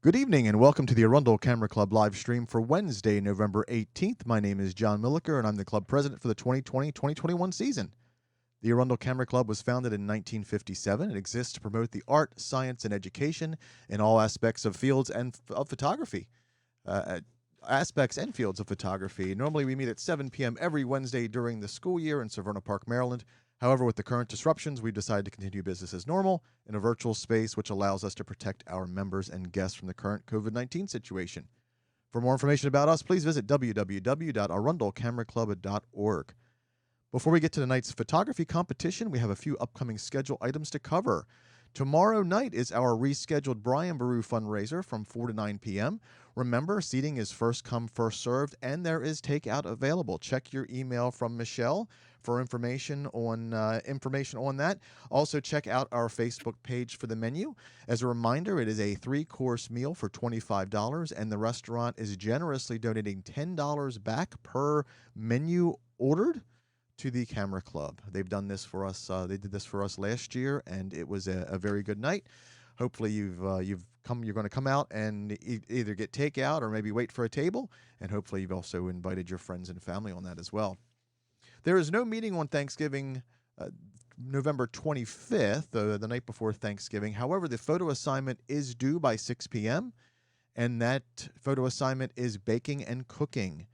Good evening and welcome to the Arundel Camera Club live stream for Wednesday, November 18th. My name is John Milliker and I'm the club president for the 2020-2021 season. The Arundel Camera Club was founded in 1957. It exists to promote the art, science, and education in all aspects of fields and of photography. Normally we meet at 7 p.m. every Wednesday during the school year in Severna Park, Maryland. However, with the current disruptions, we've decided to continue business as normal in a virtual space, which allows us to protect our members and guests from the current COVID-19 situation. For more information about us, please visit www.arundelcameraclub.org. Before we get to tonight's photography competition, we have a few upcoming schedule items to cover. Tomorrow night is our rescheduled Brian Baru fundraiser from 4 to 9 p.m. Remember, seating is first come, first served, and there is takeout available. Check your email from Michelle for information on that. Also, check out our Facebook page for the menu. As a reminder, it is a 3-course meal for $25, and the restaurant is generously donating $10 back per menu ordered to the Camera Club. They've done this for us. They did this for us last year, and it was a very good night. Hopefully, you're going to come out and either get takeout or maybe wait for a table, and hopefully, you've also invited your friends and family on that as well. There is no meeting on Thanksgiving, November 25th, the night before Thanksgiving. However, the photo assignment is due by 6 p.m., and that photo assignment is baking and cooking.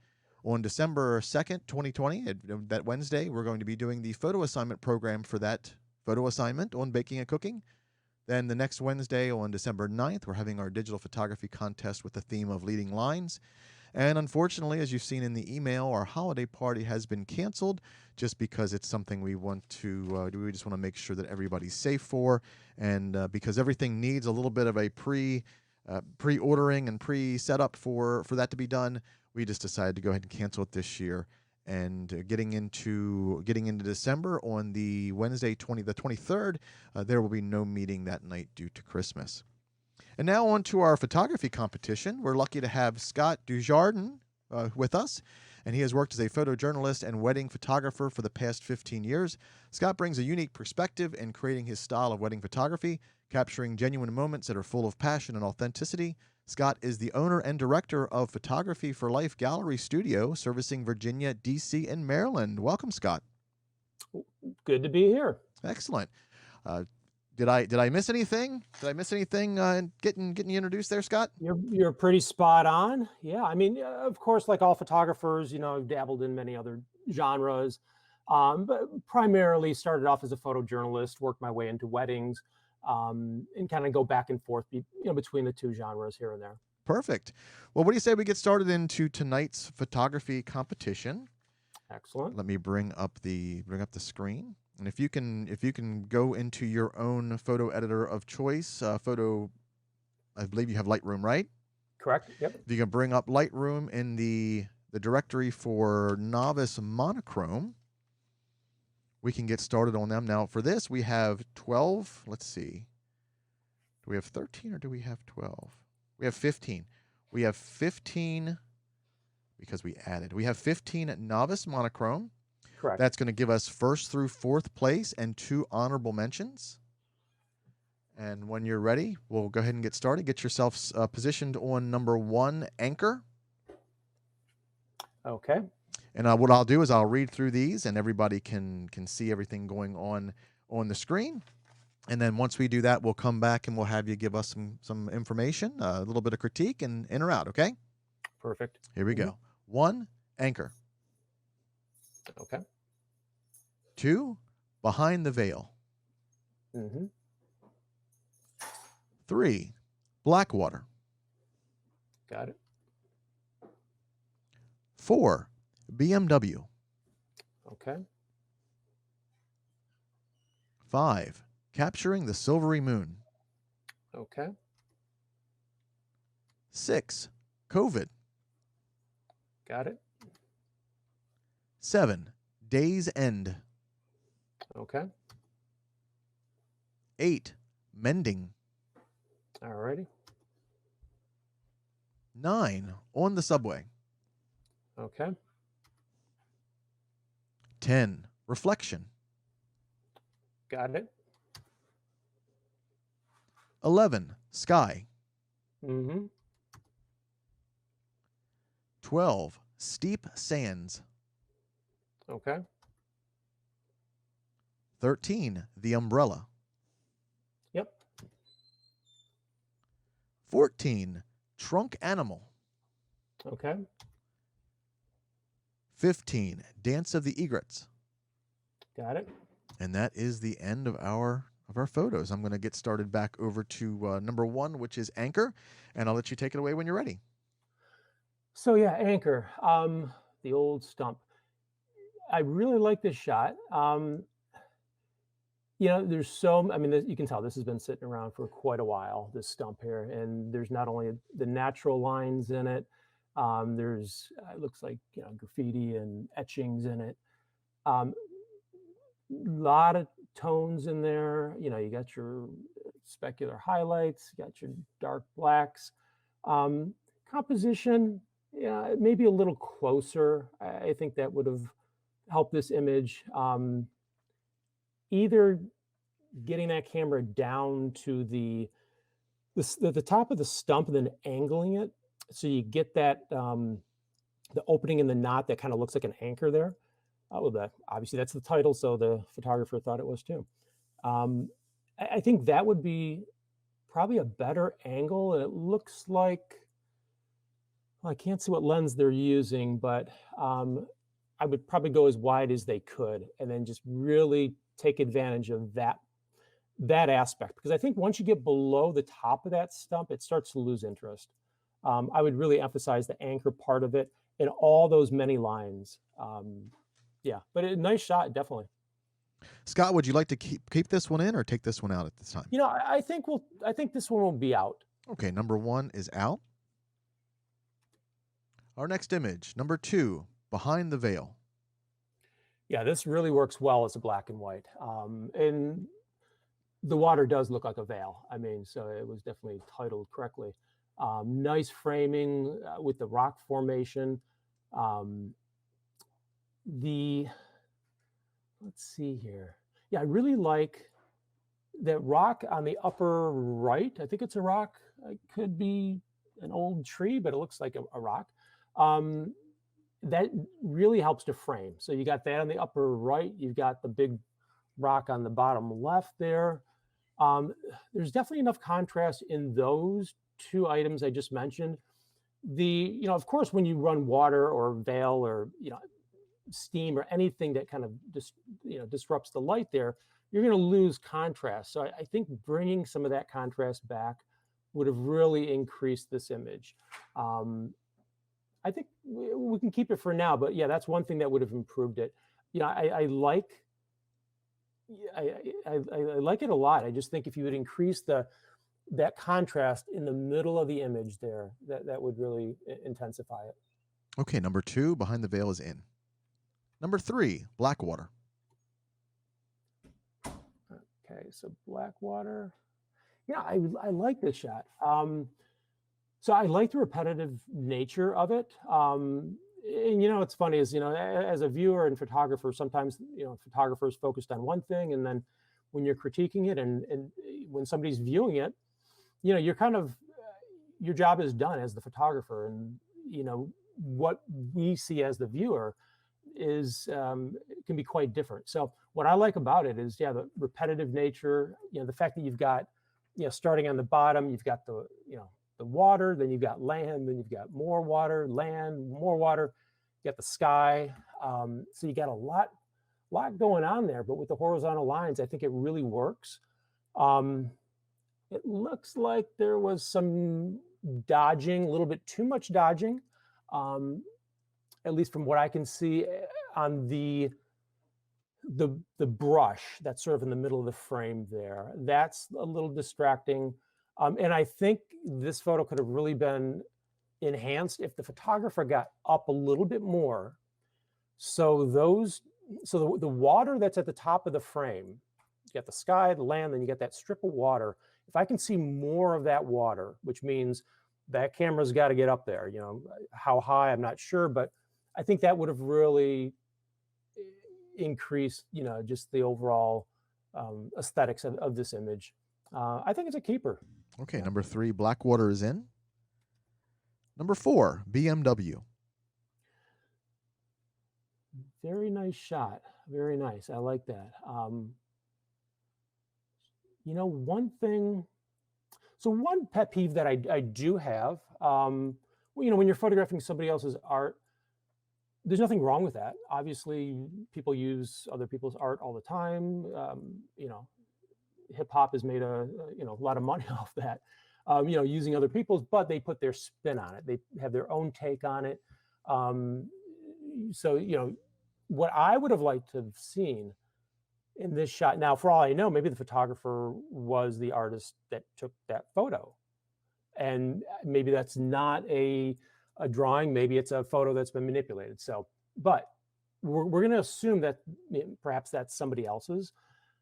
On December 2nd, 2020, that Wednesday, we're going to be doing the photo assignment program for that photo assignment on baking and cooking. Then the next Wednesday, on December 9th, we're having our digital photography contest with the theme of leading lines. And unfortunately, as you've seen in the email, our holiday party has been canceled just because it's something we want to, we just want to make sure that everybody's safe for. And because everything needs a little bit of a pre-ordering and pre-setup for that to be done, we just decided to go ahead and cancel it this year. And getting into December, on the Wednesday, the 23rd, there will be no meeting that night due to Christmas. And now on to our photography competition. We're lucky to have Scott Dujardin with us, and he has worked as a photojournalist and wedding photographer for the past 15 years. Scott brings a unique perspective in creating his style of wedding photography, capturing genuine moments that are full of passion and authenticity. Scott is the owner and director of Photography for Life Gallery Studio, servicing Virginia, D.C., and Maryland. Welcome, Scott. Good to be here. Excellent. Did I miss anything? Did I miss anything getting you introduced there, Scott? You're pretty spot on. Yeah, I mean, of course, like all photographers, I've dabbled in many other genres, but primarily started off as a photojournalist, worked my way into weddings, and kind of go back and forth, between the two genres here and there. Perfect. Well, what do you say we get started into tonight's photography competition? Excellent. Let me bring up the screen, and if you can go into your own photo editor of choice, I believe you have Lightroom, right? Correct. Yep. If you can bring up Lightroom in the directory for novice monochrome, we can get started on them. Now, for this, we have 12. Let's see. Do we have 13 or do we have 12? We have 15. We have 15 because we added. We have 15 novice monochrome. Correct. That's going to give us first through fourth place and 2 honorable mentions. And when you're ready, we'll go ahead and get started. Get yourself positioned on number 1, anchor. Okay. And what I'll do is I'll read through these, and everybody can see everything going on the screen. And then once we do that, we'll come back and we'll have you give us some information, a little bit of critique, and in or out, okay? Perfect. Here we go. 1, anchor. Okay. 2, behind the veil. 3, Blackwater. Got it. 4, BMW. Okay. 5, capturing the silvery moon. Okay. 6, COVID. Got it. 7, day's end. Okay. 8, mending. Alrighty. 9, on the subway. Okay. 10, reflection. Got it. 11, sky. Mm-hmm. 12, steep sands. Okay. 13, the umbrella. Yep. 14, trunk animal. Okay. 15, dance of the egrets. Got it. And that is the end of our photos. I'm going to get started back over to number 1, which is anchor, and I'll let you take it away when you're ready. So yeah, anchor. The old stump. I really like this shot. There's so I mean, you can tell this has been sitting around for quite a while, this stump here, and there's not only the natural lines in it, there's it looks like, graffiti and etchings in it. Lot of tones in there. You got your specular highlights, you got your dark blacks. Um, Composition, yeah, maybe a little closer. I think that would have helped this image. Either getting that camera down to the top of the stump and then angling it so you get that the opening in the knot that kind of looks like an anchor there. Well, that obviously that's the title, so the photographer thought it was too. Um, I think that would be probably a better angle, and it looks like, well, I can't see what lens they're using, but I would probably go as wide as they could, and then just really take advantage of that aspect, because I think once you get below the top of that stump, it starts to lose interest. I would really emphasize the anchor part of it and all those many lines. Yeah, but a nice shot, definitely. Scott, would you like to keep this one in or take this one out at this time? I think this one will be out. Okay, number 1 is out. Our next image, number 2, behind the veil. Yeah, this really works well as a black and white. And the water does look like a veil. I mean, so it was definitely titled correctly. Nice framing with the rock formation. Um, the Let's see here. Yeah, I really like that rock on the upper right. I think it's a rock. It could be an old tree, but it looks like a rock. Um, that really helps to frame. So you got that on the upper right. You've got the big rock on the bottom left there. Um, there's definitely enough contrast in those two items I just mentioned. Of course, when you run water or veil or steam or anything that kind of disrupts the light there, you're going to lose contrast. So I think bringing some of that contrast back would have really increased this image. I think we can keep it for now, but yeah, that's one thing that would have improved it. I like I like it a lot. I just think if you would increase that contrast in the middle of the image there, that would really intensify it. Okay, number 2, behind the veil is in. Number 3, Blackwater. Okay, so Blackwater. Yeah, I like this shot. So I like the repetitive nature of it. And what's funny is, as a viewer and photographer, sometimes, photographers focused on one thing, and then when you're critiquing it and when somebody's viewing it, you're kind of, your job is done as the photographer. And, what we see as the viewer is can be quite different. So what I like about it is, yeah, the repetitive nature, the fact that you've got, starting on the bottom, you've got the water, then you've got land, then you've got more water, land, more water, you got the sky. So you got a lot going on there, but with the horizontal lines, I think it really works. It looks like there was some dodging, a little bit too much dodging, at least from what I can see on the brush that's sort of in the middle of the frame there. That's a little distracting. And I think this photo could have really been enhanced if the photographer got up a little bit more. So the water that's at the top of the frame, you got the sky, the land, then you get that strip of water. If I can see more of that water, which means that camera's got to get up there, how high, I'm not sure, but I think that would have really increased, just the overall aesthetics of this image. I think it's a keeper. Okay, number 3, Blackwater is in. Number 4, BMW. Very nice shot. Very nice. I like that. One thing. So one pet peeve that I do have, when you're photographing somebody else's art, there's nothing wrong with that. Obviously, people use other people's art all the time. Hip hop has made a lot of money off that. Using other people's, but they put their spin on it. They have their own take on it. Um, so what I would have liked to have seen in this shot. Now, for all I know, maybe the photographer was the artist that took that photo, and maybe that's not a drawing. Maybe it's a photo that's been manipulated. So, but we're going to assume that perhaps that's somebody else's.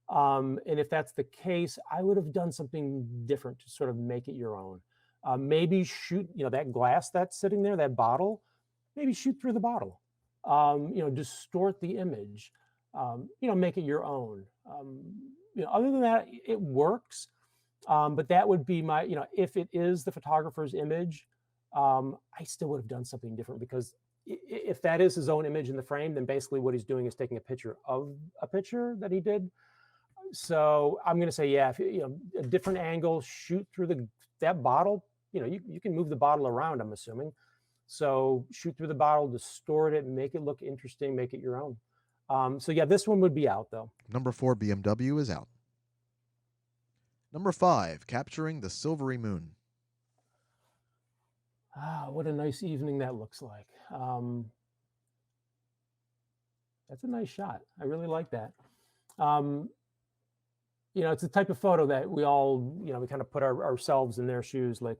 And if that's the case, I would have done something different to sort of make it your own. Maybe shoot, that glass that's sitting there, that bottle, maybe shoot through the bottle. Distort the image. Make it your own. Other than that, it works. But that would be my, if it is the photographer's image, I still would have done something different, because if that is his own image in the frame, then basically what he's doing is taking a picture of a picture that he did. So I'm going to say, yeah, if a different angle, shoot through that bottle. You can move the bottle around, I'm assuming. So shoot through the bottle, distort it, make it look interesting, make it your own. So yeah, this one would be out though. Number 4, BMW is out. Number 5, capturing the silvery moon. What a nice evening that looks like. That's a nice shot. I really like that. It's the type of photo that we all, we kind of put ourselves in their shoes, like,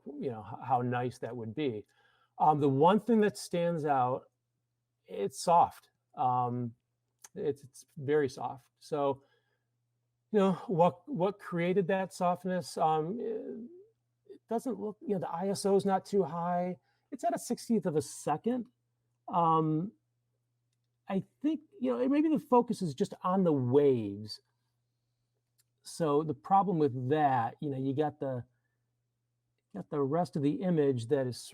how nice that would be. The one thing that stands out, it's soft. It's very soft. So, what created that softness? It doesn't look, the ISO is not too high. It's at a 60th of a second. I think, maybe the focus is just on the waves. So the problem with that, you got the rest of the image that is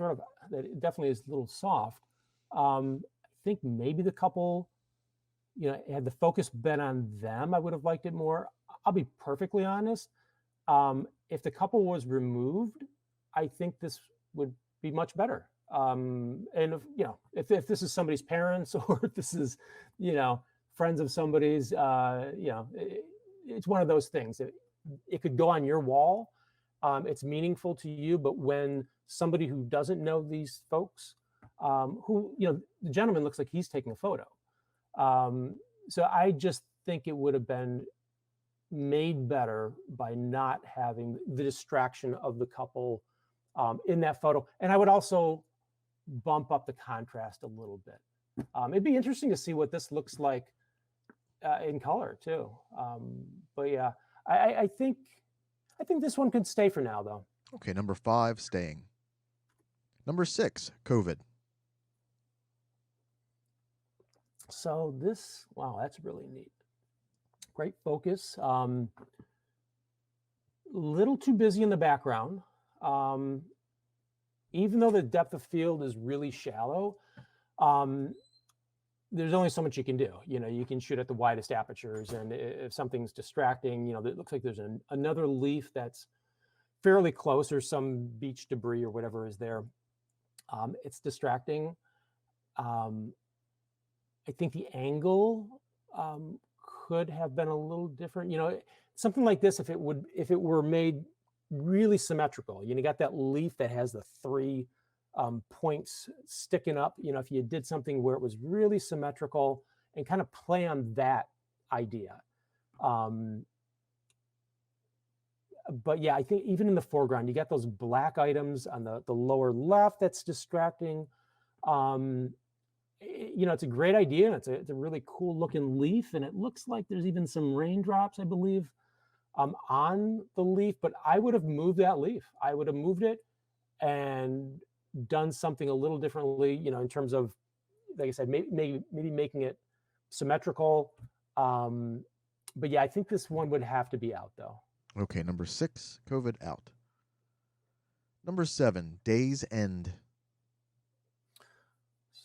that it definitely is a little soft. I think maybe the couple, had the focus been on them, I would have liked it more. I'll be perfectly honest. If the couple was removed, I think this would be much better. And if this is somebody's parents, or if this is, friends of somebody's, it's one of those things. It could go on your wall. It's meaningful to you, but when somebody who doesn't know these folks, the gentleman looks like he's taking a photo. So I just think it would have been made better by not having the distraction of the couple in that photo. And I would also bump up the contrast a little bit. It'd be interesting to see what this looks like in color too. But yeah, I think this one could stay for now though. Okay, number 5, staying. Number 6, COVID. So wow, that's really neat. Great focus. Little too busy in the background. Even though the depth of field is really shallow, there's only so much you can do. You can shoot at the widest apertures, and if something's distracting, it looks like there's another leaf that's fairly close, or some beach debris or whatever is there. It's distracting. I think the angle could have been a little different. Something like this, if it were made really symmetrical, you got that leaf that has the 3 points sticking up. If you did something where it was really symmetrical and kind of play on that idea. But yeah, I think even in the foreground, you got those black items on the lower left that's distracting. It's a great idea. It's a really cool looking leaf, and it looks like there's even some raindrops, I believe, on the leaf. But I would have moved that leaf. I would have moved it and done something a little differently, in terms of, like I said, maybe making it symmetrical. But yeah, I think this one would have to be out though. Okay, number 6, COVID, out. Number 7, Day's End.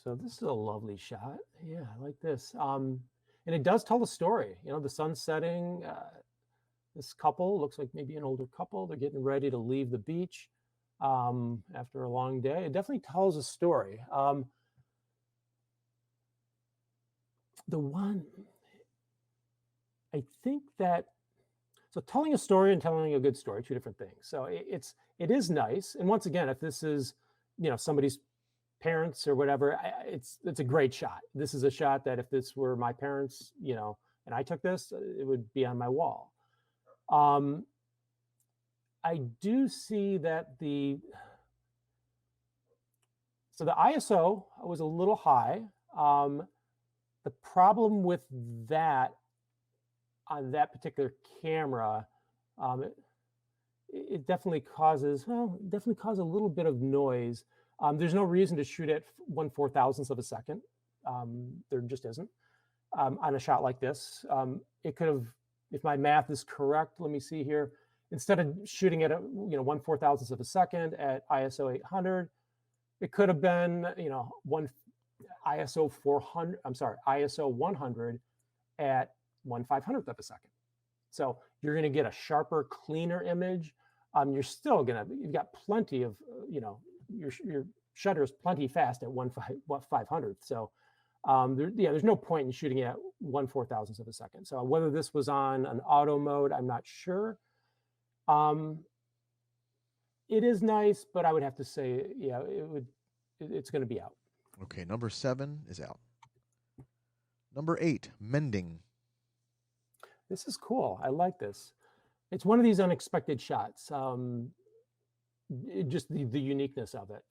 So this is a lovely shot. Yeah, I like this. And it does tell the story. You know, the sun's setting. This couple looks like maybe an older couple. They're getting ready to leave the beach after a long day. It definitely tells a story. The one I think that so telling a story and telling a good story, two different things. So it is nice. And once again, if this is somebody's parents or whatever, it's a great shot. This is a shot that if this were my parents, and I took this, it would be on my wall. Um, I do see that the ISO was a little high. The problem with that on that particular camera, um, it, it definitely causes a little bit of noise. There's no reason to shoot at 1/4000th of a second. There just isn't on a shot like this. It could have, if my math is correct, let me see here. Instead of shooting at 1/4000th of a second at ISO 800, it could have been one ISO 400. I'm sorry, ISO 100 at 1/500th of a second. So you're going to get a sharper, cleaner image. You've got plenty of, your shutter is plenty fast at 1/500th. So there's no point in shooting at 1/4000th of a second. So whether this was on an auto mode, I'm not sure. It is nice, but I would have to say, it's going to be out. Okay, number 7 is out. Number 8, mending. This is cool. I like this. It's one of these unexpected shots. Just the uniqueness of it.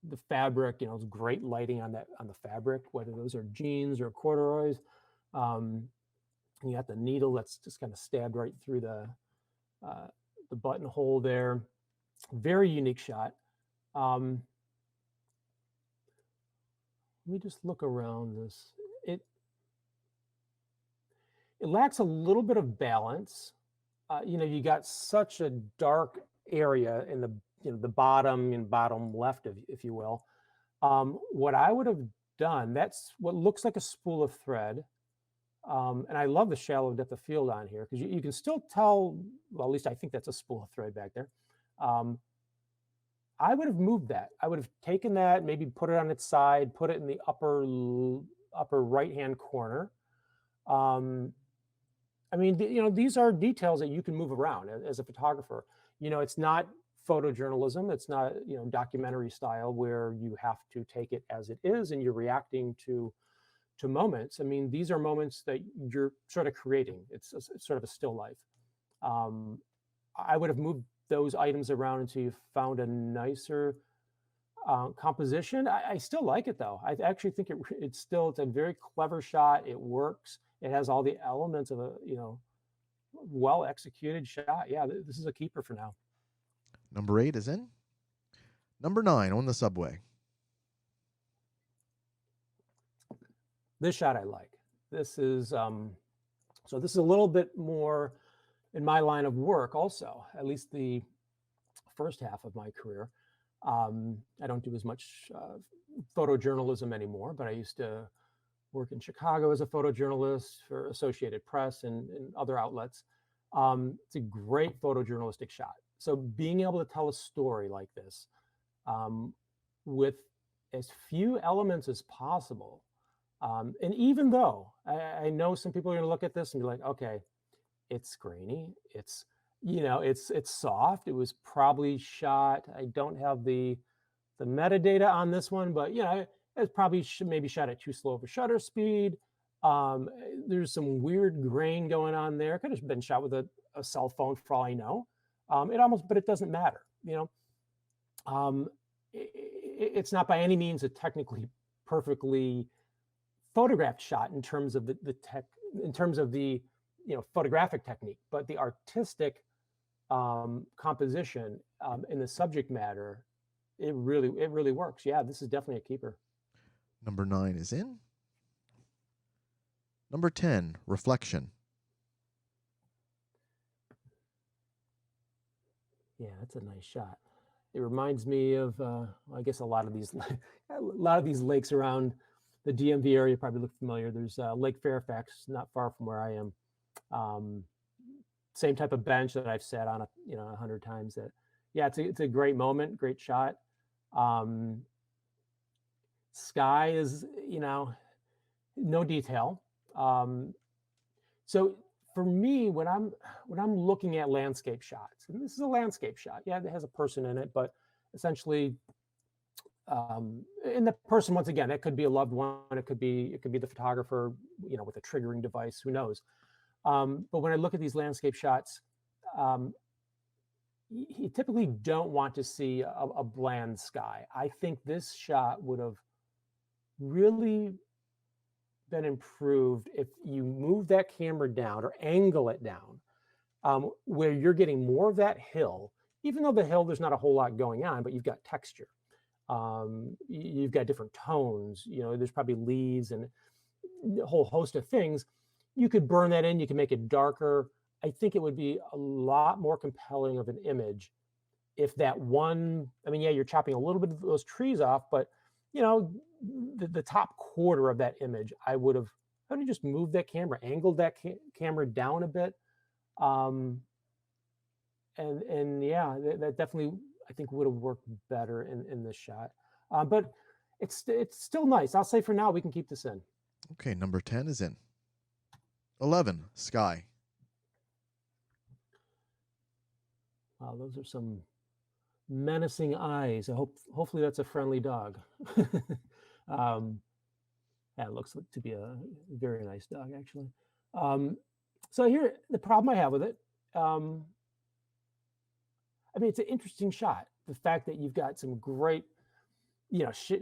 The fabric, it's great lighting on the fabric, whether those are jeans or corduroys. You got the needle that's just kind of stabbed right through the buttonhole there. Very unique shot. Let me just look around this. It lacks a little bit of balance. You got such a dark area in the bottom and bottom left, if you will. What I would have done, that's what looks like a spool of thread. And I love the shallow depth of field on here because you can still tell, well, at least I think that's a spool of thread back there. I would have moved that. I would have taken that, maybe put it on its side, put it in the upper right-hand corner. These are details that you can move around as a photographer. It's not photojournalism. It's not, documentary style where you have to take it as it is and you're reacting to moments. I mean, these are moments that you're sort of creating. It's sort of a still life. I would have moved those items around until you found a nicer composition. I still like it though. I actually think it's a very clever shot. It works. It has all the elements of a well executed shot. Yeah, this is a keeper for now. Number 8 is in. Number 9, on the subway. This shot I like. This is this is a little bit more in my line of work also, at least the first half of my career. I don't do as much photojournalism anymore, but I used to work in Chicago as a photojournalist for Associated Press and other outlets. It's a great photojournalistic shot. So being able to tell a story like this with as few elements as possible. And even though I know some people are going to look at this and be like, okay, it's grainy, it's soft. It was probably shot. I don't have the metadata on this one, but it's probably maybe shot at too slow of a shutter speed. There's some weird grain going on there. Could have been shot with a cell phone for all I know. But it doesn't matter. It's not by any means a technically perfectly photographed shot in terms of the photographic technique, but the artistic composition in the subject matter, it really works. Yeah, this is definitely a keeper. Number 9 is in. Number 10, reflection. Yeah, that's a nice shot. It reminds me of, I guess, a lot of these, a lot of these lakes around the DMV area probably look familiar. There's Lake Fairfax, not far from where I am. Um, Same type of bench that I've sat on, 100 times. That, yeah, it's a great moment, great shot. Um, Sky is, no detail. Um, so for me, when I'm looking at landscape shots, and this is a landscape shot, yeah, it has a person in it, but essentially, and the person, once again, it could be a loved one, it could be the photographer, with a triggering device, who knows. But when I look at these landscape shots, um, you typically don't want to see a bland sky. I think this shot would have really been improved if you move that camera down or angle it down, where you're getting more of that hill, even though the hill, there's not a whole lot going on, but you've got texture. You've got different tones, there's probably leaves and a whole host of things. You could burn that in, you can make it darker. I think it would be a lot more compelling of an image if that one, I mean, yeah, you're chopping a little bit of those trees off, but the top quarter of that image, I would have just moved that camera, angled that camera down a bit. And yeah, that definitely, I think, would have worked better in this shot. But it's still nice. I'll say for now we can keep this in. Okay, number 10 is in. 11, Sky. Wow, those are some menacing eyes. Hopefully that's a friendly dog. um, that looks to be a very nice dog, actually. So here, the problem I have with it, I mean, it's an interesting shot. The fact that you've got some great,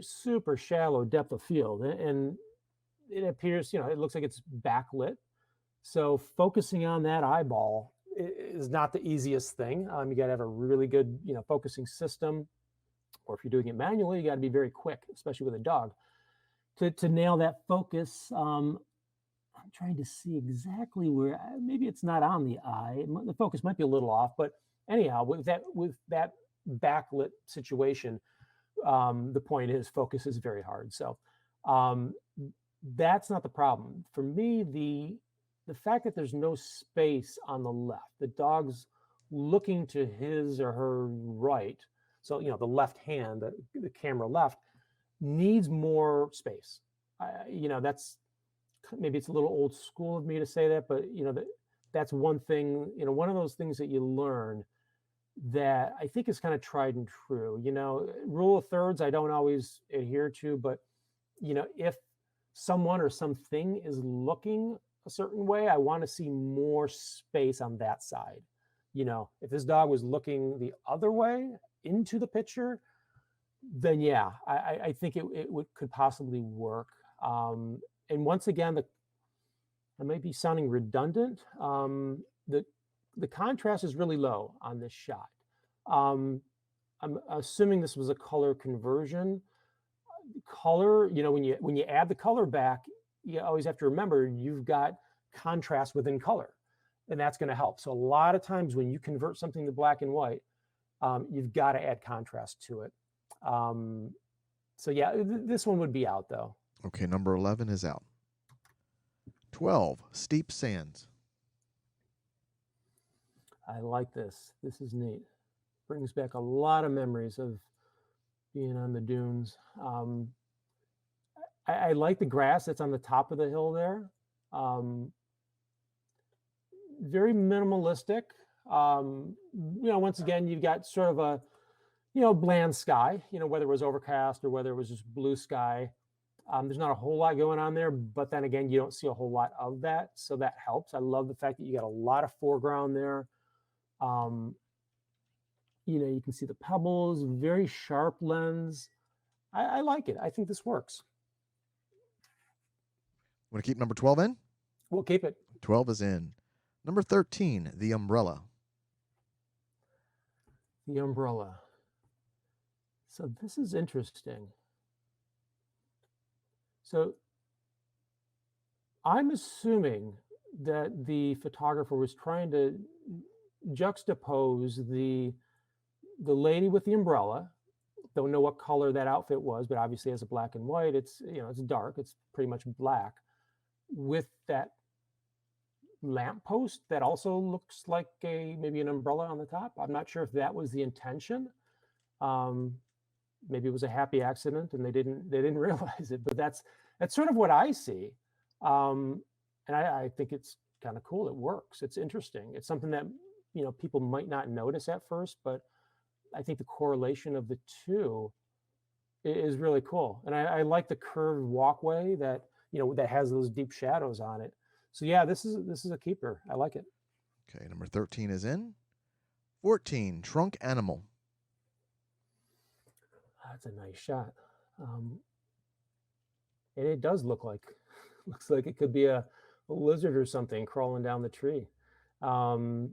super shallow depth of field, and it appears, it looks like it's backlit. So focusing on that eyeball is not the easiest thing. You got to have a really good, focusing system, or if you're doing it manually, you got to be very quick, especially with a dog, to nail that focus. I'm trying to see exactly where. Maybe it's not on the eye. The focus might be a little off, but anyhow, with that backlit situation, the point is focus is very hard. So that's not the problem for me. The fact that there's no space on the left, the dog's looking to his or her right, so the left hand, the camera left, needs more space. That's, maybe it's a little old school of me to say that, but that's one thing, one of those things that you learn that I think is kind of tried and true. Rule of thirds I don't always adhere to, but if someone or something is looking a certain way, I want to see more space on that side. If this dog was looking the other way into the picture, then yeah, I think it could possibly work. And once again, I might be sounding redundant. The contrast is really low on this shot. I'm assuming this was a color conversion. Color, when you add the color back, you always have to remember you've got contrast within color, and that's going to help. So a lot of times when you convert something to black and white, you've got to add contrast to it. So yeah, this one would be out though. Okay, number 11 is out. 12, Steep Sands. I like this. This is neat. Brings back a lot of memories of being on the dunes. I like the grass that's on the top of the hill there. Very minimalistic. Once again, you've got sort of a, bland sky, whether it was overcast or whether it was just blue sky. There's not a whole lot going on there, but then again, you don't see a whole lot of that. So that helps. I love the fact that you got a lot of foreground there. You can see the pebbles, very sharp lens. I like it. I think this works. Want to keep number 12 in? We'll keep it. 12 is in. Number 13, The Umbrella. The umbrella. So this is interesting. So I'm assuming that the photographer was trying to juxtapose the the lady with the umbrella, don't know what color that outfit was, but obviously as a black and white, it's, it's dark. It's pretty much black with that lamppost that also looks like maybe an umbrella on the top. I'm not sure if that was the intention. Um, Maybe it was a happy accident and they didn't realize it, but that's sort of what I see. Um, and I think it's kind of cool. It works. It's interesting. It's something that people might not notice at first, but I think the correlation of the two is really cool. And I like the curved walkway that that has those deep shadows on it. So yeah, this is a keeper. I like it. Okay, number 13 is in. 14, trunk animal. That's a nice shot. Um, and it does look like looks like it could be a lizard or something crawling down the tree. Um,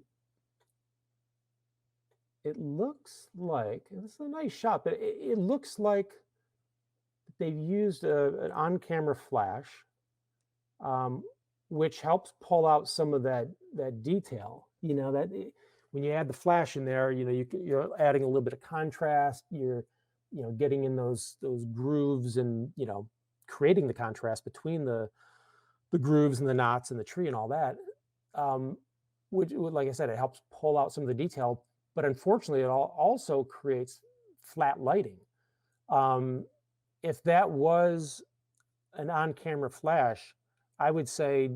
it looks like it's a nice shot, but it looks like they've used an on-camera flash, um, which helps pull out some of that detail. When you add the flash in there, you're adding a little bit of contrast. You're getting in those grooves and creating the contrast between the grooves and the knots and the tree and all that. Um, which, like I said, it helps pull out some of the detail. But unfortunately, it also creates flat lighting. Um, if that was an on-camera flash, I would say,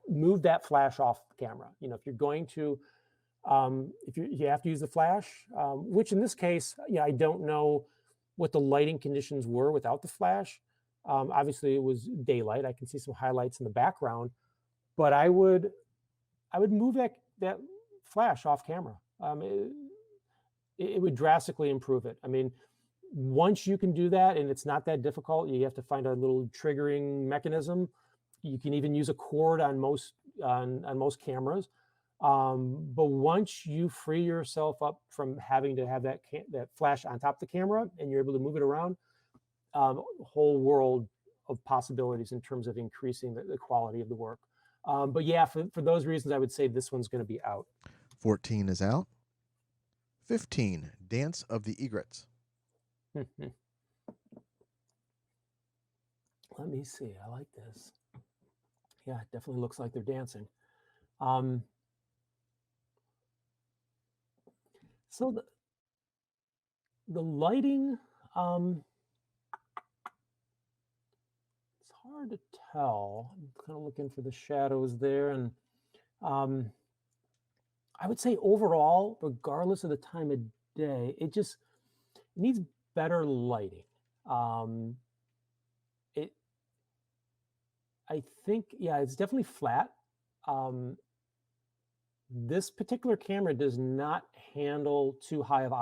move that flash off the camera. If you're going to, if you have to use the flash, which in this case, I don't know what the lighting conditions were without the flash. Obviously, it was daylight. I can see some highlights in the background, but I would move that flash off camera. It would drastically improve it. I mean, once you can do that, and it's not that difficult, you have to find a little triggering mechanism. You can even use a cord on most cameras. But once you free yourself up from having to have that flash on top of the camera, and you're able to move it around, whole world of possibilities in terms of increasing the quality of the work. But yeah, for those reasons, I would say this one's going to be out. 14 is out. 15, dance of the egrets. Let me see. I like this. Yeah, it definitely looks like they're dancing. So the lighting, it's hard to tell. I'm kind of looking for the shadows there, and I would say overall, regardless of the time of day, it just needs better lighting. Um, it, I think, yeah, it's definitely flat. Um, this particular camera does not handle too high of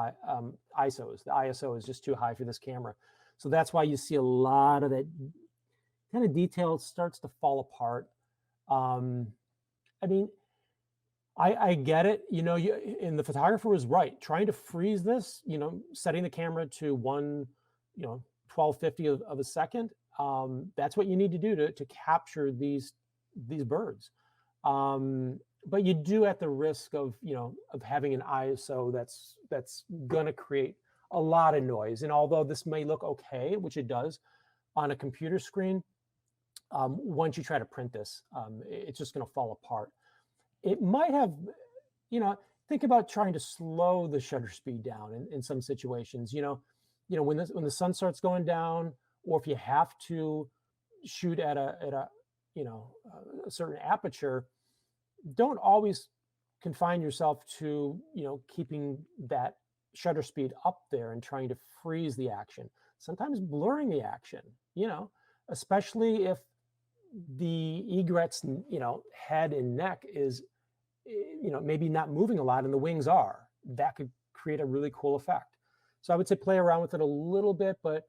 ISOs. The ISO is just too high for this camera. So that's why you see a lot of that kind of detail starts to fall apart. I mean, I get it. And the photographer was right. Trying to freeze this, setting the camera to 1250 of a second. That's what you need to do to capture these birds. But you do at the risk of having an ISO that's going to create a lot of noise. And although this may look okay, which it does on a computer screen, once you try to print this, it's just going to fall apart. It might have, think about trying to slow the shutter speed down in some situations. When the sun starts going down, or if you have to shoot at a certain aperture, don't always confine yourself to keeping that shutter speed up there and trying to freeze the action. Sometimes blurring the action, especially if the egret's head and neck is maybe not moving a lot and the wings are. That could create a really cool effect. So I would say play around with it a little bit, but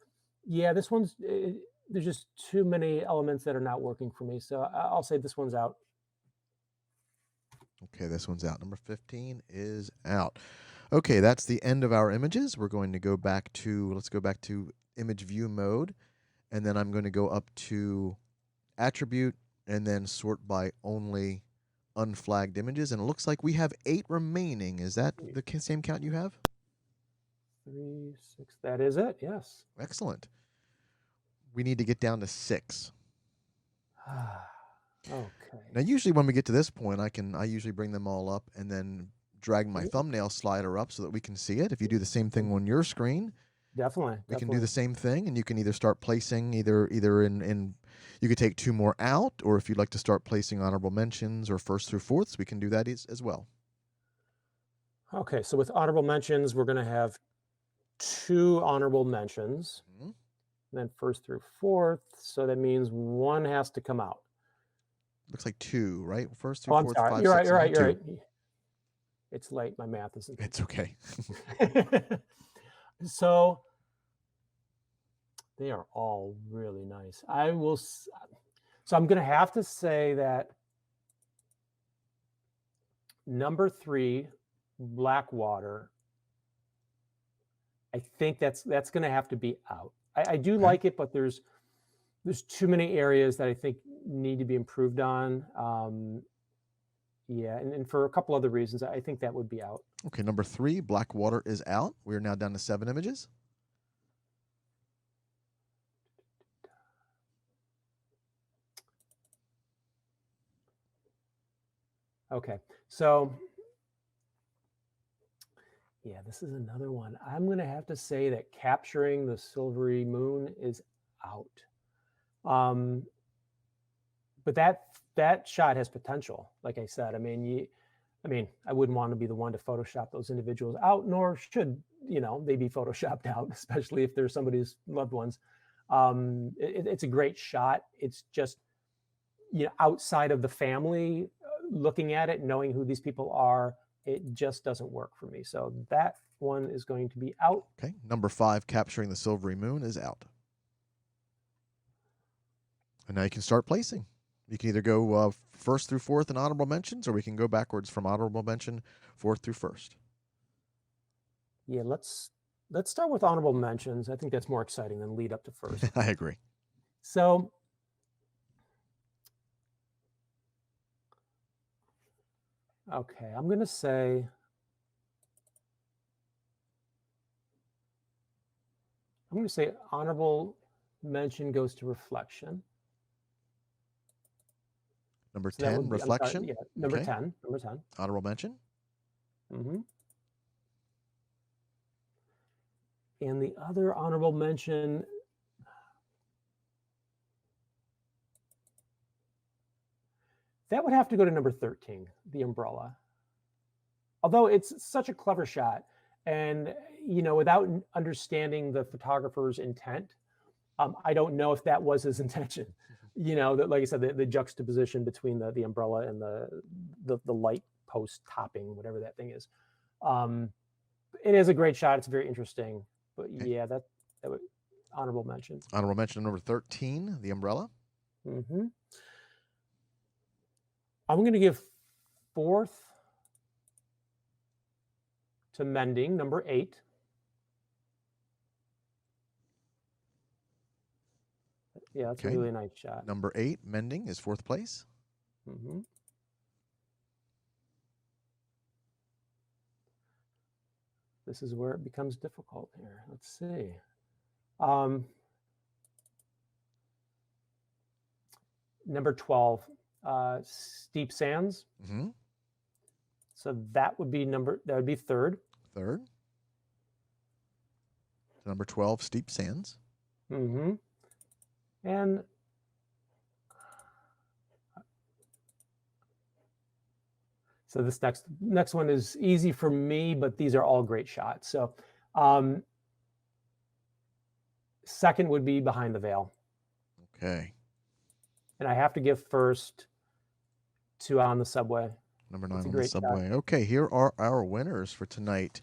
yeah, this one's there's just too many elements that are not working for me. So I'll say this one's out. Okay, this one's out. Number 15 is out. Okay, that's the end of our images. We're going to go back to, let's go back to image view mode, and then I'm going to go up to attribute and then sort by only unflagged images. And it looks like we have 8 remaining. Is that the same count you have? 3, 6. That is it. Yes. Excellent. We need to get down to 6. Okay. Now, usually when we get to this point, I usually bring them all up and then drag my thumbnail slider up so that we can see it. If you do the same thing on your screen, Definitely. we can do the Definitely. same thing, and you can either start placing either in you could take 2 more out, or if you'd like to start placing honorable mentions or first through fourths, we can do that as well. Okay. So with honorable mentions, we're going to have 2 honorable mentions, Mhm. then first through fourth. So that means one has to come out. Looks like 2, right? First through Oh, I'm fourth, sorry. 5, You're right. 6, You're right. and You're 2. right. It's late. My math isn't. It's okay. So they are all really nice. So I'm going to have to say that number 3, Blackwater, I think that's going to have to be out. I do Okay. like it, but there's too many areas that I think need to be improved on. Yeah, and for a couple other reasons, I think that would be out. Okay, number 3, Blackwater is out. We're now down to 7 images. Okay, so yeah, this is another one. I'm going to have to say that capturing the silvery moon is out. Um, but that shot has potential. Like I said, I mean, I wouldn't want to be the one to Photoshop those individuals out, nor should they be Photoshopped out, especially if they're somebody's loved ones. It's a great shot. It's just outside of the family, looking at it, knowing who these people are, it just doesn't work for me. So that one is going to be out. Okay, number 5, capturing the silvery moon is out. And now you can start placing. You can either go first through fourth in honorable mentions, or we can go backwards from honorable mention, fourth through first. Yeah, let's start with honorable mentions. I think that's more exciting than lead up to first. I agree. So okay, I'm going to say honorable mention goes to reflection. Number So that 10, would be, I'm sorry, reflection. yeah, number Okay. 10, number 10. Honorable mention. Mm-hmm. And the other honorable mention, that would have to go to number 13, the umbrella. Although it's such a clever shot, and without understanding the photographer's intent, I don't know if that was his intention. That, like I said, the juxtaposition between the umbrella and the light post topping, whatever that thing is. It is a great shot. It's very interesting. But Okay. yeah, that would honorable mention. Honorable mention number 13, the umbrella. Mm-hmm. I'm going to give fourth to mending, number 8. Yeah, that's Okay. a really nice shot. Number 8, mending, is fourth place. Mm-hmm. This is where it becomes difficult here. Let's see. Number 12, steep sands. Mm-hmm. So that would be third. Third. Number 12, steep sands. Mm-hmm. And so this next one is easy for me, but these are all great shots. So second would be behind the veil. Okay. And I have to give first to On the Subway. Number 9 It's a on the great subway. shot. Okay, here are our winners for tonight.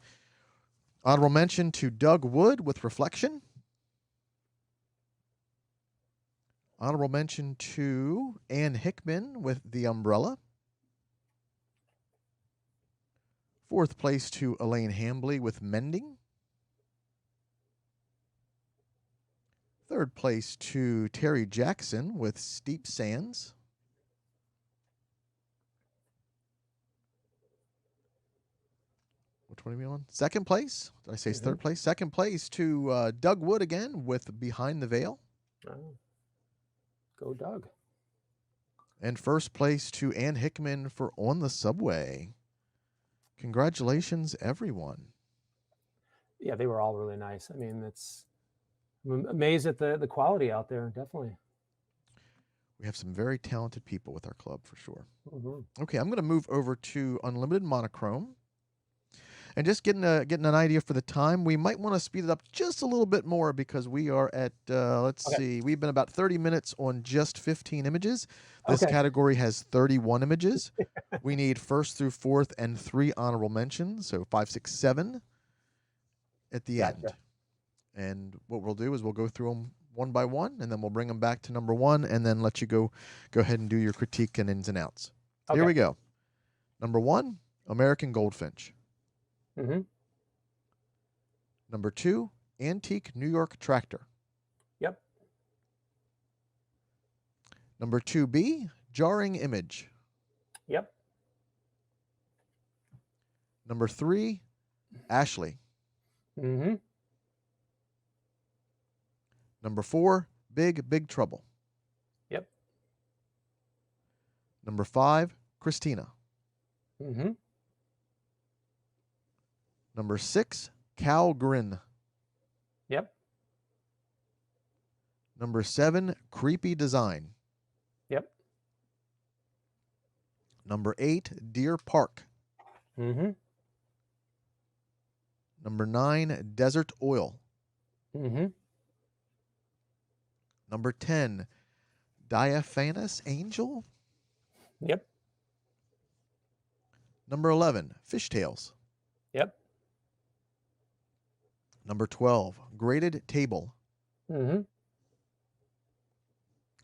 Honorable mention to Doug Wood with reflection. Honorable mention to Ann Hickman with the umbrella. Fourth place to Elaine Hambley with mending. Third place to Terry Jackson with steep sands. What are we on? Second place? Did I say Mm-hmm. third place? Second place to Doug Wood again with Behind the Veil. Oh, go Doug. And first place to Ann Hickman for On the Subway. Congratulations, everyone. Yeah, they were all really nice. I mean, I'm amazed at the quality out there. Definitely. We have some very talented people with our club for sure. Mm-hmm. Okay, I'm going to move over to Unlimited Monochrome. And just getting an idea for the time, we might want to speed it up just a little bit more because we are at, let's Okay. see, we've been about 30 minutes on just 15 images. This Okay. category has 31 images. We need first through fourth and 3 honorable mentions, so 5, 6, 7 at the end. Gotcha. And what we'll do is we'll go through them one by one, and then we'll bring them back to number 1, and then let you go ahead and do your critique and ins and outs. Okay. Here we go. Number 1, American Goldfinch. Mm-hmm. Number 2, Antique New York Tractor. Yep. Number 2B, Jarring Image. Yep. Number 3, Ashley. Mm-hmm. Number 4, Big Trouble. Yep. Number 5, Christina. Mm-hmm. Number 6, Cal Grin. Yep. Number 7, Creepy Design. Yep. Number 8, Deer Park. Mm-hmm. Number 9, Desert Oil. Mm-hmm. Number 10, Diaphanous Angel. Yep. Number 11, Fishtails. Yep. Number 12, Graded Table. Mm-hmm.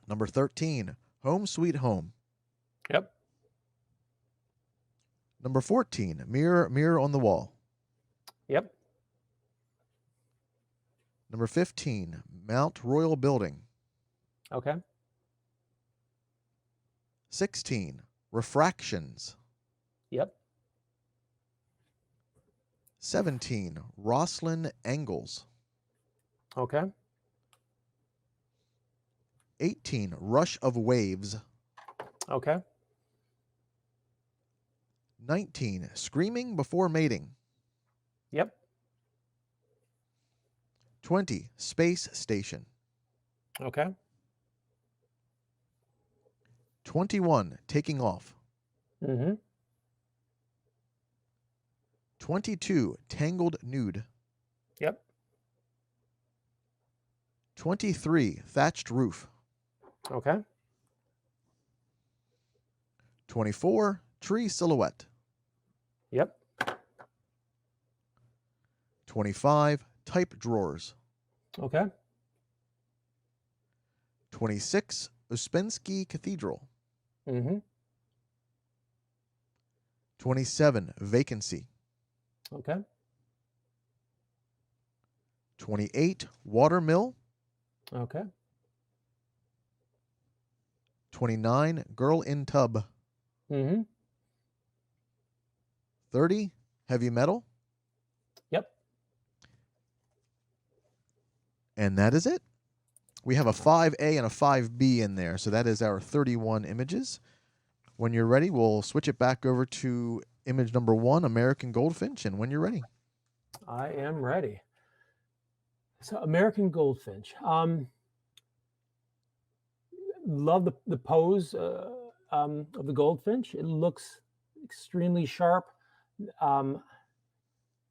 Number 13, Home Sweet Home. Yep. Number 14, Mirror on the Wall. Yep. Number 15, Mount Royal Building. Okay. 16, Refractions. Yep. 17, Rosslyn Angles. Okay. 18, Rush of Waves. Okay. 19, Screaming Before Mating. Yep. 20, Space Station. Okay. 21, Taking Off. Mm-hmm. 22, Tangled Nude. Yep. 23, Thatched Roof. Okay. 24, Tree Silhouette. Yep. 25, Type Drawers. Okay. 26, Uspensky Cathedral. Mm-hmm. 27, Vacancy. Okay. 28, Watermill. Okay. 29, Girl in Tub. Mm-hmm. 30, Heavy Metal. Yep. And that is it. We have a 5A and a 5B in there, so that is our 31 images. When you're ready, we'll switch it back over to image number 1, American Goldfinch, and when you're ready. I am ready. So American Goldfinch. Love the pose of the goldfinch. It looks extremely sharp.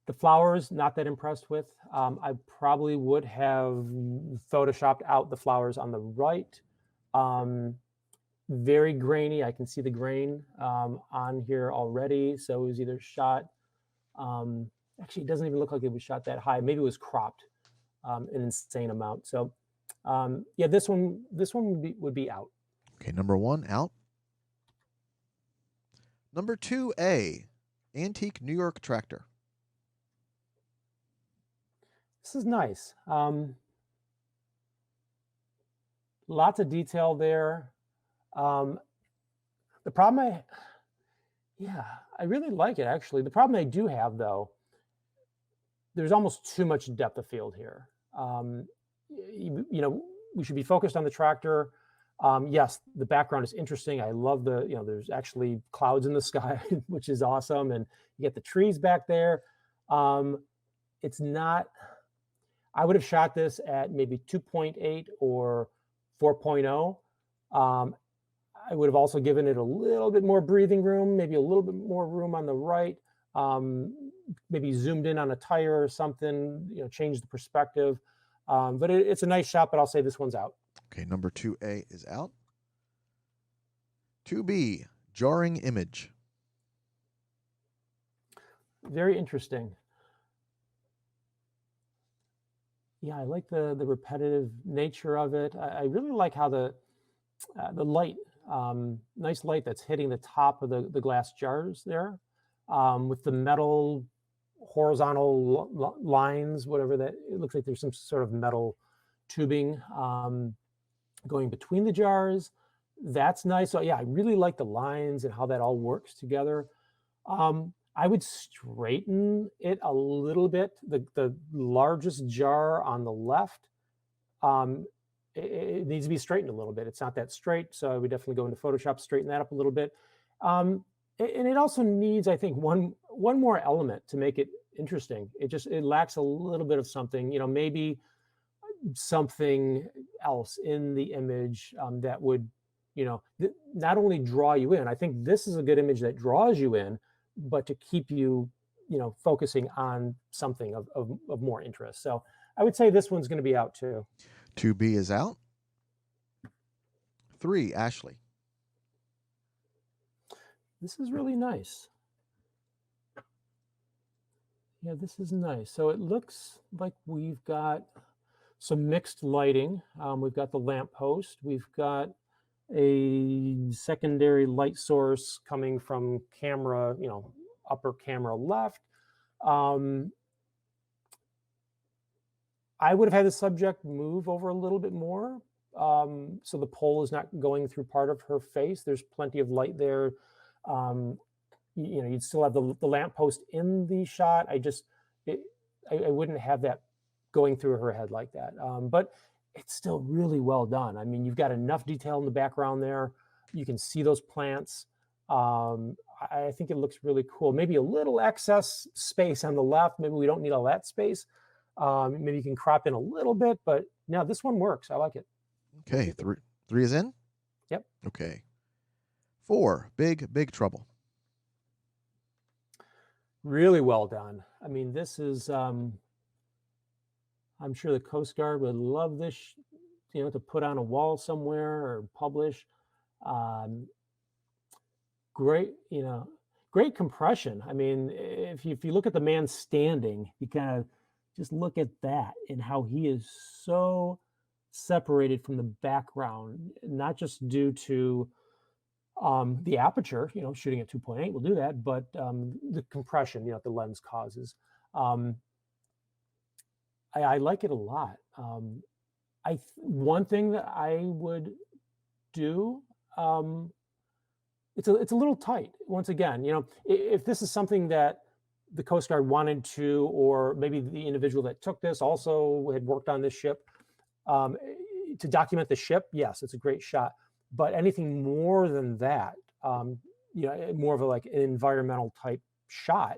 The flowers, not that impressed with. I probably would have photoshopped out the flowers on the right. Very grainy. I can see the grain on here already. So it was either shot. Actually, it doesn't even look like it was shot that high. Maybe it was cropped an insane amount. So yeah, this one would be out. Okay, number 1, out. Number 2A, Antique New York Tractor. This is nice. Lots of detail there. The problem I really like it actually. The problem I do have though there's almost too much depth of field here. Um, you know, we should be focused on the tractor. Yes, the background is interesting. I love there's actually clouds in the sky, which is awesome. And you get the trees back there. Um, it's not, I would have shot this at maybe 2.8 or 4.0. Um, I would have also given it a little bit more breathing room, maybe a little bit more room on the right, maybe zoomed in on a tire or something, change the perspective. But it's a nice shot, but I'll say this one's out. Okay, number 2A is out. 2B, jarring image. Very interesting. Yeah, I like the repetitive nature of it. I really like how the light, nice light that's hitting the top of the glass jars there, with the metal horizontal lines, whatever that, it looks like there's some sort of metal tubing going between the jars. That's nice. So yeah, I really like the lines and how that all works together. I would straighten it a little bit. The largest jar on the left, um, it needs to be straightened a little bit. It's not that straight, so I would definitely go into Photoshop, straighten that up a little bit. And it also needs, I think, one more element to make it interesting. It lacks a little bit of something. Maybe something else in the image that would, not only draw you in. I think this is a good image that draws you in, but to keep you, focusing on something of more interest. So I would say this one's going to be out too. 2B is out. 3, Ashley. This is really nice. Yeah, this is nice. So it looks like we've got some mixed lighting. We've got the lamppost. We've got a secondary light source coming from camera, upper camera left. I would have had the subject move over a little bit more, so the pole is not going through part of her face. There's plenty of light there. You'd still have the lamppost in the shot. I wouldn't have that going through her head like that. But it's still really well done. I mean, you've got enough detail in the background there. You can see those plants. I think it looks really cool. Maybe a little excess space on the left. Maybe we don't need all that space. Maybe you can crop in a little bit, but no, this one works. I like it. Okay, three is in? Yep. Okay. 4, Big Trouble. Really well done. I mean, this is, I'm sure the Coast Guard would love this, to put on a wall somewhere or publish. Great, great compression. I mean, if you look at the man standing, you kind of just look at that and how he is so separated from the background, not just due to the aperture, shooting at 2.8 will do that, but the compression, the lens causes. I like it a lot. One thing that I would do, it's a little tight. Once again, if this is something that the Coast Guard wanted to, or maybe the individual that took this also had worked on this ship, to document the ship, yes, it's a great shot. But anything more than that, more of an environmental type shot,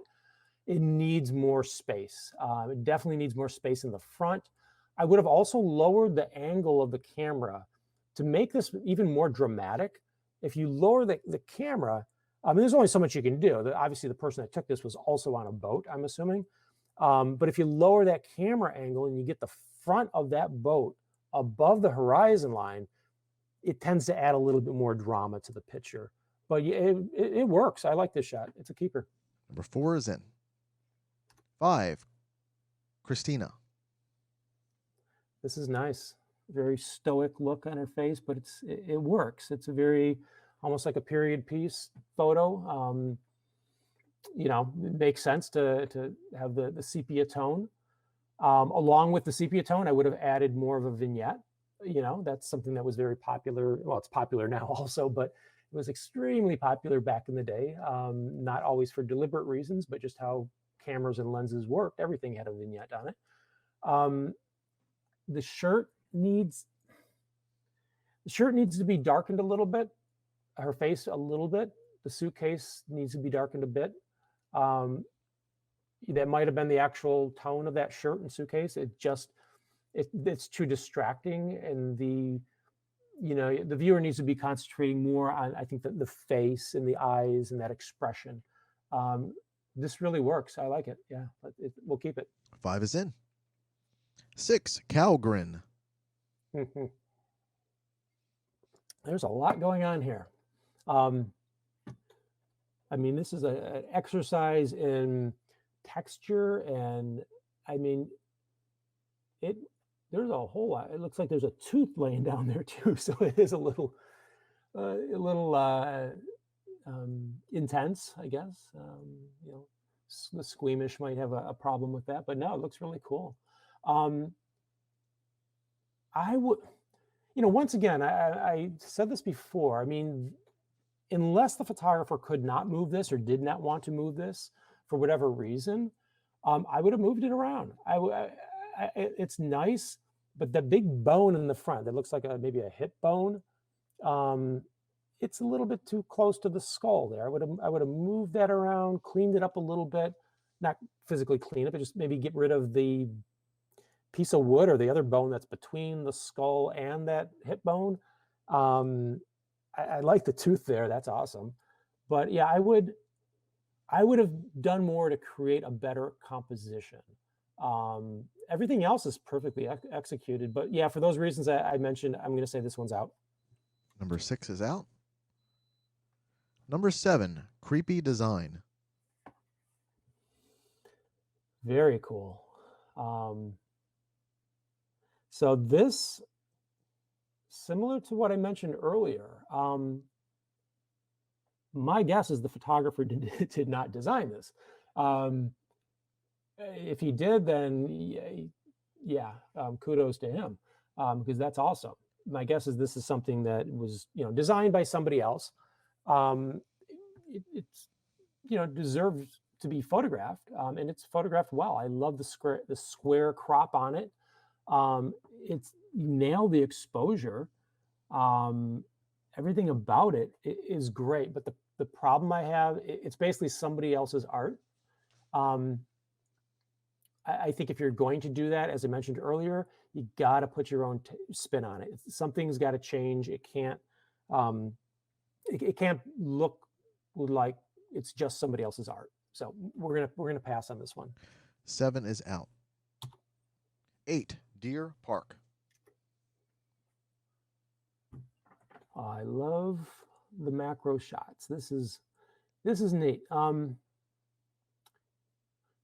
it needs more space. It definitely needs more space in the front. I would have also lowered the angle of the camera to make this even more dramatic. If you lower the camera, I mean, there's only so much you can do. Obviously, the person that took this was also on a boat, I'm assuming. But if you lower that camera angle and you get the front of that boat above the horizon line, it tends to add a little bit more drama to the picture. But it works. I like this shot. It's a keeper. Number 4 is in. 5, Christina. This is nice. Very stoic look on her face, but it works. It's a very, almost like a period piece photo. It makes sense to have the sepia tone. Along with the sepia tone, I would have added more of a vignette. That's something that was very popular. Well, it's popular now also, but it was extremely popular back in the day. Not always for deliberate reasons, but just how cameras and lenses worked, everything had a vignette on it. Um, the shirt needs to be darkened a little bit, her face a little bit. The suitcase needs to be darkened a bit. Um, that might have been the actual tone of that shirt and suitcase. It's too distracting, and the viewer needs to be concentrating more on, I think, the face and the eyes and that expression. This really works. I like it. Yeah, we'll keep it. 5 is in. 6, cow grin. There's a lot going on here. I mean, this is an exercise in texture, and I mean, there's a whole lot. It looks like there's a tooth laying down there too, so it is a little intense, I guess. The squeamish might have a problem with that, but no, it looks really cool. I would, once again, I said this before. I mean, unless the photographer could not move this or did not want to move this for whatever reason, I would have moved it around. It's nice, but the big bone in the front that looks like maybe a hip bone, it's a little bit too close to the skull there. I would have moved that around, cleaned it up a little bit, not physically clean it, but just maybe get rid of the piece of wood or the other bone that's between the skull and that hip bone. I like the tooth there. That's awesome. But yeah, I would have done more to create a better composition. Everything else is perfectly executed. But yeah, for those reasons I mentioned, I'm going to say this one's out. Number 6 is out. Number 7, creepy design. Very cool. So this, similar to what I mentioned earlier, my guess is the photographer did not design this. If he did, then yeah, kudos to him, because that's awesome. My guess is this is something that was designed by somebody else. It's deserves to be photographed, and it's photographed well. I love the square crop on it. It's nailed the exposure. Everything about it is great, but the problem I have, it's basically somebody else's art. I think if you're going to do that, as I mentioned earlier, you got to put your own spin on it. Something's got to change. It can't look like it's just somebody else's art. So we're gonna pass on this one. 7 is out. 8, Deer Park. I love the macro shots. This is neat.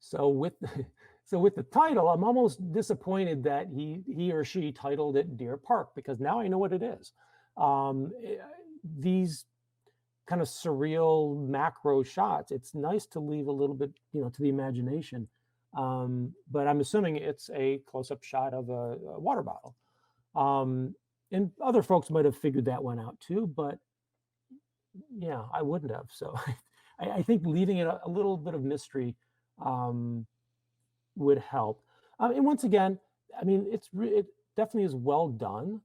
So with the title, I'm almost disappointed that he or she titled it Deer Park, because now I know what it is. These kind of surreal macro shots, it's nice to leave a little bit, to the imagination. But I'm assuming it's a close-up shot of a water bottle. And other folks might have figured that one out too, but yeah, I wouldn't have. So I think leaving it a little bit of mystery would help. And once again, I mean, it definitely is well done.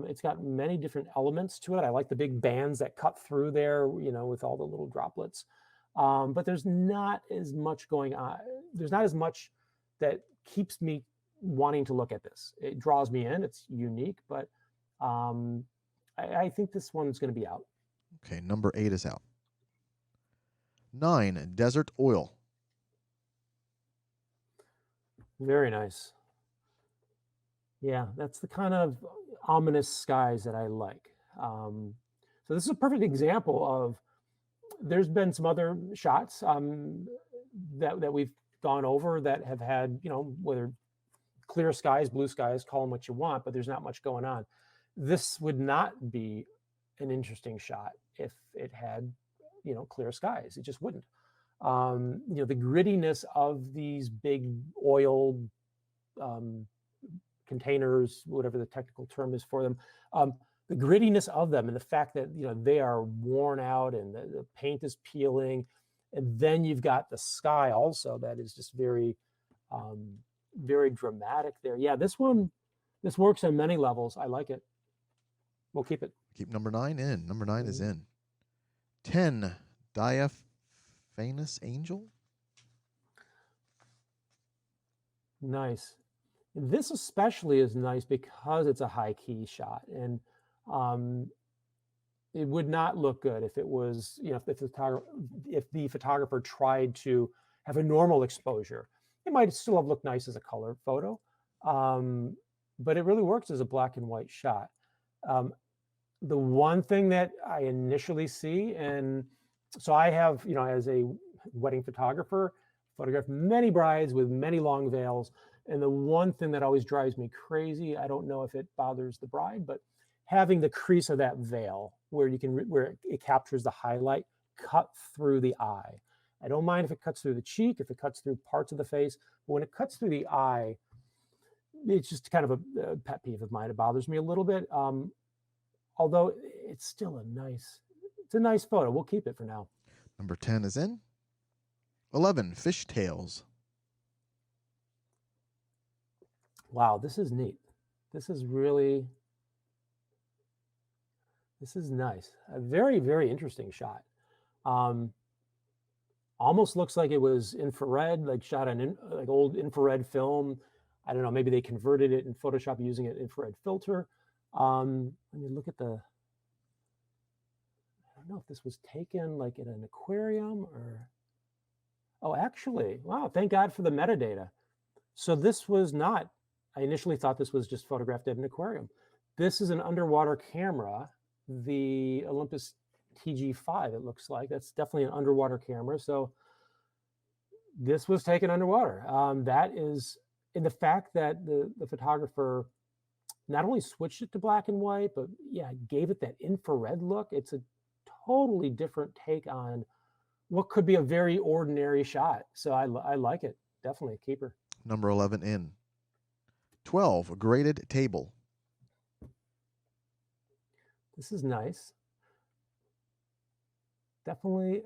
It's got many different elements to it. I like the big bands that cut through there, with all the little droplets. But there's not as much going on. There's not as much that keeps me wanting to look at this. It draws me in. It's unique, but I think this one's going to be out. Okay, number 8 is out. 9, Desert Oil. Very nice. Yeah, that's the kind of ominous skies that I like. So this is a perfect example of, there's been some other shots that we've gone over that have had, whether clear skies, blue skies, call them what you want, but there's not much going on. This would not be an interesting shot if it had, clear skies. It just wouldn't. The grittiness of these big oil containers, whatever the technical term is for them, the grittiness of them, and the fact that they are worn out and the paint is peeling, And then you've got the sky also that is just um, very dramatic there. Yeah, this works on many levels. I like it. We'll keep it. Keep number 9 in. Number 9 is Mhm. in. 10, Diaphanous Angel. Nice. This especially is nice because it's a high key shot, and um, it would not look good if it was, if the photographer tried to have a normal exposure. It might still have looked nice as a color photo, um, but it really works as a black and white shot. Um, the one thing that I initially see, and so I have, as a wedding photographer, photographed many brides with many long veils. And the one thing that always drives me crazy, I don't know if it bothers the bride, but having the crease of that veil where where it captures the highlight cut through the eye. I don't mind if it cuts through the cheek, if it cuts through parts of the face, but when it cuts through the eye, it's just kind of a pet peeve of mine. It bothers me a little bit. Although it's still it's a nice photo. We'll keep it for now. Number 10 is in. 11, Fishtails. Wow, this is neat. This is nice. A very, very interesting shot. Um, Almost looks like it was infrared, like shot on like old infrared film. I don't know, maybe they converted it in Photoshop using an infrared filter. Let me look at I don't know if this was taken like in an aquarium or, oh, actually, wow, thank God for the metadata. So this was not, I initially thought this was just photographed at an aquarium. This is an underwater camera, the Olympus TG5, it looks like. That's definitely an underwater camera. So this was taken underwater. That is, in the fact that the photographer not only switched it to black and white, but yeah, gave it that infrared look. It's a totally different take on what could be a very ordinary shot. So I like it. Definitely a keeper. Number 11 in. 12, Graded Table. This is nice. Definitely,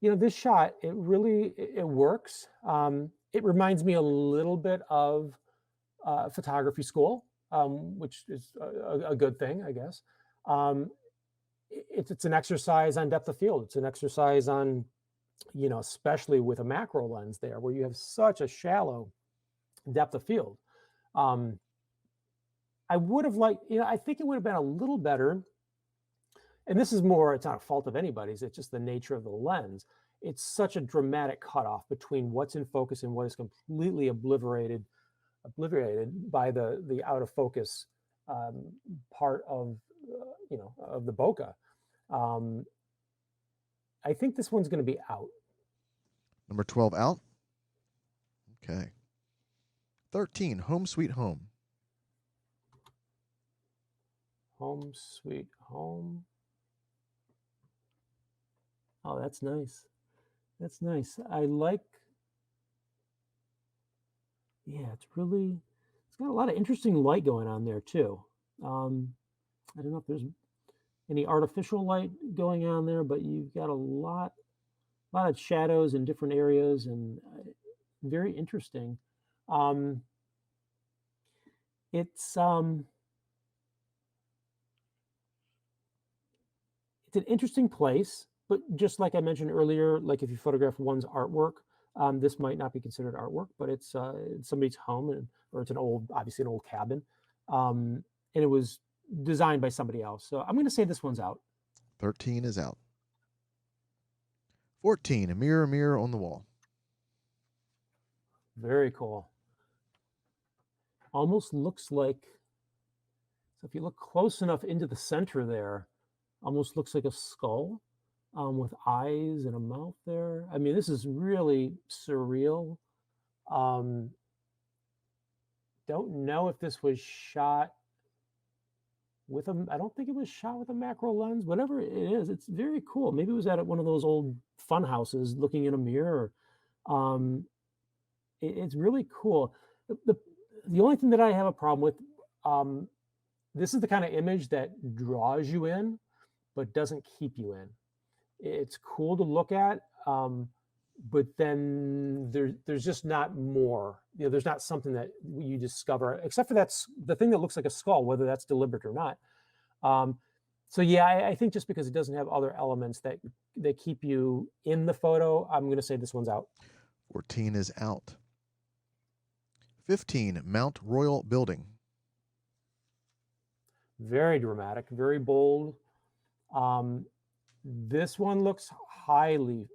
this shot, it works. It reminds me a little bit of photography school, which is a good thing, I guess. Um, it's an exercise on depth of field. It's an exercise on, especially with a macro lens there, where you have such a shallow depth of field. I would have liked, I think it would have been a little better. And this is more, it's not a fault of anybody's, it's just the nature of the lens. It's such a dramatic cutoff between what's in focus and what is completely obliterated by the out of focus part of, of the bokeh. I think this one's going to be out. Number 12 out. Okay. 13, Home Sweet Home. Home Sweet Home. Oh, that's nice. That's nice. I like, yeah, it's got a lot of interesting light going on there too. I don't know if there's any artificial light going on there, but you've got a lot of shadows in different areas and very interesting. Um, it's an interesting place, but just like I mentioned earlier, like if you photograph one's artwork, this might not be considered artwork, but it's somebody's home, or it's obviously an old cabin, and it was designed by somebody else. So I'm going to say this one's out. 13 is out. 14, Mirror, Mirror on the Wall. Very cool. Almost looks like, so if you look close enough into the center there, almost looks like a skull with eyes and a mouth there. I mean, this is really surreal. Don't know if this was shot with I don't think it was shot with a macro lens. Whatever it is, it's very cool. Maybe it was at one of those old fun houses looking in a mirror. It's really cool. The only thing that I have a problem with, this is the kind of image that draws you in, but doesn't keep you in. It's cool to look at. but then there's just not more. There's not something that you discover, except for that's the thing that looks like a skull, whether that's deliberate or not. Um, so yeah, I think just because it doesn't have other elements that keep you in the photo, I'm going to say this one's out. 14 is out. 15, Mount Royal Building. Very dramatic, very bold. This one looks highly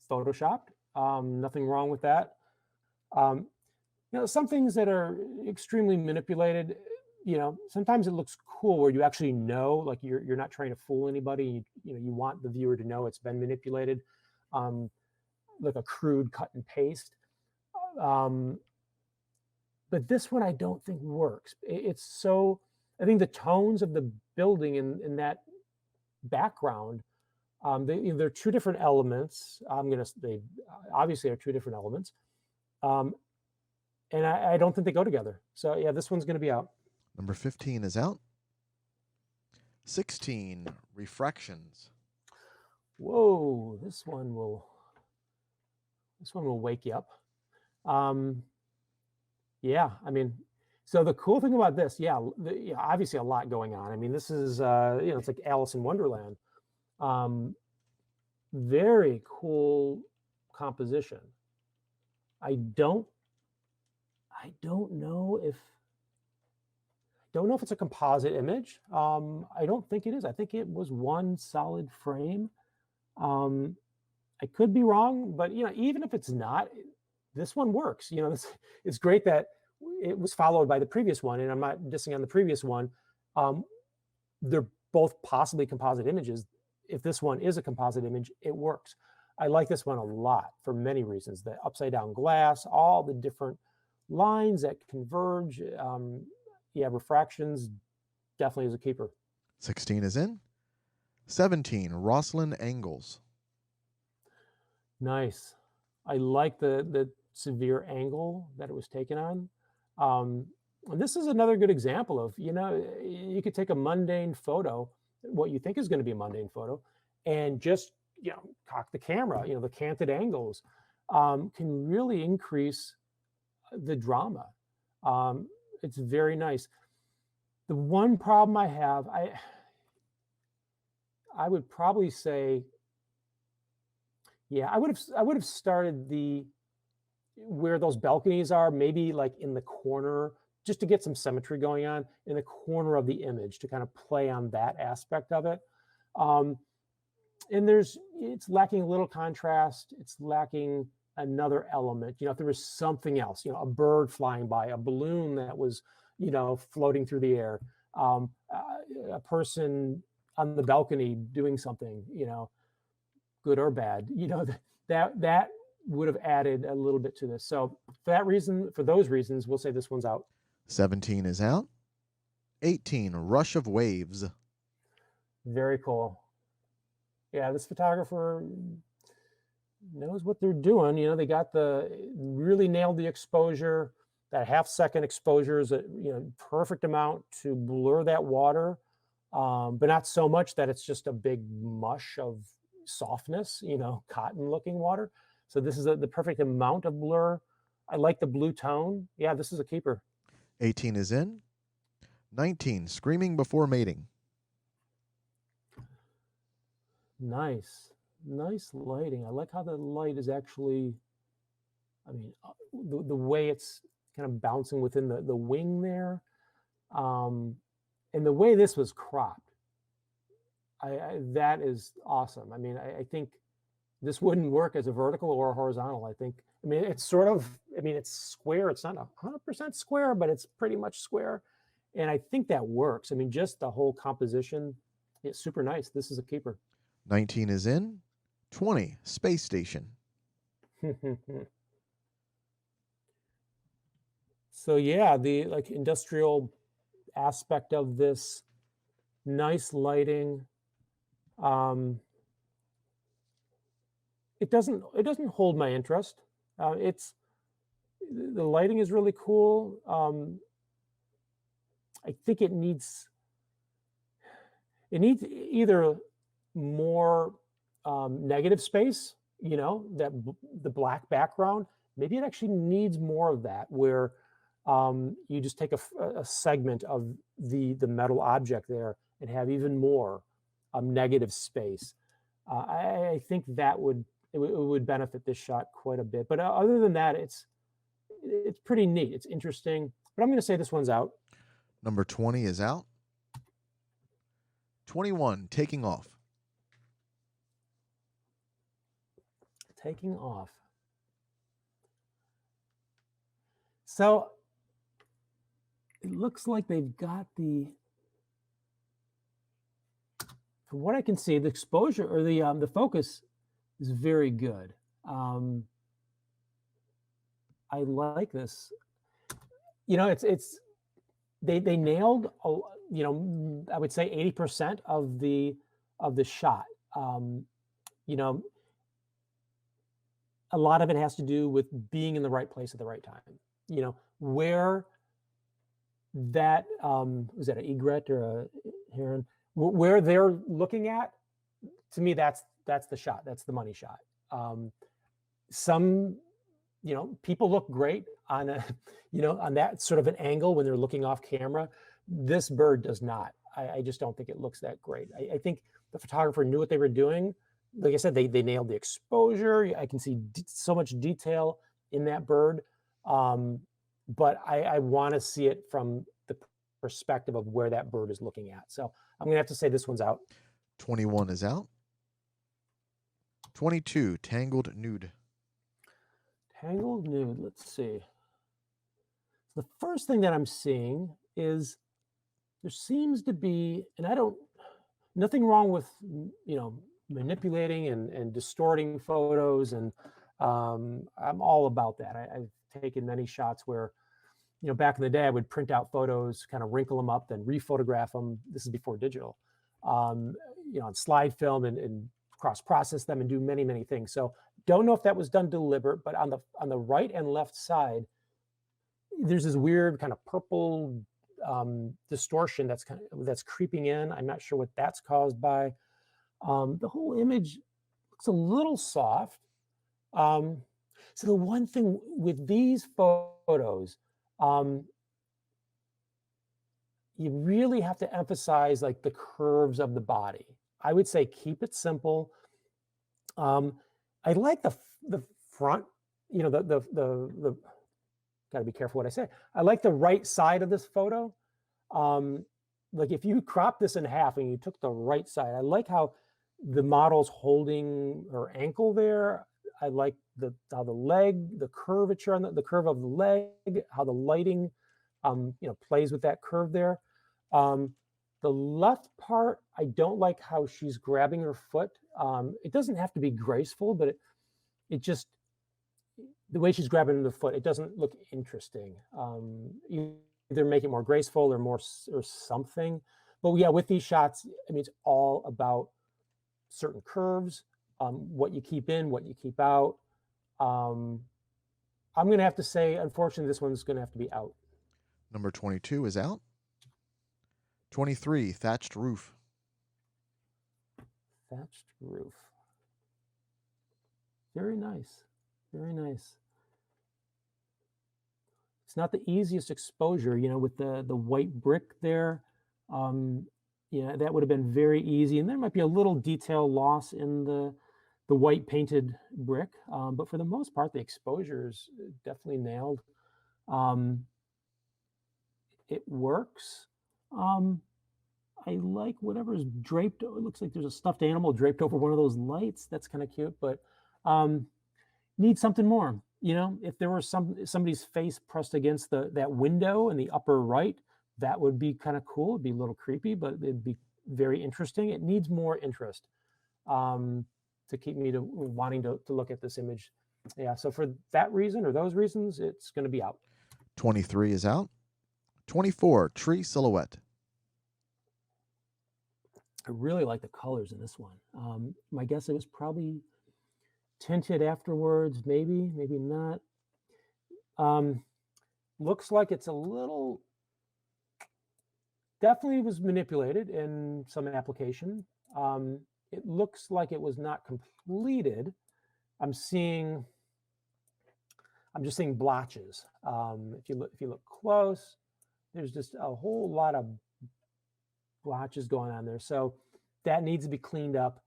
photoshopped. Nothing wrong with that. Um, some things that are extremely manipulated, sometimes it looks cool where you actually know, like you're not trying to fool anybody. You want the viewer to know it's been manipulated, like a crude cut and paste. Um, but this one I don't think works. It's so, I think the tones of the building in that background, they're two different elements. They obviously are two different elements. Um, and I don't think they go together. So yeah, this one's going to be out. Number 15 is out. 16, Refractions. Whoa, this one will wake you up. Yeah, I mean, so the cool thing about this, obviously a lot going on. I mean, this is it's like Alice in Wonderland. Very cool composition. I don't know if it's a composite image. I don't think it is. I think it was one solid frame. I could be wrong, but even if it's not, this one works. It's great that it was followed by the previous one, and I'm not dissing on the previous one. They're both possibly composite images. If this one is a composite image, it works. I like this one a lot for many reasons. The upside down glass, all the different lines that converge. Refractions definitely is a keeper. 16 is in. 17, Rosslyn Angles. Nice. I like the severe angle that it was taken on. And this is another good example of, you could take a mundane photo, what you think is going to be a mundane photo, and just, cock the camera. The canted angles can really increase the drama. It's very nice. The one problem I have, I would probably say, I would have started where those balconies are, maybe like in the corner, just to get some symmetry going on in the corner of the image to kind of play on that aspect of it. And it's lacking a little contrast. It's lacking another element. If there was something else, a bird flying by, a balloon that was, floating through the air, a person on the balcony doing something, good or bad, that would have added a little bit to this. So for those reasons, we'll say this one's out. 17 is out. 18, Rush of Waves. Very cool. Yeah, this photographer knows what they're doing. They really nailed the exposure. That half-second exposure is a perfect amount to blur that water, but not so much that it's just a big mush of softness, cotton-looking water. So this is the perfect amount of blur. I like the blue tone. Yeah, this is a keeper. 18 is in. 19, Screaming Before Mating. Nice lighting. I like how the light is actually, the way it's kind of bouncing within the wing there, and the way this was cropped. That is awesome. I think this wouldn't work as a vertical or a horizontal. It's sort of, it's square. It's not 100% square, but it's pretty much square. And I think that works. Just the whole composition, it's super nice. This is a keeper. 19 is in. 20, Space Station. So yeah, the industrial aspect of this, nice lighting. It doesn't hold my interest. The lighting is really cool. I think it needs either more negative space that the black background, maybe it actually needs more of that, where you just take a segment of the metal object there and have even more negative space. I think it would benefit this shot quite a bit. But other than that, it's pretty neat. It's interesting. But I'm going to say this one's out. Number 20 is out. 21, taking off. Taking off. So it looks like they've got from what I can see, the exposure or the focus is very good. I like this. It's they nailed, I would say 80% of the shot. You know, a lot of it has to do with being in the right place at the right time. Where that was that an egret or a heron? Where they're looking at, to me, that's the shot. That's the money shot. Some people look great on on that sort of an angle when they're looking off camera. This bird does not. I just don't think it looks that great. I think the photographer knew what they were doing. Like I said, they nailed the exposure. I can see so much detail in that bird. But I want to see it from the perspective of where that bird is looking at. So I'm going to have to say this one's out. 21 is out. 22, tangled nude. Tangled nude. Let's see. The first thing that I'm seeing is there seems to be, and nothing wrong with, manipulating and distorting photos. And I'm all about that. I've taken many shots where, back in the day, I would print out photos, kind of wrinkle them up, then rephotograph them. This is before digital, on slide film and cross-process them and do many, many things. So don't know if that was done deliberate, but on the right and left side, there's this weird kind of purple distortion that's creeping in. I'm not sure what that's caused by. The whole image looks a little soft. So the one thing with these photos, you really have to emphasize like the curves of the body. I would say keep it simple. I like the front, the got to be careful what I say. I like the right side of this photo. Like if you crop this in half and you took the right side, I like how the model's holding her ankle there. I like how the leg, the curvature on the curve of the leg, how the lighting, plays with that curve there. The left part, I don't like how she's grabbing her foot. It doesn't have to be graceful, but it just, the way she's grabbing the foot, it doesn't look interesting. Either make it more graceful or something. But yeah, with these shots, I mean, it's all about certain curves, what you keep in, what you keep out. I'm going to have to say, unfortunately, this one's going to have to be out. Number 22 is out. 23, thatched roof. Thatched roof. Very nice. Very nice. It's not the easiest exposure, with the white brick there. That would have been very easy. And there might be a little detail loss in the white painted brick. But for the most part, the exposure is definitely nailed. It works. I like whatever's draped. It looks like there's a stuffed animal draped over one of those lights. That's kind of cute, but need something more. If there was somebody's face pressed against that window in the upper right, that would be kind of cool. It'd be a little creepy, but it'd be very interesting. It needs more interest to keep me wanting to look at this image. Yeah, so for that reason or those reasons, it's going to be out. 23 is out. 24, tree silhouette. I really like the colors in this one. My guess it was probably tinted afterwards, maybe not. Looks like it's a little, definitely was manipulated in some application. It looks like it was not completed. I'm seeing, I'm just seeing blotches. If you look close, there's just a whole lot of blotches going on there. So that needs to be cleaned up.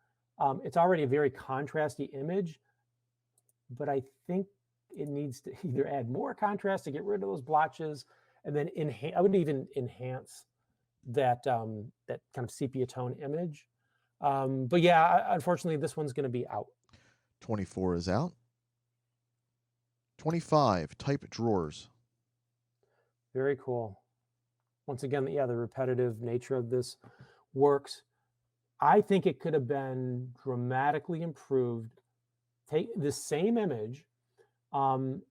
It's already a very contrasty image, but I think it needs to either add more contrast to get rid of those blotches, and then I would even enhance that kind of sepia tone image. But yeah, unfortunately, this one's going to be out. 24 is out. 25, type drawers. Very cool. Once again, yeah, the repetitive nature of this works. I think it could have been dramatically improved. Take this same image, and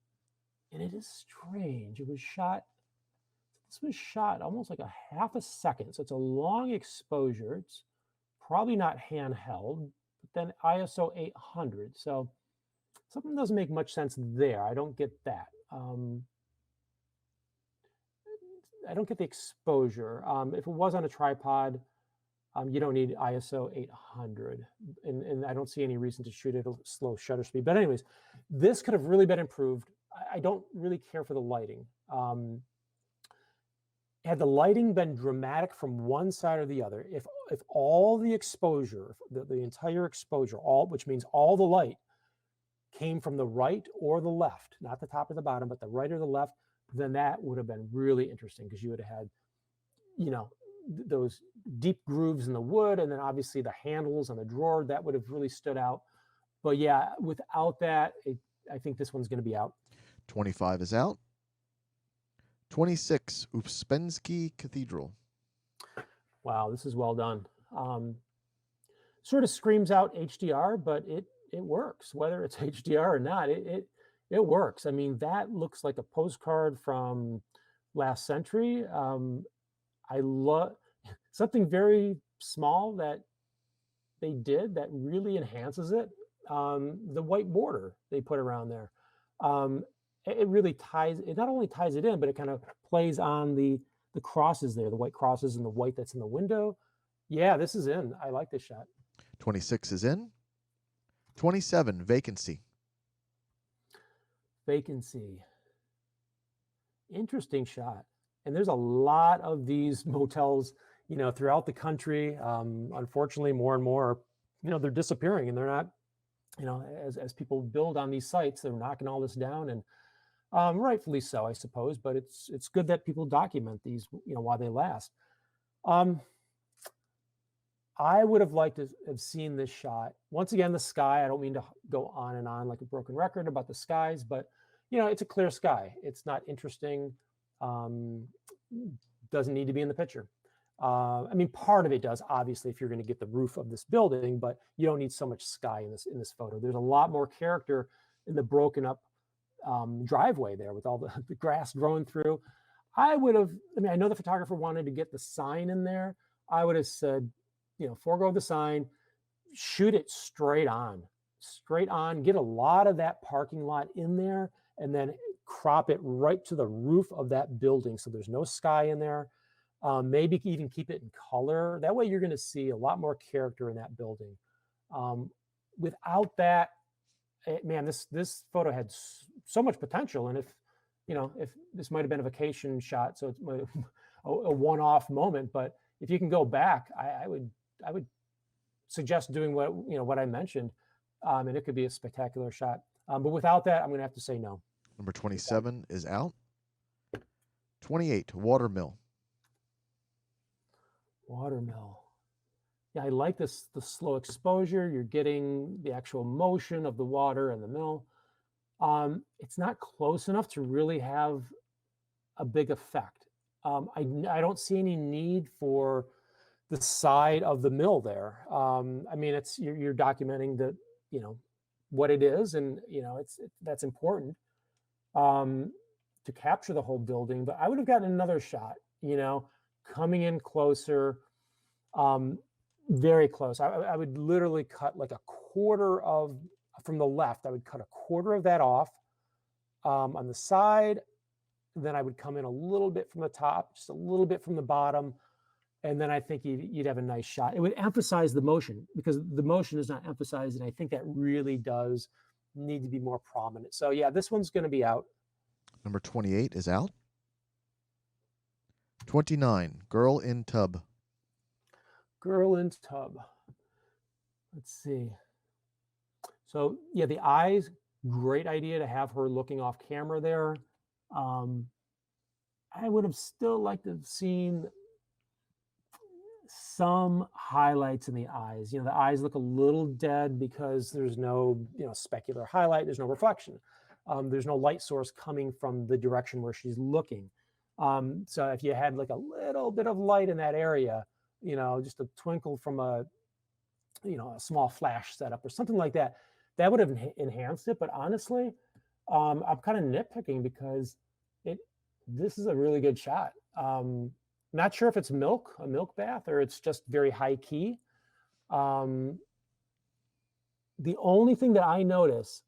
it is strange. This was shot almost like a half a second. So it's a long exposure. It's probably not handheld, but then ISO 800. So something doesn't make much sense there. I don't get that. I don't get the exposure. If it was on a tripod, you don't need ISO 800, and I don't see any reason to shoot it at slow shutter speed. But anyways, this could have really been improved. I don't really care for the lighting. Had the lighting been dramatic from one side or the other, if all the exposure, the entire exposure, which means all the light came from the right or the left, not the top or the bottom, but the right or the left, then that would have been really interesting, because you would have had, those deep grooves in the wood, and then obviously the handles on the drawer, that would have really stood out. But yeah, without that, I think this one's going to be out. 25 is out. 26, Uspensky Cathedral. Wow, this is well done. Sort of screams out HDR, but it works. Whether it's HDR or not, it works. I mean, that looks like a postcard from last century. I love something very small that they did that really enhances it. The white border they put around there. It really it not only ties it in, but it kind of plays on the crosses there, the white crosses and the white that's in the window. Yeah, this is in. I like this shot. 26 is in. 27, vacancy. Vacancy. Interesting shot. And there's a lot of these motels, throughout the country. Unfortunately, more and more, they're disappearing, and they're not, as people build on these sites, they're knocking all this down, and rightfully so, I suppose. But it's good that people document these, while they last. I would have liked to have seen this shot. Once again, the sky. I don't mean to go on and on like a broken record about the skies, but it's a clear sky. It's not interesting. Doesn't need to be in the picture. I mean, part of it does, obviously, if you're going to get the roof of this building, but you don't need so much sky in this photo. There's a lot more character in the broken up driveway there with all the grass growing through. I know the photographer wanted to get the sign in there. I would have said, forego the sign, shoot it straight on, get a lot of that parking lot in there, and then crop it right to the roof of that building, so there's no sky in there. Maybe even keep it in color. That way you're going to see a lot more character in that building. Without that, man, this photo had so much potential. And if this might have been a vacation shot, so it's a one-off moment, but if you can go back, I would suggest doing what I mentioned, and it could be a spectacular shot. But without that, I'm going to have to say no. Number 27 is out. 28, watermill. Watermill. Yeah, I like the slow exposure. You're getting the actual motion of the water and the mill. It's not close enough to really have a big effect. I don't see any need for the side of the mill there. I mean, you're documenting the what it is, and that's important to capture the whole building. But I would have gotten another shot, coming in closer, very close. I would literally cut like a quarter from the left. I would cut a quarter of that off on the side. Then I would come in a little bit from the top, just a little bit from the bottom. And then I think you'd have a nice shot. It would emphasize the motion, because the motion is not emphasized. And I think that really does need to be more prominent. So yeah, this one's going to be out. Number 28 is out. 29, Girl in Tub. Girl in tub. Let's see. So yeah, the eyes, great idea to have her looking off camera there. I would have still liked to have seen some highlights in the eyes. The eyes look a little dead because there's no, specular highlight. There's no reflection. There's no light source coming from the direction where she's looking. So if you had like a little bit of light in that area, just a twinkle from a small flash setup or something like that, that would have enhanced it. But honestly, I'm kind of nitpicking because this is a really good shot. Not sure if it's a milk bath, or it's just very high key. The only thing that I notice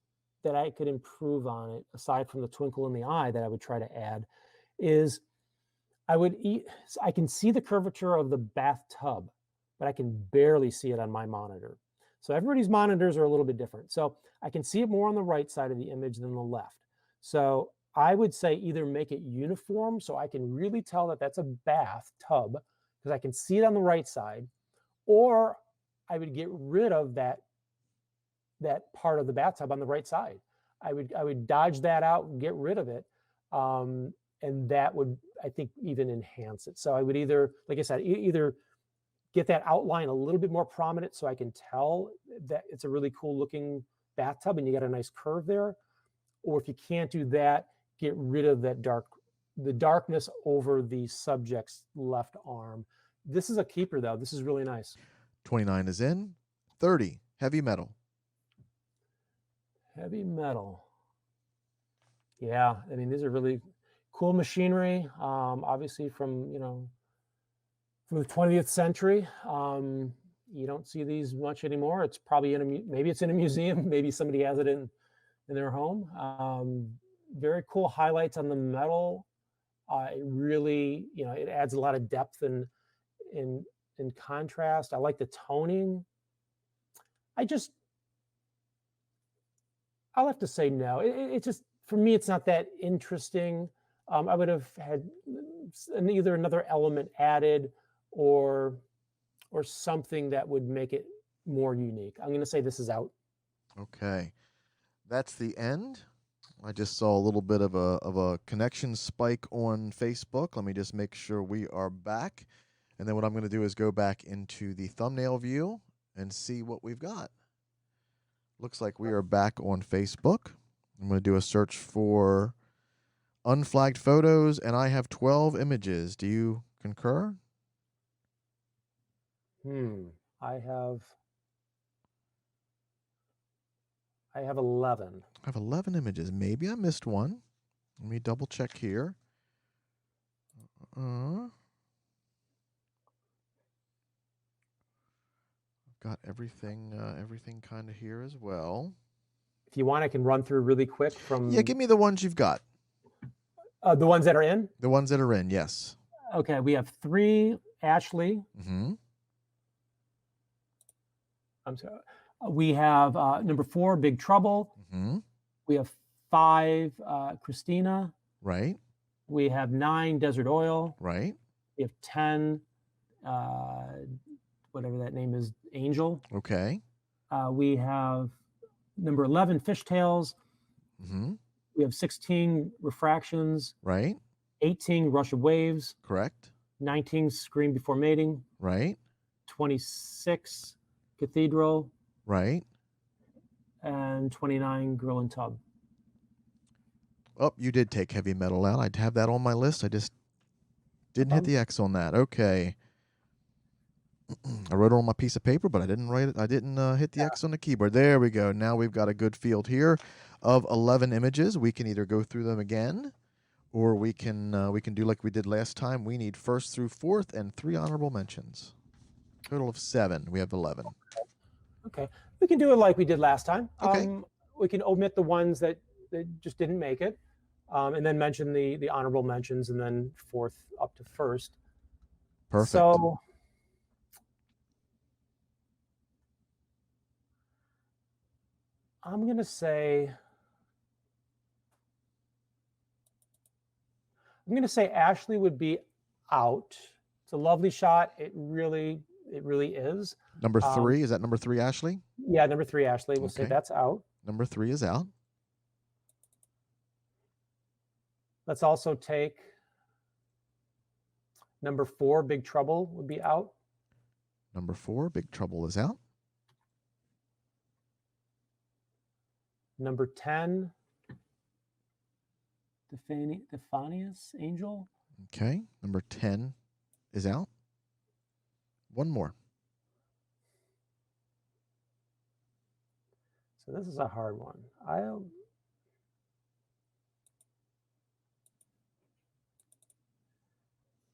that I could improve on it, aside from the twinkle in the eye that I would try to add, is I can see the curvature of the bathtub, but I can barely see it on my monitor. So everybody's monitors are a little bit different. So I can see it more on the right side of the image than the left. So I would say either make it uniform so I can really tell that that's a bathtub because I can see it on the right side, or I would get rid of that part of the bathtub on the right side. I would dodge that out and get rid of it. And that would, I think, even enhance it. So I would either, like I said, either get that outline a little bit more prominent so I can tell that it's a really cool looking bathtub and you got a nice curve there. Or if you can't do that, get rid of the darkness over the subject's left arm. This is a keeper though. This is really nice. 29 is in. 30, Heavy Metal. Heavy metal. Yeah, I mean, these are really cool machinery, obviously from the 20th century. You don't see these much anymore. It's probably maybe it's in a museum, maybe somebody has it in their home. Very cool highlights on the metal. It really, it adds a lot of depth and in contrast. I like the toning. I'll have to say no. It just, for me, it's not that interesting. I would have had either another element added or something that would make it more unique. I'm going to say this is out. Okay. That's the end. I just saw a little bit of a connection spike on Facebook. Let me just make sure we are back. And then what I'm going to do is go back into the thumbnail view and see what we've got. Looks like we are back on Facebook. I'm going to do a search for unflagged photos, and I have 12 images. Do you concur? I have 11. I have 11 images. Maybe I missed one. Let me double check here. Got everything kind of here as well. If you want, I can run through really quick from... Yeah, give me the ones you've got. The ones that are in? The ones that are in, yes. Okay, we have 3 Ashley. Mm-hmm. I'm sorry. We have number 4, Big Trouble. Mm-hmm. We have 5, Christina. Right. We have 9, Desert Oil. Right. We have 10, whatever that name is, Angel. Okay. We have number 11, Fishtails. Mm-hmm. We have 16, Refractions. Right. 18, Rush of Waves. Correct. 19, Scream Before Mating. Right. 26, Cathedral. Right. And 29, Girl in Tub. Oh, you did take Heavy Metal out. I'd have that on my list. I just didn't hit the X on that. Okay. I wrote it on my piece of paper, but I didn't write it. I didn't hit the X on the keyboard. There we go. Now we've got a good field here of 11 images. We can either go through them again, or we can do like we did last time. We need first through fourth and 3 honorable mentions. Total of 7. We have 11. Okay. We can do it like we did last time. Okay. We can omit the ones that just didn't make it, and then mention the honorable mentions, and then fourth up to first. Perfect. So I'm going to say Ashley would be out. It's a lovely shot. It really is. Number Um, 3, is that number 3, Ashley? yeah, number 3, Ashley. We'll say Okay. that's out. Number 3 is out. Let's also take number 4, Big Trouble would be out. Number 4, Big Trouble is out. Number 10, Dephanius Angel. Okay. Number 10 is out. One more. So this is a hard one.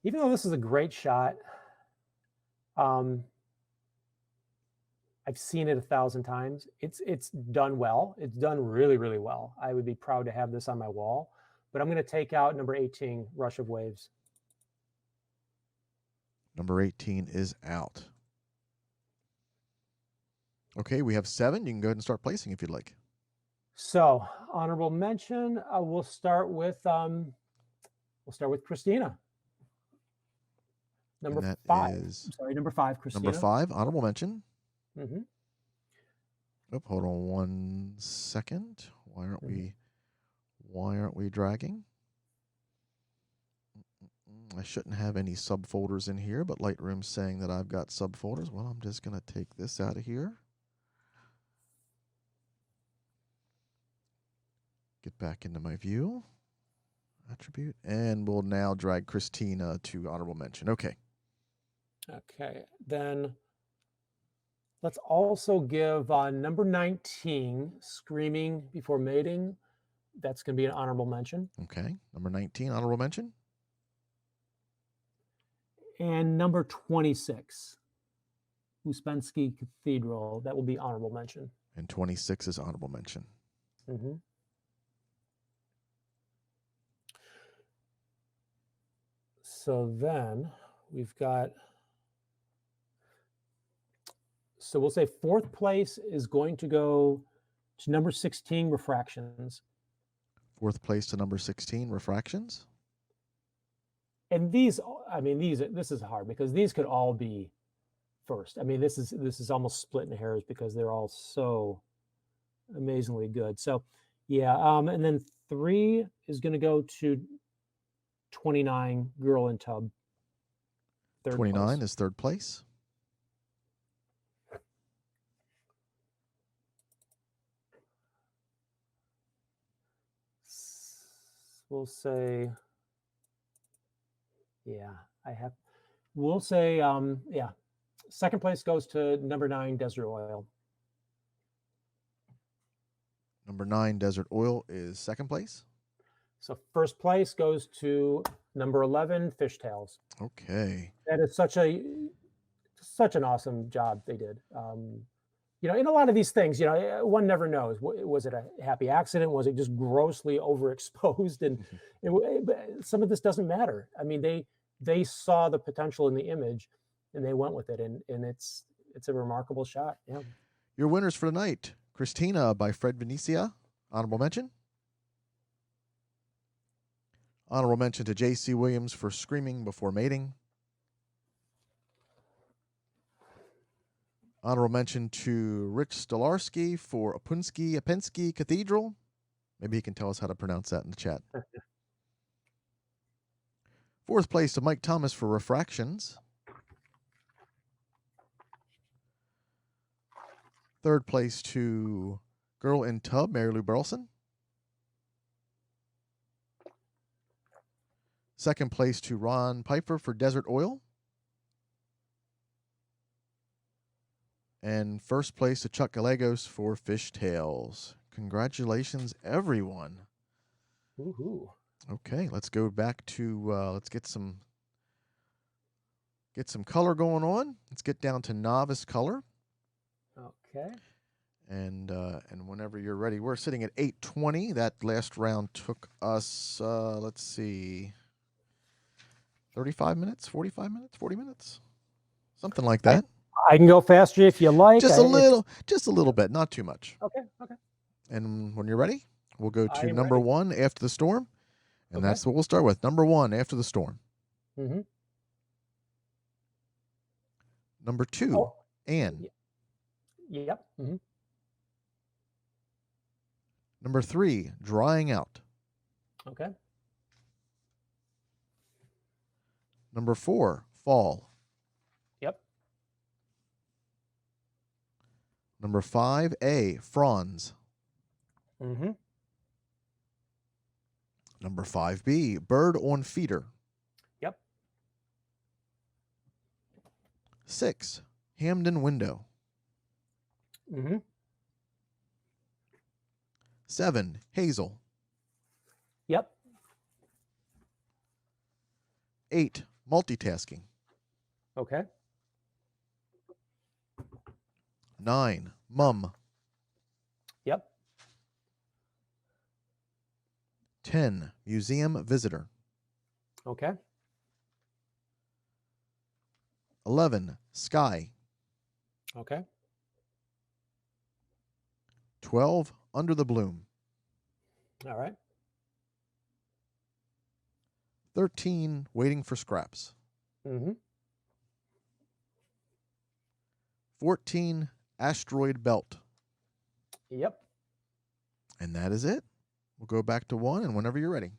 Even though this is a great shot, I've seen it 1,000 times. It's done well. It's done really, really well. I would be proud to have this on my wall, but I'm going to take out number 18, Rush of Waves. Number 18 is out. Okay, we have 7. You can go ahead and start placing if you'd like. So honorable mention. We'll start with Christina. Number 5. Sorry, number 5, Christina. Number 5, honorable mention. Mm-hmm. Oh, hold on one second. Why aren't we dragging? I shouldn't have any subfolders in here, but Lightroom's saying that I've got subfolders. Well, I'm just going to take this out of here. Get back into my view. Attribute. And we'll now drag Christina to honorable mention. Okay. Okay. Then let's also give number 19, Screaming Before Mating. That's going to be an honorable mention. Okay. Number 19, honorable mention. And number 26, Uspensky Cathedral. That will be honorable mention. And 26 is honorable mention. Mm-hmm. So then we've got, so we'll say 4th place is going to go to number 16, Refractions. 4th place to number 16, Refractions. And these, this is hard because these could all be first. I mean, this is almost splitting hairs because they're all so amazingly good. So yeah, and then 3 is going to go to 29, Girl in Tub. 29 place. Is 3rd place. We'll say, we'll say, 2nd place goes to number 9, Desert Oil. Number 9, Desert Oil is 2nd place. So 1st place goes to number 11, Fishtails. Okay. That is such an awesome job they did. In a lot of these things, one never knows. Was it a happy accident? Was it just grossly overexposed? And some of this doesn't matter. I mean, they saw the potential in the image, and they went with it, and it's a remarkable shot. Yeah. Your winners for tonight: Christina by Fred Venecia, honorable mention. Honorable mention to J.C. Williams for Screaming Before Mating. Honorable mention to Rich Stolarski for Opensky Cathedral. Maybe he can tell us how to pronounce that in the chat. 4th place to Mike Thomas for Refractions. 3rd place to Girl in Tub, Mary Lou Burleson. 2nd place to Ron Piper for Desert Oil. And 1st place to Chuck Gallegos for Fishtails. Congratulations, everyone. Woohoo. Okay, let's go back to, let's get some color going on. Let's get down to novice color. Okay. And whenever you're ready, we're sitting at 8:20. That last round took us, let's see, 35 minutes, 45 minutes, 40 minutes, something like that. I can go faster if you like. Just a little bit, not too much. Okay. And when you're ready, we'll go I to am number ready. one, After the Storm. And Okay. that's what we'll start with. Number one, After the Storm. Mm-hmm. Number two, Oh, Anne. y- yep. Mm-hmm. Number three, Drying Out. Okay. Number four, Fall. Yep. Number five, A, Fronds. Mm-hmm. Number 5B, Bird on Feeder. Yep. 6, Hamden Window. Mm-hmm. 7, Hazel. Yep. 8, Multitasking. Okay. 9, Mum. Yep. 10, Museum Visitor. Okay. 11, Sky. Okay. 12, Under the Bloom. All right. 13, Waiting for Scraps. Mm-hmm. 14, Asteroid Belt. Yep. And that is it. We'll go back to 1, and whenever you're ready.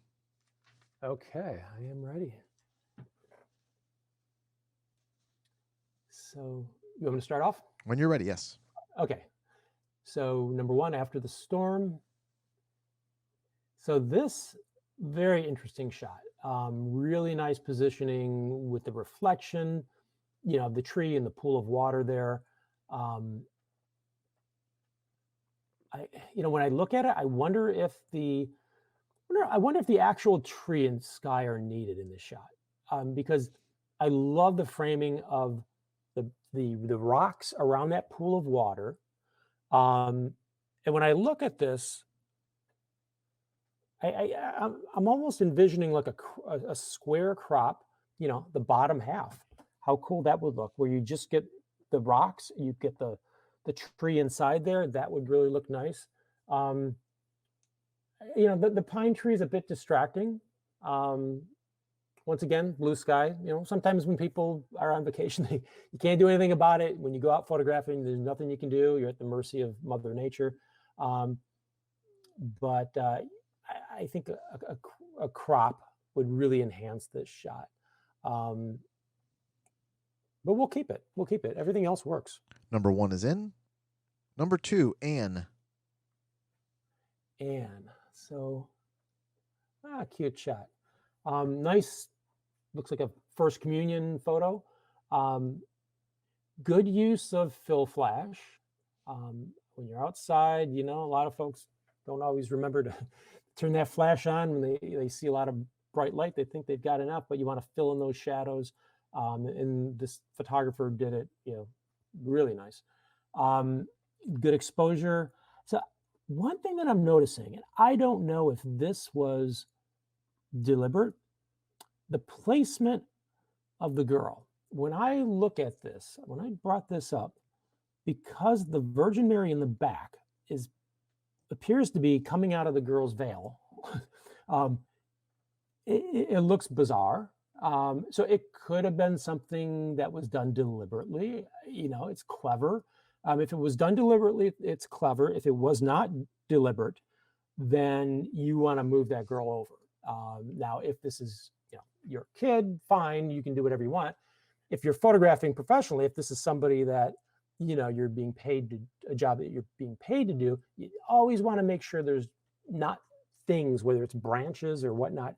Okay. I am ready. So you want me to start off? When you're ready, yes. Okay. So number one, After the Storm. So this very interesting shot. Really nice positioning with the reflection, of the tree and the pool of water there. Um, when I look at it, I wonder if the actual tree and sky are needed in this shot, because I love the framing of the rocks around that pool of water. And when I look at this, I'm almost envisioning like a square crop, the bottom half. How cool that would look, where you just get the rocks, you get the tree inside there. That would really look nice. Um, the pine tree is a bit distracting. Um, Once again, blue sky. Sometimes when people are on vacation, you can't do anything about it. When you go out photographing, there's nothing you can do. You're at the mercy of Mother Nature. Um, but I think a crop would really enhance this shot. Um, but we'll keep it. We'll keep it. Everything else works. Number 1 is in. Number 2, Anne. And so, cute shot. Nice. Looks like a First Communion photo. Um, Good use of fill flash. When you're outside, a lot of folks don't always remember to turn that flash on when they see a lot of bright light. They think they've got enough, but you want to fill in those shadows. And this photographer did it, really nice. Good exposure. So one thing that I'm noticing, and I don't know if this was deliberate, the placement of the girl. When I look at this, when I brought this up, because the Virgin Mary in the back appears to be coming out of the girl's veil, um, it looks bizarre. So it could have been something that was done deliberately. It's clever. If it was done deliberately, it's clever. If it was not deliberate, then you want to move that girl over. Now, if this is your kid, fine, you can do whatever you want. If you're photographing professionally, if this is somebody that you're being paid to a job that you're being paid to do, you always want to make sure there's not things, whether it's branches or whatnot,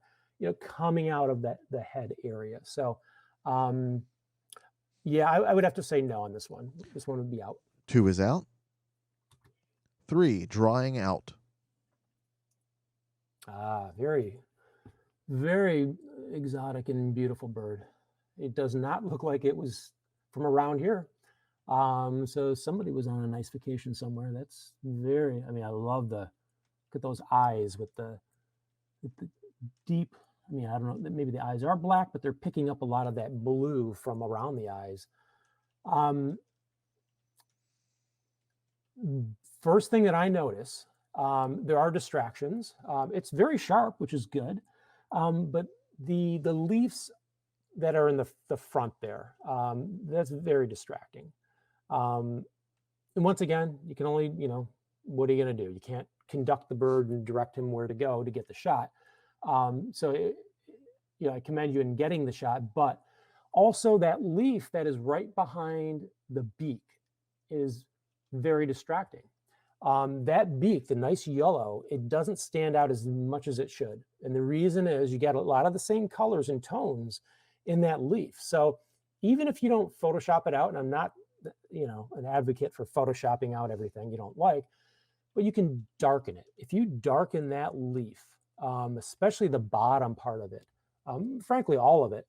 coming out of the head area. So, yeah, I would have to say no on this one. This one would be out. 2 is out. 3, Drying Out. Very, very exotic and beautiful bird. It does not look like it was from around here. So somebody was on a nice vacation somewhere. That's I love look at those eyes with the deep, I don't know, maybe the eyes are black, but they're picking up a lot of that blue from around the eyes. First thing that I notice There are distractions. It's very sharp, which is good, but the leaves that are in the front there, that's very distracting. Um, and once again, you can only, what are you going to do? You can't conduct the bird and direct him where to go to get the shot. I commend you in getting the shot, but also that leaf that is right behind the beak is very distracting. That beak, the nice yellow, it doesn't stand out as much as it should. And the reason is you get a lot of the same colors and tones in that leaf. So even if you don't Photoshop it out, and I'm not, an advocate for Photoshopping out everything you don't like, but you can darken it. If you darken that leaf, especially the bottom part of it, frankly, all of it,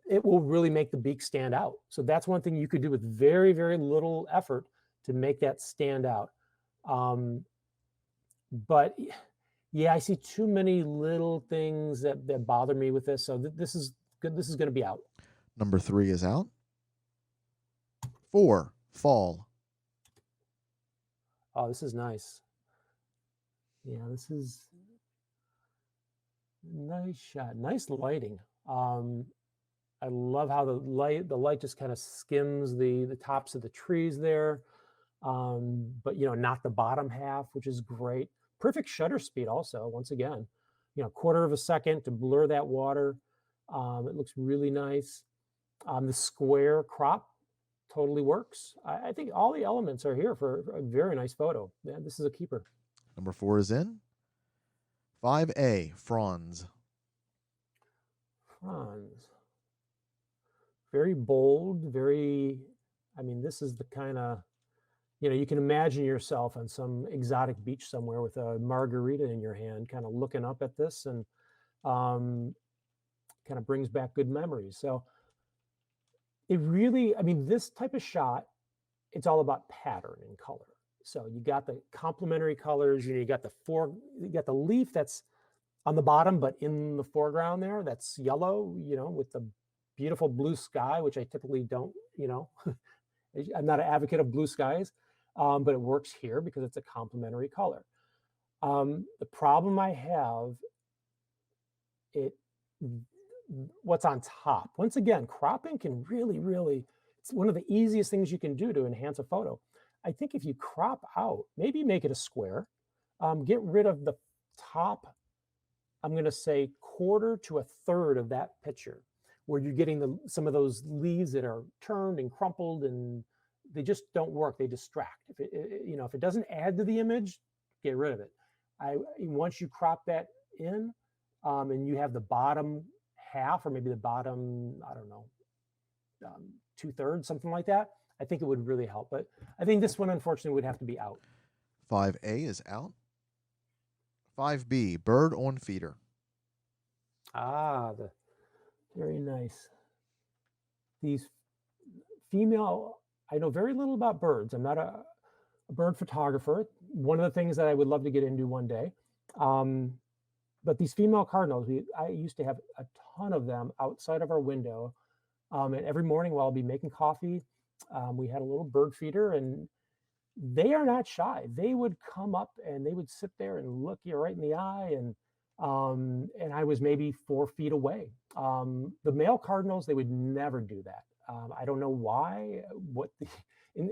it will really make the beak stand out. So that's one thing you could do with very, very little effort to make that stand out. But yeah, I see too many little things that bother me with this. So this is good. This is going to be out. Number 3 is out. 4, fall. Oh, this is nice. Yeah, this is nice shot. Nice lighting. I love how the light just kind of skims the tops of the trees there. But not the bottom half, which is great. Perfect shutter speed also, once again, quarter of a second to blur that water. It looks really nice. The square crop totally works. I think all the elements are here for a very nice photo. Yeah, this is a keeper. Number 4 is in. 5A, fronds. Fronds. Very bold, this is the kind of, you can imagine yourself on some exotic beach somewhere with a margarita in your hand, kind of looking up at this, and kind of brings back good memories. So it really, this type of shot, it's all about pattern and color. So you got the complementary colors, you got the leaf that's on the bottom, but in the foreground there, that's yellow, with the beautiful blue sky, which I typically don't, I'm not an advocate of blue skies, but it works here because it's a complementary color. The problem I have, what's on top. Once again, cropping can really, it's one of the easiest things you can do to enhance a photo. I think if you crop out, maybe make it a square, get rid of the top, I'm going to say quarter to a third of that picture, where you're getting some of those leaves that are turned and crumpled, and they just don't work. They distract. If it doesn't add to the image, get rid of it. Once you crop that in, and you have the bottom half, or maybe the bottom, I don't know, 2/3, something like that, I think it would really help. But I think this one, unfortunately, would have to be out. 5A is out. 5B, bird on feeder. Very nice. These female, I know very little about birds. I'm not a bird photographer. One of the things that I would love to get into one day. But these female cardinals, I used to have a ton of them outside of our window. And every morning while I'll be making coffee, we had a little bird feeder, and they are not shy. They would come up and they would sit there and look you right in the eye. And I was maybe 4 feet away. The male cardinals, they would never do that. I don't know why, what the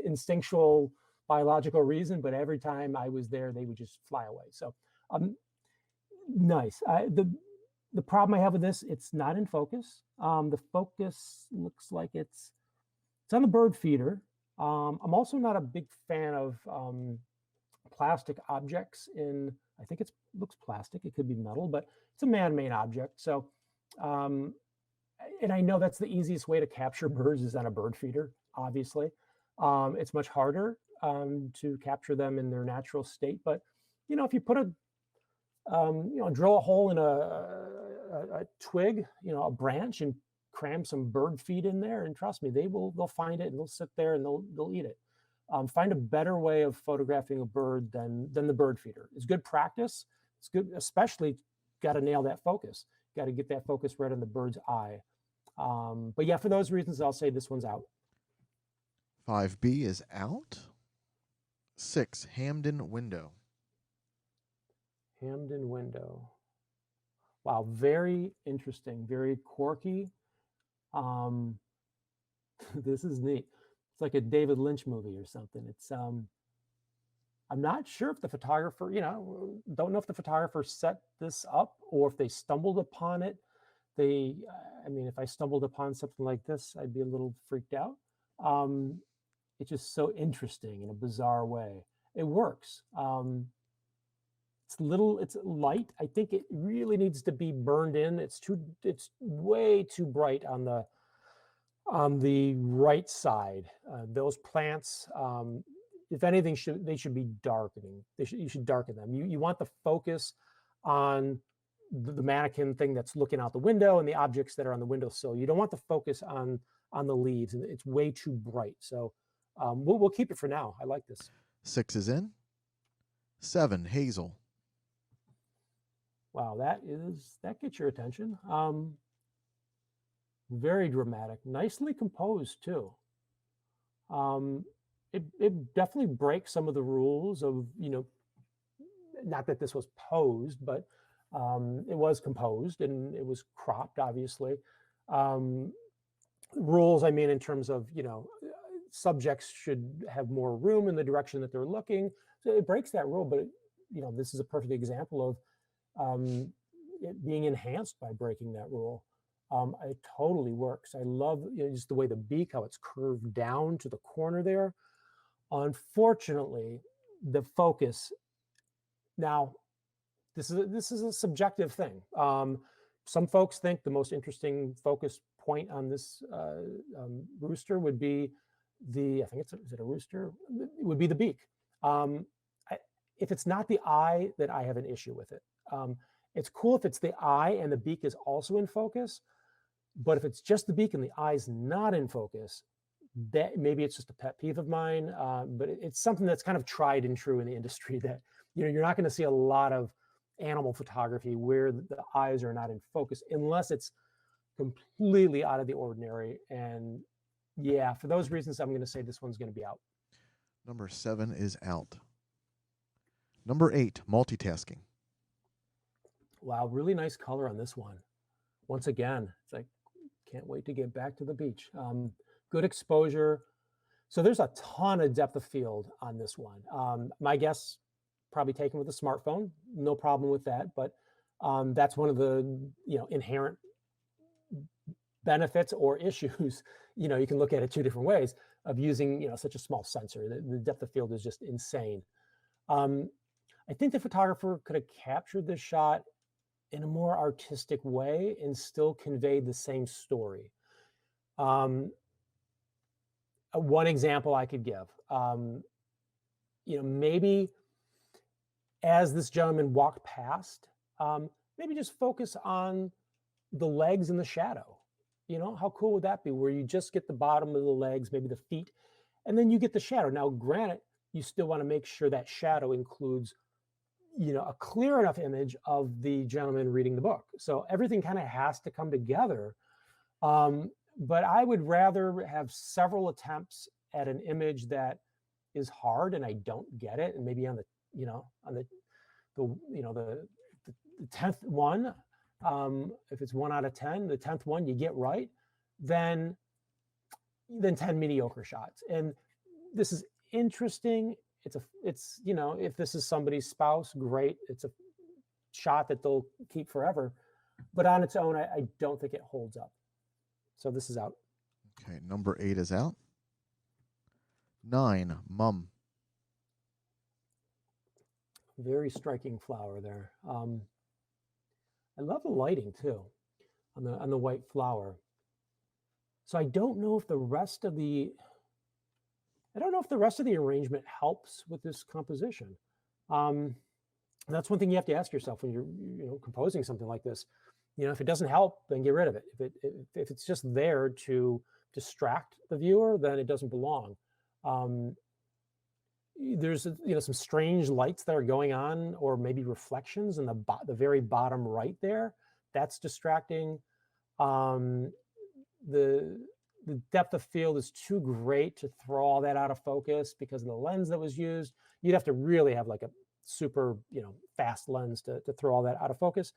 instinctual biological reason, but every time I was there, they would just fly away. So nice. The problem I have with this, it's not in focus. The focus looks like it's on the bird feeder. I'm also not a big fan of plastic objects I think it looks plastic. It could be metal, but it's a man-made object. So, and I know that's the easiest way to capture birds is on a bird feeder, obviously. It's much harder to capture them in their natural state. But, if you put drill a hole in a twig, a branch, and cram some bird feed in there, and trust me, they'll find it, and they'll sit there and they'll eat it. Find a better way of photographing a bird than the bird feeder. It's good practice. It's good, especially got to nail that focus. Got to get that focus right on the bird's eye. But yeah, for those reasons, I'll say this one's out. 5B is out. 6, Hamden window. Hamden window. Wow, very interesting, very quirky. Um, this is neat. It's like a David Lynch movie or something. I'm not sure if the photographer, don't know if the photographer set this up or if they stumbled upon it. I mean, if I stumbled upon something like this, I'd be a little freaked out. Um, it's just so interesting in a bizarre way. It works. It's light. I think it really needs to be burned in. It's way too bright on the right side. Those plants, if anything, they should be darkening. You should darken them. You want the focus on the mannequin thing that's looking out the window and the objects that are on the windowsill. You don't want the focus on the leaves, and it's way too bright. So we'll keep it for now. I like this. 6 is in. 7, hazel. Wow, that gets your attention. Very dramatic, nicely composed too. It definitely breaks some of the rules of, not that this was posed, but it was composed and it was cropped, obviously. Rules, I mean, in terms of, subjects should have more room in the direction that they're looking. So it breaks that rule, but this is a perfect example of it being enhanced by breaking that rule. It totally works. I love just the way the beak, how it's curved down to the corner there. Unfortunately, the focus. Now, this is a subjective thing. Some folks think the most interesting focus point on this rooster would be I think is it a rooster? It would be the beak. If it's not the eye, that I have an issue with it. It's cool if it's the eye and the beak is also in focus, but if it's just the beak and the eye's not in focus, that maybe it's just a pet peeve of mine. But it's something that's kind of tried and true in the industry that you're not going to see a lot of animal photography where the eyes are not in focus unless it's completely out of the ordinary. And yeah, for those reasons, I'm going to say this one's going to be out. Number 7 is out. Number 8, multitasking. Wow, really nice color on this one. Once again, it's like, can't wait to get back to the beach. Good exposure. So there's a ton of depth of field on this one. My guess, probably taken with a smartphone, no problem with that. But that's one of the inherent benefits or issues. You can look at it two different ways of using such a small sensor. The depth of field is just insane. I think the photographer could have captured this shot in a more artistic way and still conveyed the same story. One example I could give, maybe as this gentleman walked past, maybe just focus on the legs and the shadow. How cool would that be? Where you just get the bottom of the legs, maybe the feet, and then you get the shadow. Now, granted, you still want to make sure that shadow includes a clear enough image of the gentleman reading the book. So everything kind of has to come together. But I would rather have several attempts at an image that is hard and I don't get it. And maybe on the 10th one, if it's 1 out of 10, the 10th one you get right, then 10 mediocre shots. And this is interesting. It's if this is somebody's spouse, great. It's a shot that they'll keep forever, but on its own, I don't think it holds up. So this is out. Okay, number 8 is out. 9, mum. Very striking flower there. I love the lighting too on the white flower. So I don't know if the rest of the arrangement helps with this composition. That's one thing you have to ask yourself when you're composing something like this. If it doesn't help, then get rid of it. If it's just there to distract the viewer, then it doesn't belong. There's some strange lights that are going on, or maybe reflections in the very bottom right there. That's distracting. The depth of field is too great to throw all that out of focus because of the lens that was used. You'd have to really have like super, fast lens to throw all that out of focus.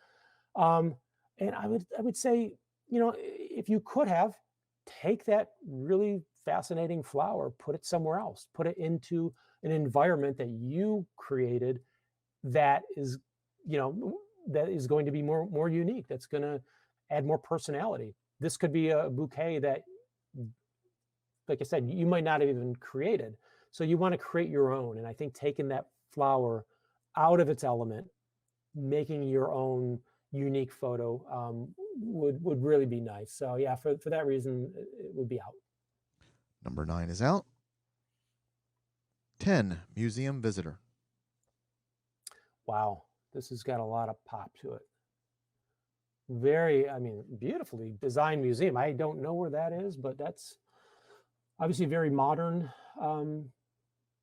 Um, and I would say, if you could have, take that really fascinating flower, put it somewhere else, put it into an environment that you created that is, you know, that is going to be more unique. That's going to add more personality. This could be a bouquet that, like I said, you might not have even created. So you want to create your own. And I think taking that flower out of its element, making your own unique photo would really be nice. So yeah, for that reason, it would be out. Number 9 is out. 10, museum visitor. Wow, this has got a lot of pop to it. Very, I mean, beautifully designed museum. I don't know where that is, but that's obviously very modern,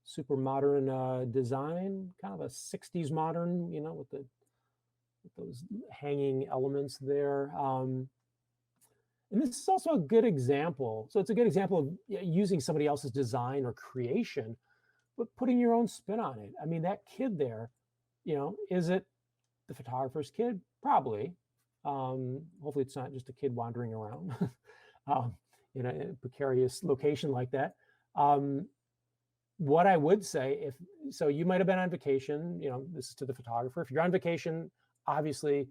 super modern design, kind of a 60s modern, with those hanging elements there. And this is also a good example. So it's a good example of using somebody else's design or creation, but putting your own spin on it. I mean, that kid there, is it the photographer's kid? Probably. Hopefully it's not just a kid wandering around in a precarious location like that. What I would say, so you might have been on vacation, this is to the photographer. If you're on vacation, obviously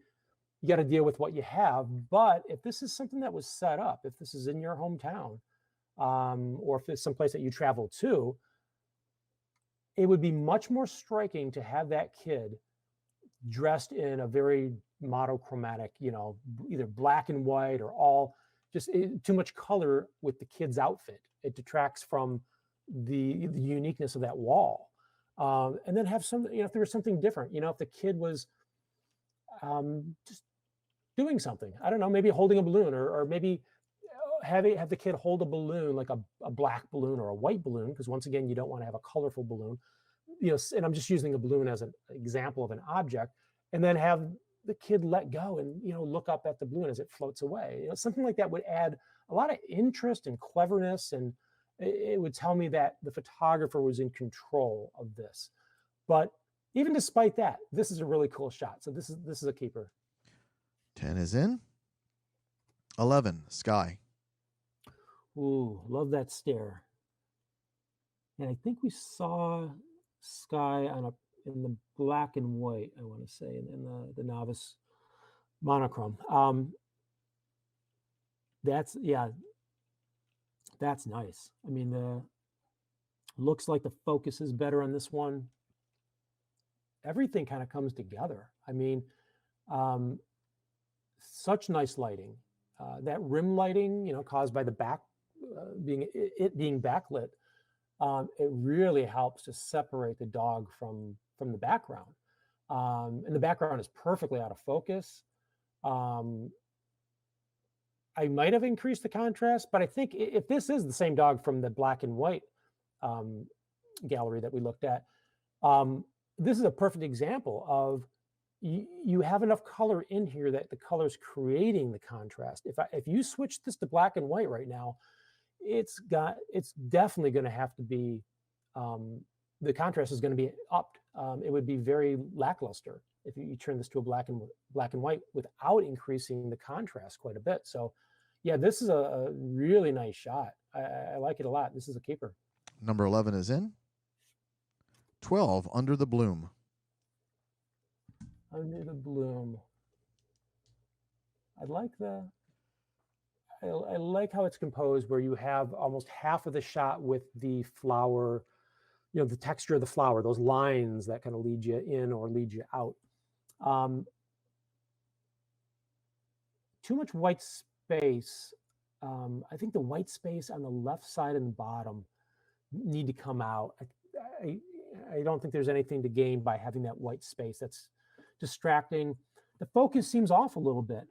you got to deal with what you have. But if this is something that was set up, if this is in your hometown, or if it's someplace that you travel to, it would be much more striking to have that kid dressed in a very monochromatic, either black and white or all just too much color with the kid's outfit. It detracts from the uniqueness of that wall. And then have some, if there was something different, if the kid was just doing something, I don't know, maybe holding a balloon, or maybe have the kid hold a balloon, like a black balloon or a white balloon, because once again, you don't want to have a colorful balloon, and I'm just using a balloon as an example of an object, and then have the kid let go and, look up at the balloon as it floats away. Something like that would add a lot of interest and cleverness, and it would tell me that the photographer was in control of this. But even despite that, this is a really cool shot. So this is a keeper. 10 is in. 11, sky. Ooh, love that stare. And I think we saw sky in the black and white, I want to say, in the novice monochrome. That's nice. I mean, looks like the focus is better on this one. Everything kind of comes together. I mean, such nice lighting. That rim lighting, caused by the back being backlit, it really helps to separate the dog from the background. And the background is perfectly out of focus. I might have increased the contrast, but I think if this is the same dog from the black and white gallery that we looked at, this is a perfect example of you have enough color in here that the color's creating the contrast. If you switch this to black and white right now, it's definitely going to have to be, the contrast is going to be upped. It would be very lackluster if you turn this to a black and white without increasing the contrast quite a bit. So yeah, this is a really nice shot. I like it a lot. This is a keeper. Number 11 is in. 12, under the bloom. Under the bloom. I like how it's composed, where you have almost half of the shot with the flower, the texture of the flower, those lines that kind of lead you in or lead you out. Too much white space. I think the white space on the left side and the bottom need to come out. I don't think there's anything to gain by having that white space. That's distracting. The focus seems off a little bit.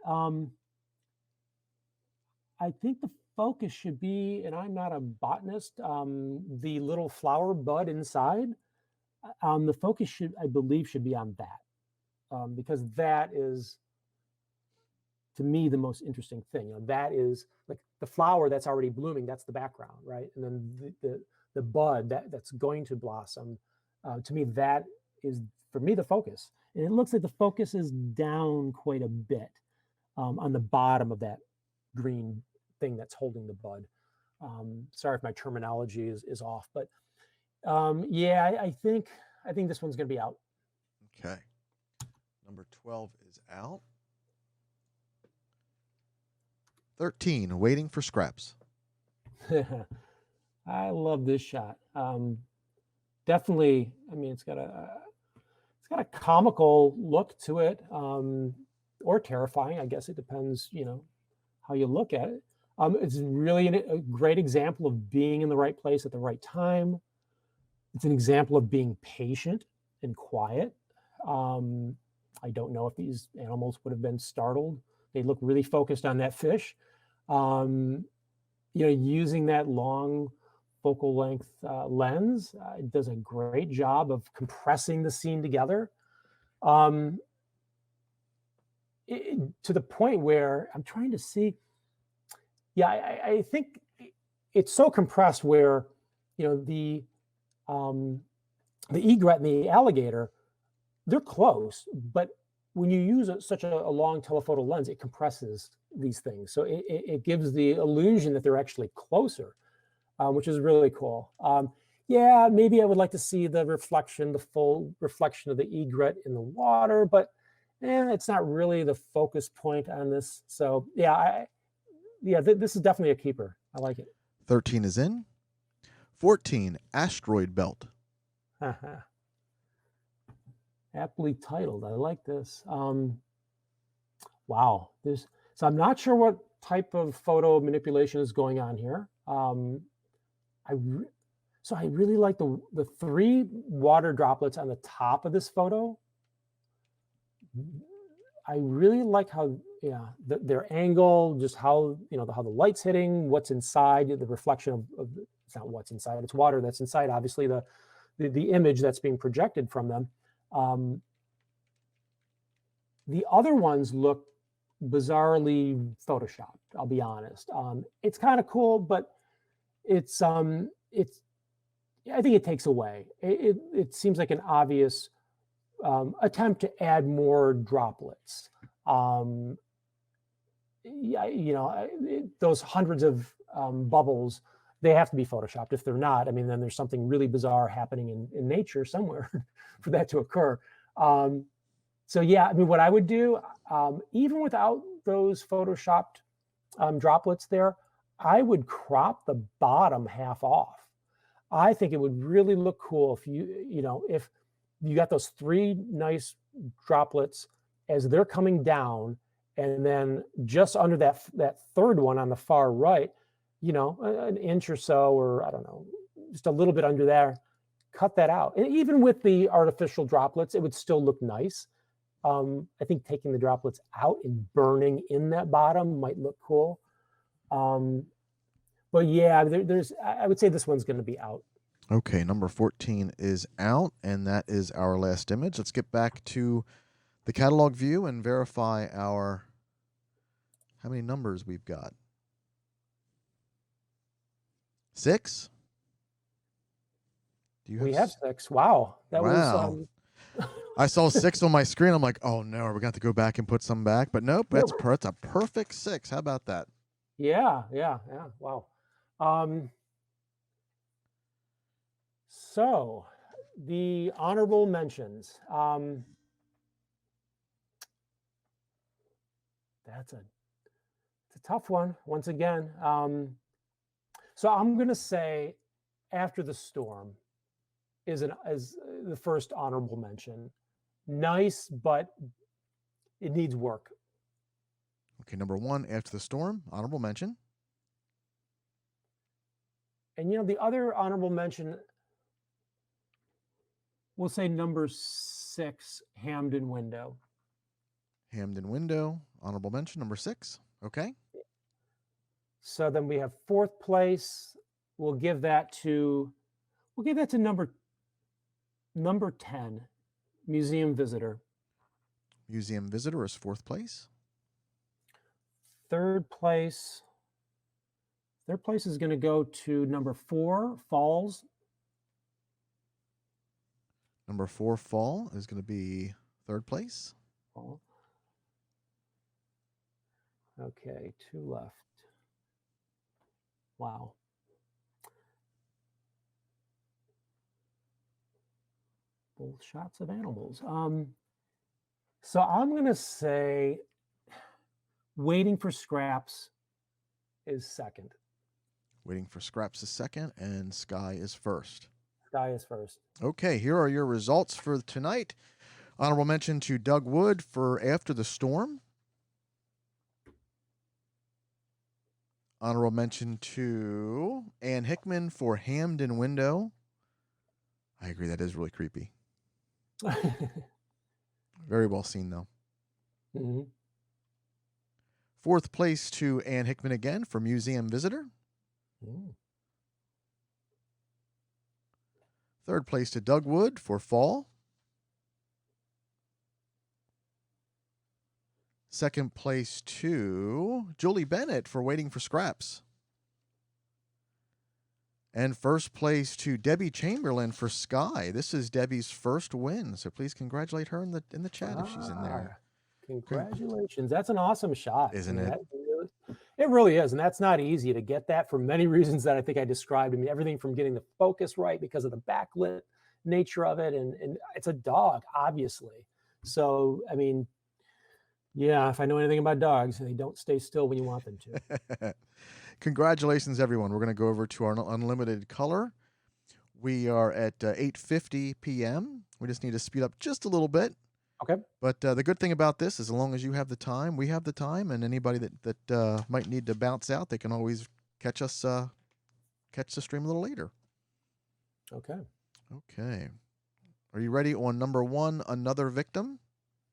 I think the focus should be, and I'm not a botanist, the little flower bud inside. The focus I believe, should be on that, because that is, to me, the most interesting thing. That is like the flower that's already blooming. That's the background, right? And then the bud that's going to blossom. To me, that is for me, the focus. And it looks like the focus is down quite a bit on the bottom of that green thing that's holding the bud. Sorry if my terminology is off, but yeah, I think this one's going to be out. Okay. Number 12 is out. 13, waiting for scraps. I love this shot. Definitely, I mean, it's got a comical look to it, or terrifying. I guess it depends, how you look at it. It's really a great example of being in the right place at the right time. It's an example of being patient and quiet. I don't know if these animals would have been startled. They look really focused on that fish. Using that long focal length lens, it does a great job of compressing the scene together, to the point where I'm trying to see. Yeah, I think it's so compressed where, the egret and the alligator, they're close, but when you use such a long telephoto lens, it compresses these things. So it gives the illusion that they're actually closer, which is really cool. Yeah, maybe I would like to see the full reflection of the egret in the water, but it's not really the focus point on this. So yeah, this is definitely a keeper. I like it. 13 is in. 14, asteroid belt. Aptly titled. I like this. Wow. So I'm not sure what type of photo manipulation is going on here. I really like the 3 water droplets on the top of this photo. I really like how, their angle, just how, how the light's hitting, what's inside, the reflection of it's not what's inside, it's water that's inside, obviously, the image that's being projected from them. The other ones look bizarrely photoshopped, I'll be honest. It's kind of cool, but I think it takes away. It seems like an obvious attempt to add more droplets. Those hundreds of bubbles, they have to be photoshopped. If they're not, I mean, then there's something really bizarre happening in nature somewhere for that to occur. So yeah, I mean, what I would do, even without those photoshopped droplets there, I would crop the bottom half off. I think it would really look cool if if you got those 3 nice droplets as they're coming down, and then just under that third one on the far right, an inch or so, or I don't know, just a little bit under there, cut that out. And even with the artificial droplets, it would still look nice. I think taking the droplets out and burning in that bottom might look cool. But yeah, I would say this one's going to be out. Okay, number 14 is out, and that is our last image. Let's get back to the catalog view and verify how many numbers we've got. 6? We have 6. Wow. That wow. was I saw 6 on my screen. I'm like, oh no, we're going to have to go back and put some back. But nope, that's a perfect 6. How about that? Yeah. Wow. So the honorable mentions. It's a tough one once again. So I'm going to say After the Storm is the first honorable mention. Nice, but it needs work. Okay, number 1, After the Storm, honorable mention. And the other honorable mention, we'll say number 6, Hamden Window. Hamden Window, honorable mention, number 6. Okay. So then we have 4th place. We'll give that to number 10, Museum Visitor. Museum Visitor is 4th place. 3rd place is going to go to number 4, Falls. Number 4, Fall, is going to be third place. Fall. Okay, 2 left. Wow. Both shots of animals. So I'm gonna say Waiting for Scraps is second. Waiting for Scraps is second, and Sky is first. Sky is first. Okay, here are your results for tonight. Honorable mention to Doug Wood for After the Storm. Honorable mention to Ann Hickman for Hamden Window. I agree, that is really creepy. Very well seen, though. Mm-hmm. Fourth place to Ann Hickman again for Museum Visitor. Mm. Third place to Doug Wood for Fall. Second place to Julie Bennett for Waiting for Scraps. And first place to Debbie Chamberlain for Sky. This is Debbie's first win, so please congratulate her in the chat if she's in there. Congratulations. That's an awesome shot. Isn't it? It really is. And that's not easy to get that for many reasons that I think I described. I mean, everything from getting the focus right because of the backlit nature of it. And it's a dog, obviously. So, I mean, yeah, if I know anything about dogs, they don't stay still when you want them to. Congratulations, everyone. We're going to go over to our unlimited color. We are at 8:50 p.m. We just need to speed up just a little bit. Okay. But the good thing about this is as long as you have the time, we have the time, and anybody that might need to bounce out, they can always catch the stream a little later. Okay. Okay. Are you ready on number 1, Another Victim?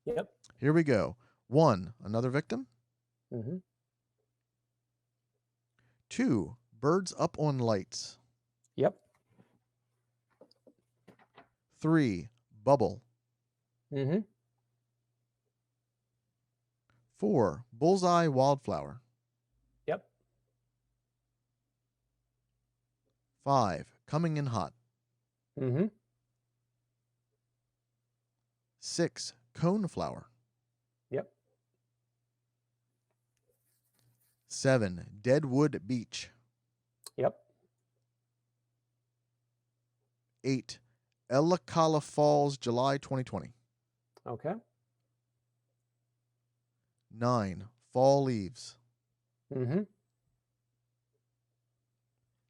Yep. Here we go. 1, Another Victim. Mm-hmm. 2, Birds Up on Lights. Yep. 3, Bubble. Mm-hmm. 4, Bullseye Wildflower. Yep. 5, Coming in Hot. Mm-hmm. 6, Coneflower. Yep. 7, Deadwood Beach. Yep. 8, Ellicala Falls, July 2020. Okay. 9, Fall Leaves. Mm-hmm.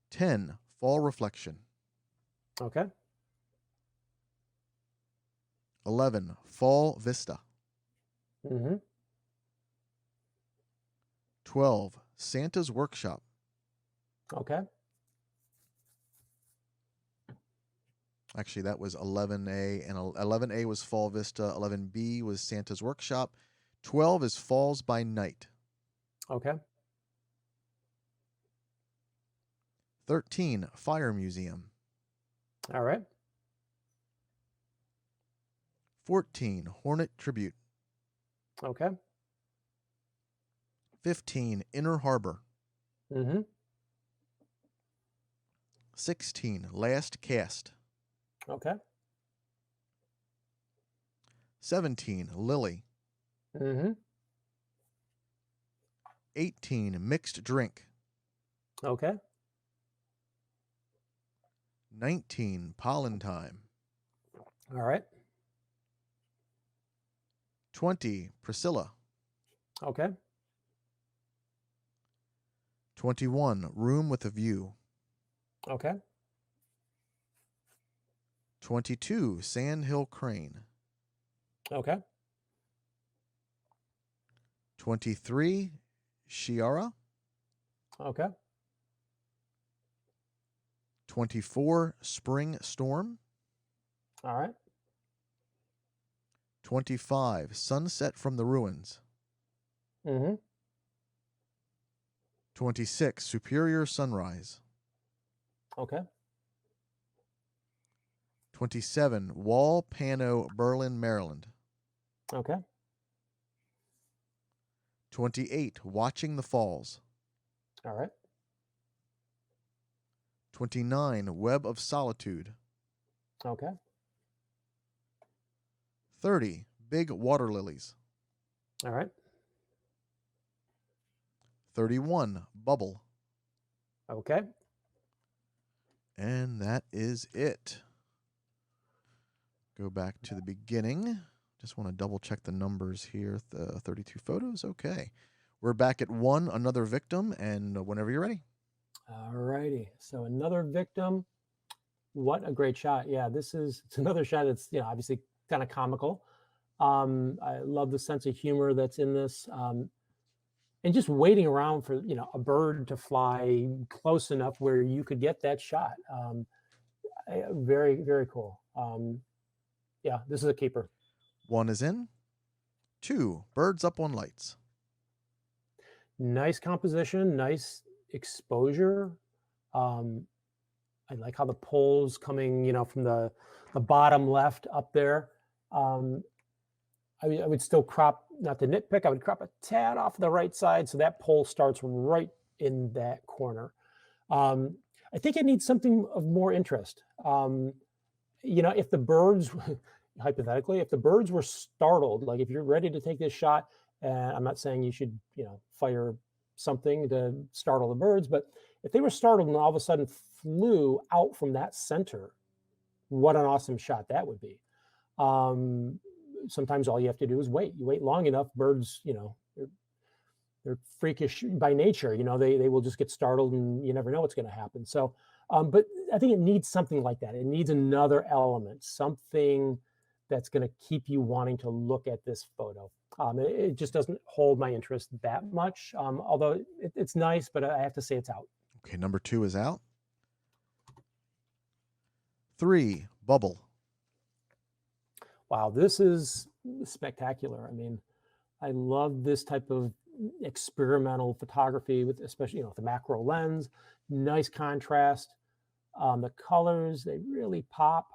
10, Fall Reflection. Okay. 11, Fall Vista. Mm-hmm. 12, Santa's Workshop. Okay. Actually, that was 11A, and 11A was Fall Vista. 11B was Santa's Workshop. 12 is Falls by Night. Okay. 13, Fire Museum. All right. 14, Hornet Tribute. Okay. 15, Inner Harbor. Mm-hmm. 16, Last Cast. Okay. 17, Lily. Mm-hmm. 18, Mixed Drink. Okay. 19, Pollen Time. All right. 20, Priscilla. Okay. 21, Room with a View. Okay. 22, Sandhill Crane. Okay. 23, Shiara. Okay. 24, Spring Storm. All right. 25, Sunset from the Ruins. Mm-hmm. 26, Superior Sunrise. Okay. 27, Wall Pano, Berlin, Maryland. Okay. 28, Watching the Falls. All right. 29, Web of Solitude. Okay. 30, big water lilies. All right. 31, bubble. Okay. And that is it. Go back to the beginning. Just want to double check the numbers here. The 32 photos. Okay. We're back at 1, another victim, and whenever you're ready. All righty. So another victim. What a great shot. Yeah, it's another shot that's, obviously kind of comical. I love the sense of humor that's in this. And just waiting around for, a bird to fly close enough where you could get that shot. Very, very cool. Yeah, this is a keeper. 1 is in. 2, birds up on lights. Nice composition, nice exposure. I like how the pole's coming, from the bottom left up there. I would still crop, not to nitpick, I would crop a tad off the right side so that pole starts right in that corner. I think it needs something of more interest. If the birds, hypothetically, if the birds were startled, like if you're ready to take this shot, and I'm not saying you should, fire something to startle the birds, but if they were startled and all of a sudden flew out from that center, what an awesome shot that would be. Sometimes all you have to do is wait. You wait long enough, birds, they're freakish by nature. They will just get startled and you never know what's going to happen. So, but I think it needs something like that. It needs another element, something that's going to keep you wanting to look at this photo. It just doesn't hold my interest that much, although it's nice, but I have to say it's out. Okay, number 2 is out. 3, bubble. Wow, this is spectacular. I mean, I love this type of experimental photography with, especially, the macro lens, nice contrast. The colors, they really pop.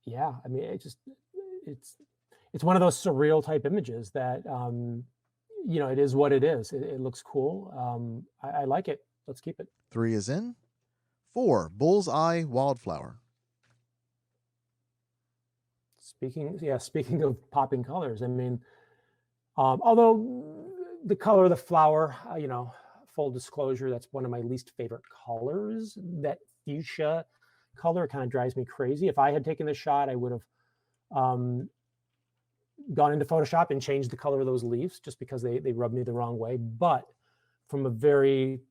Yeah, I mean, it's one of those surreal type images that, it is what it is. It looks cool. I like it. Let's keep it. 3 is in. 4, bullseye wildflower. Speaking of popping colors, I mean, although the color of the flower, full disclosure, that's one of my least favorite colors. That fuchsia color kind of drives me crazy. If I had taken this shot, I would have gone into Photoshop and changed the color of those leaves just because they rub me the wrong way. But from a very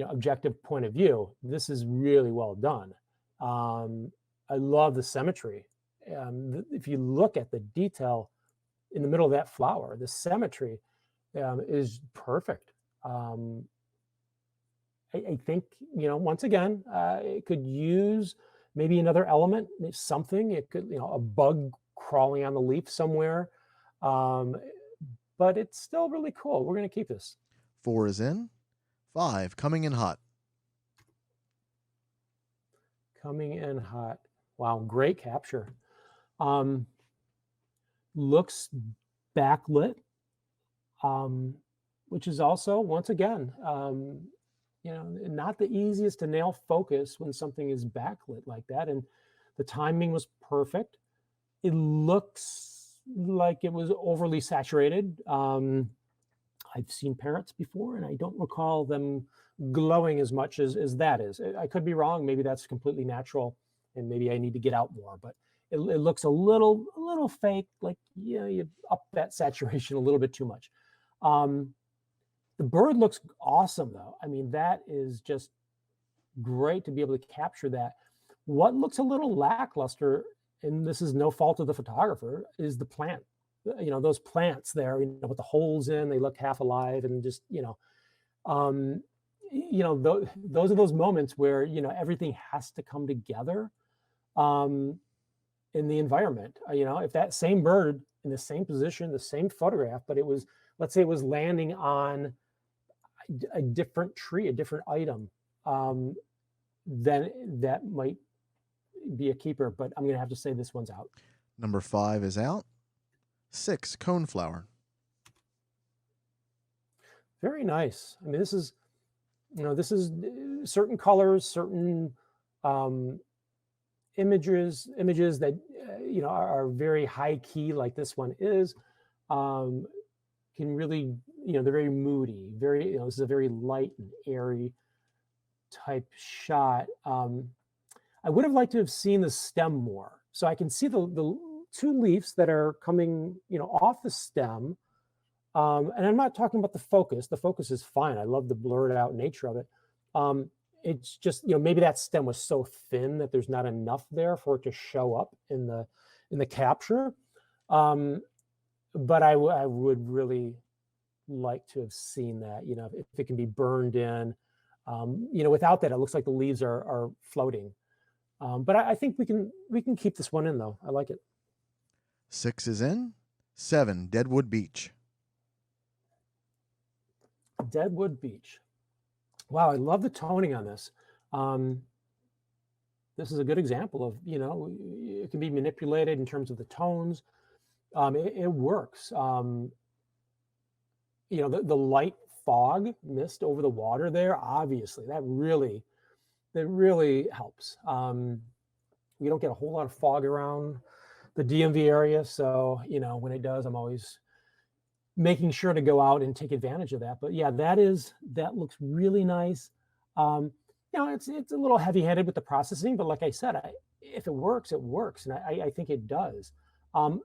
objective point of view, this is really well done. I love the symmetry. If you look at the detail in the middle of that flower, the symmetry is perfect. I think, once again, it could use maybe another element, something. It could, a bug crawling on the leaf somewhere. But it's still really cool. We're going to keep this. 4 is in. 5, coming in hot. Coming in hot. Wow, great capture. Looks backlit, which is also, once again, not the easiest to nail focus when something is backlit like that. And the timing was perfect. It looks like it was overly saturated. I've seen parrots before, and I don't recall them glowing as much as that is. I could be wrong. Maybe that's completely natural, and maybe I need to get out more. But it looks a little fake. Like, you up that saturation a little bit too much. The bird looks awesome, though. I mean, that is just great to be able to capture that. What looks a little lackluster, and this is no fault of the photographer, is the plant. Those plants there, with the holes in, they look half alive, and just, those are those moments where, everything has to come together in the environment. If that same bird in the same position, the same photograph, but let's say it was landing on a different tree, a different item, then that might be a keeper, but I'm going to have to say this one's out. Number 5 is out. 6, coneflower. Very nice. I mean, this is certain colors, certain images that are very high key, like this one is, um, can really, they're very moody, very, this is a very light and airy type shot. I would have liked to have seen the stem more. So I can see the two leaves that are coming, off the stem. And I'm not talking about the focus. The focus is fine. I love the blurred out nature of it. Um, it's just, maybe that stem was so thin that there's not enough there for it to show up in the capture. Um, but I would really like to have seen that, if it can be burned in. Without that, it looks like the leaves are floating. But I think we can keep this one in though. I like it. 6 is in. 7, Deadwood Beach. Deadwood Beach. Wow, I love the toning on this. This is a good example of, it can be manipulated in terms of the tones. It works. The light fog mist over the water there, obviously, that really helps. We don't get a whole lot of fog around the DMV area. So, when it does, I'm always making sure to go out and take advantage of that. But yeah, that looks really nice. It's a little heavy-handed with the processing, but like I said, if it works, it works, and I think it does. A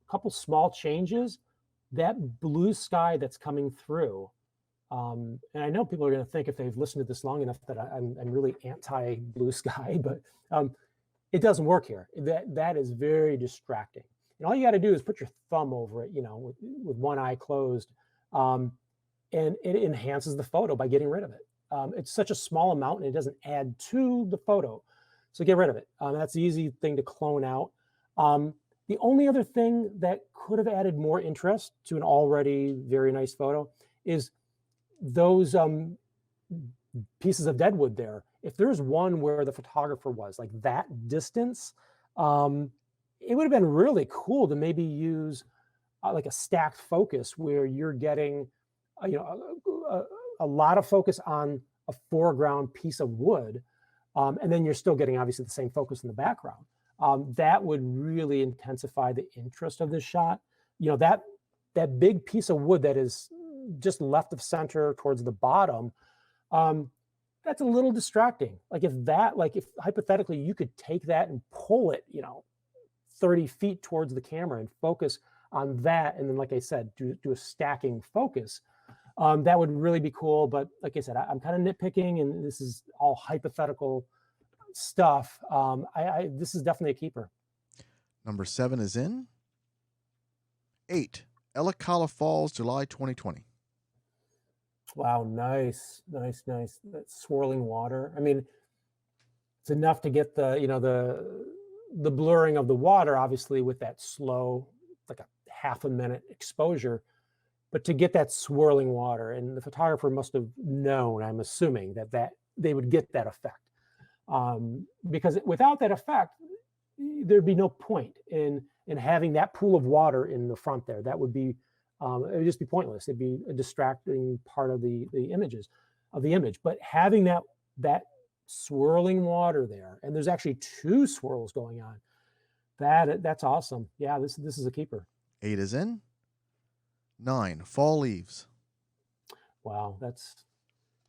couple small changes. That blue sky that's coming through, and I know people are going to think if they've listened to this long enough that I'm really anti blue sky, but it doesn't work here. That is very distracting. And all you got to do is put your thumb over it, with one eye closed, and it enhances the photo by getting rid of it. It's such a small amount and it doesn't add to the photo. So get rid of it. That's the easy thing to clone out. The only other thing that could have added more interest to an already very nice photo is those pieces of deadwood there. If there's one where the photographer was like that distance, it would have been really cool to maybe use like a stacked focus where you're getting, a lot of focus on a foreground piece of wood, and then you're still getting obviously the same focus in the background. That would really intensify the interest of this shot. That big piece of wood that is just left of center towards the bottom, that's a little distracting. Like if hypothetically you could take that and pull it, 30 feet towards the camera and focus on that, and then, like I said, do a stacking focus. That would really be cool. But like I said, I'm kind of nitpicking, and this is all hypothetical stuff. This is definitely a keeper. Number 7 is in. 8, Ellicala Falls, July 2020. Wow, nice. That swirling water. I mean, it's enough to get the blurring of the water, obviously, with that slow, like a half a minute exposure. But to get that swirling water, and the photographer must have known, I'm assuming, that they would get that effect. Because without that effect, there'd be no point in having that pool of water in the front there. That would be, it would just be pointless. It'd be a distracting part of the image. But having that swirling water there, and there's actually 2 swirls going on, that's awesome. Yeah, this is a keeper. 8 is in. 9, Fall Leaves. Wow, that's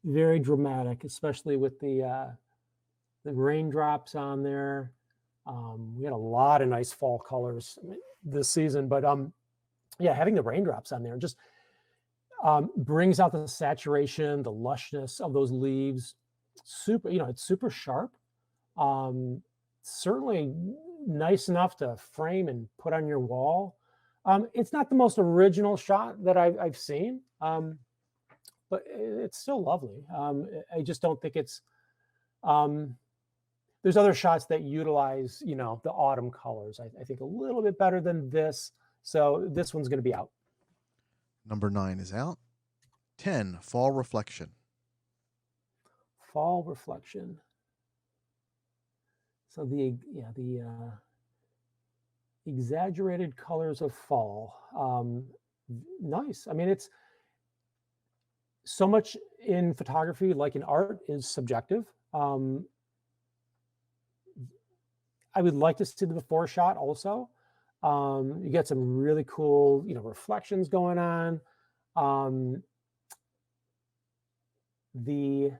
very dramatic, especially with the raindrops on there. We had a lot of nice fall colors this season, but yeah, having the raindrops on there just brings out the saturation, the lushness of those leaves. Super, it's super sharp. Certainly nice enough to frame and put on your wall. It's not the most original shot that I've seen, but it's still lovely. I just don't think it's. There's other shots that utilize, the autumn colors. I think a little bit better than this. So this one's going to be out. Number 9 is out. 10, Fall Reflection. Fall Reflection. So the exaggerated colors of fall. Nice. I mean, it's so much in photography, like in art, is subjective. I would like to see the before shot also. You get some really cool, reflections going on. Um, the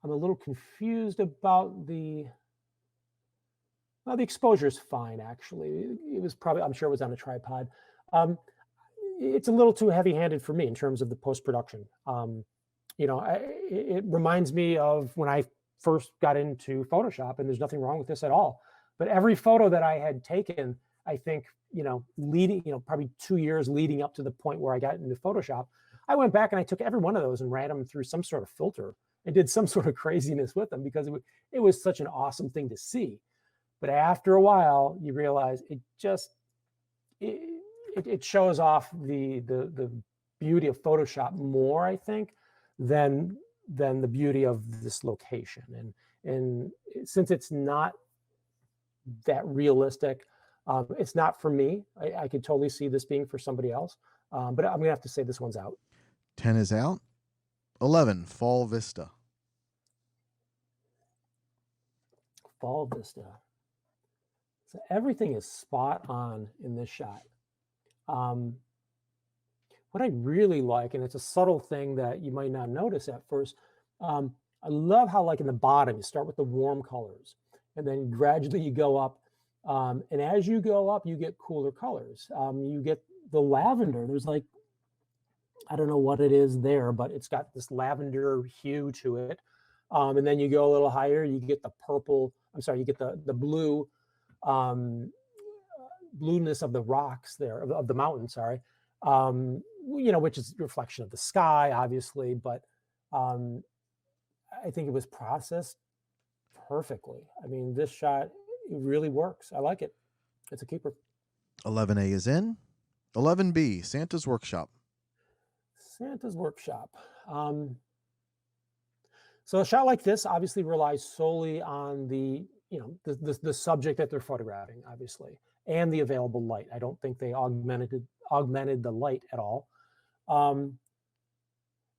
I'm a little confused about well, the exposure is fine, actually. It was probably, I'm sure it was on a tripod. Um, it's a little too heavy-handed for me in terms of the post-production. It reminds me of when I first got into Photoshop, and there's nothing wrong with this at all. But every photo that I had taken, I think, leading, probably 2 years leading up to the point where I got into Photoshop, I went back and I took every one of those and ran them through some sort of filter and did some sort of craziness with them because it was such an awesome thing to see. But after a while, you realize it shows off the beauty of Photoshop more, I think, than the beauty of this location. And since it's not that realistic, it's not for me. I could totally see this being for somebody else, but I'm gonna have to say this one's out. 10 is out. 11, Fall Vista. Fall Vista. So everything is spot on in this shot. What I really like, and it's a subtle thing that you might not notice at first, I love how, like, in the bottom, you start with the warm colors, and then gradually you go up. And as you go up, you get cooler colors. You get the lavender. There's like, I don't know what it is there, but it's got this lavender hue to it. And then you go a little higher, you get the purple, I'm sorry, you get the blue, blueness of the rocks there, of the mountain, sorry, which is a reflection of the sky, obviously, but I think it was processed perfectly. I mean, this shot, it really works. I like it. It's a keeper. 11A is in. 11B, Santa's Workshop. Santa's Workshop. So a shot like this obviously relies solely on the subject that they're photographing, obviously, and the available light. I don't think they augmented the light at all.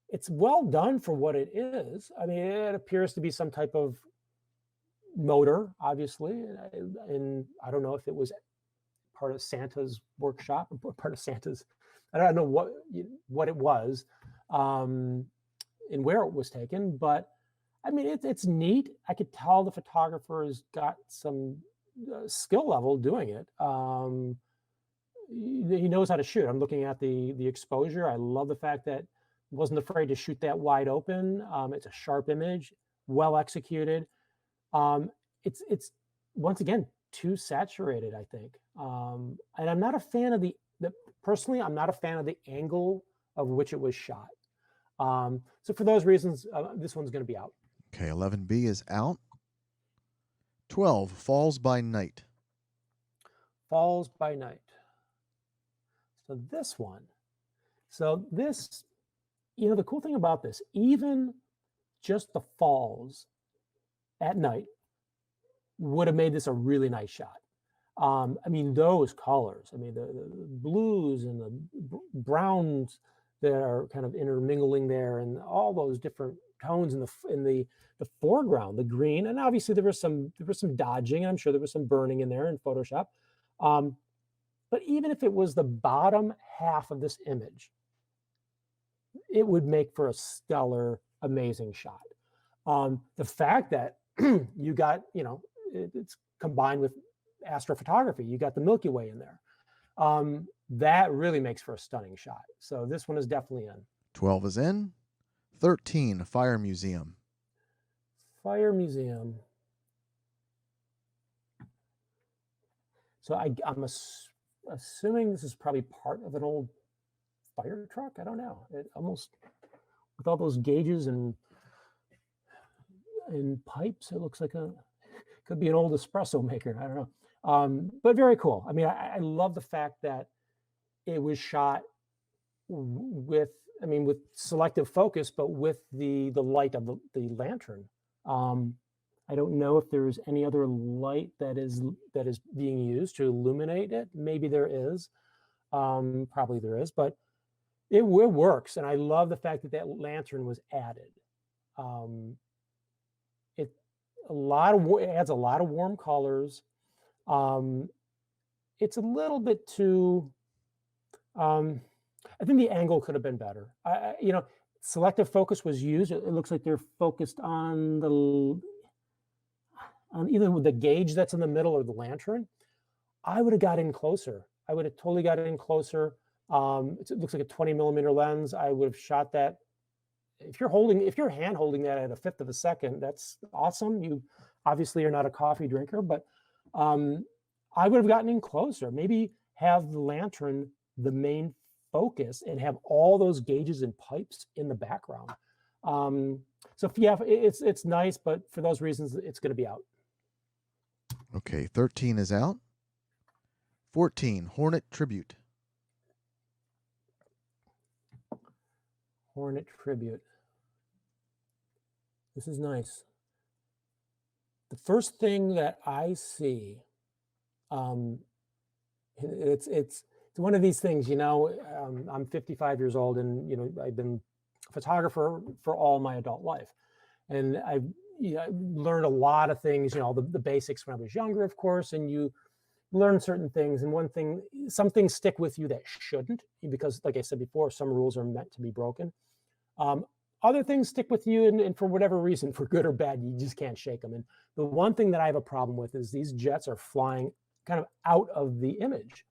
It's well done for what it is. I mean, it appears to be some type of motor, obviously, and I don't know if it was part of Santa's workshop or part of Santa's. I don't know what it was, and where it was taken, but I mean, it's neat. I could tell the photographer has got some skill level doing it. He knows how to shoot. I'm looking at the exposure. I love the fact that he wasn't afraid to shoot that wide open. It's a sharp image, well executed. It's once again too saturated, I think. And I'm not a fan of personally, I'm not a fan of the angle of which it was shot. So for those reasons, this one's going to be out. Okay, 11B is out. 12, Falls by Night. Falls by Night. So this one. So this, the cool thing about this, even just the falls at night would have made this a really nice shot. I mean, those colors, I mean, the blues and the browns that are kind of intermingling there, and all those different tones in the foreground, the green, and obviously there was some dodging. I'm sure there was some burning in there in Photoshop. But even if it was the bottom half of this image, it would make for a stellar, amazing shot. The fact that you got, it's combined with astrophotography, you got the Milky Way in there. That really makes for a stunning shot. So this one is definitely in. 12 is in. 13, Fire Museum. Fire Museum. So I'm assuming this is probably part of an old fire truck. I don't know. It almost, with all those gauges and pipes, it looks like could be an old espresso maker. I don't know. But very cool. I mean, I love the fact that it was shot with selective focus, but with the light of the lantern. I don't know if there's any other light that is being used to illuminate it. Maybe there is. Probably there is, but it works. And I love the fact that lantern was added. it adds a lot of warm colors. Um, it's a little bit too, um, I think the angle could have been better. Selective focus was used. It looks like they're focused on on either with the gauge that's in the middle or the lantern. I would have got in closer. I would have totally got in closer. It looks like a 20 millimeter lens. I would have shot that. If you're hand holding that at a fifth of a second, that's awesome. You obviously are not a coffee drinker, but um, I would have gotten in closer. Maybe have the lantern the main focus and have all those gauges and pipes in the background. Um, so yeah, it's nice, but for those reasons, it's going to be out. Okay, 13 is out. 14, Hornet Tribute. Hornet Tribute. This is nice. The first thing that I see, it's one of these things, I'm 55 years old and, I've been a photographer for all my adult life. And I've learned a lot of things, the basics when I was younger, of course, and you learn certain things. And some things stick with you that shouldn't, because like I said before, some rules are meant to be broken. Other things stick with you, and for whatever reason, for good or bad, you just can't shake them. And the one thing that I have a problem with is these jets are flying kind of out of the image.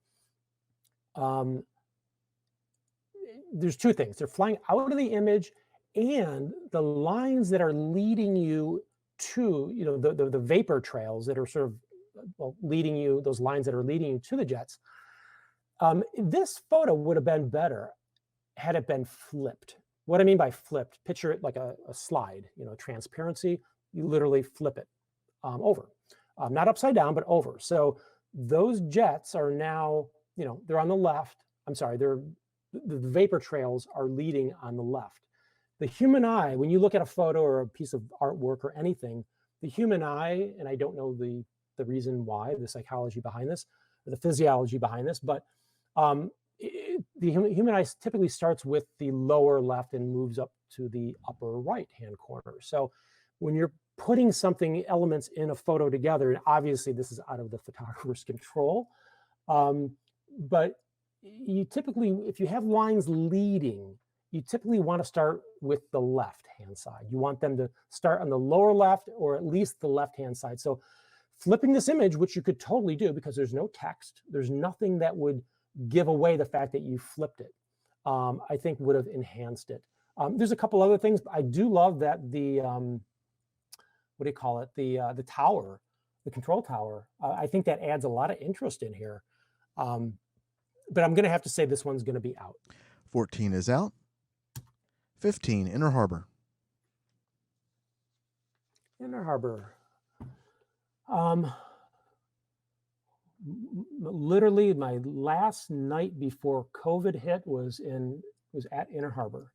There's two things. They're flying out of the image, and the lines that are leading you to, the vapor trails that are sort of leading you, those lines that are leading you to the jets. This photo would have been better had it been flipped. What I mean by flipped, picture it like a slide, transparency. You literally flip it over, not upside down, but over. So those jets are now, they're on the left. I'm sorry, the vapor trails are leading on the left. The human eye, when you look at a photo or a piece of artwork or anything, the human eye, and I don't know the reason why, the psychology behind this, or the physiology behind this, but the human eye typically starts with the lower left and moves up to the upper right hand corner. So when you're putting elements in a photo together, and obviously this is out of the photographer's control, but you typically, if you have lines leading, you typically want to start with the left hand side. You want them to start on the lower left or at least the left hand side. So flipping this image, which you could totally do because there's no text, there's nothing that would give away the fact that you flipped it, I think would have enhanced it. There's a couple other things. I do love that the, what do you call it? The tower, the control tower. I think that adds a lot of interest in here. But I'm going to have to say this one's going to be out. 14 is out. 15, Inner Harbor. Inner Harbor. Literally my last night before COVID hit was at Inner Harbor.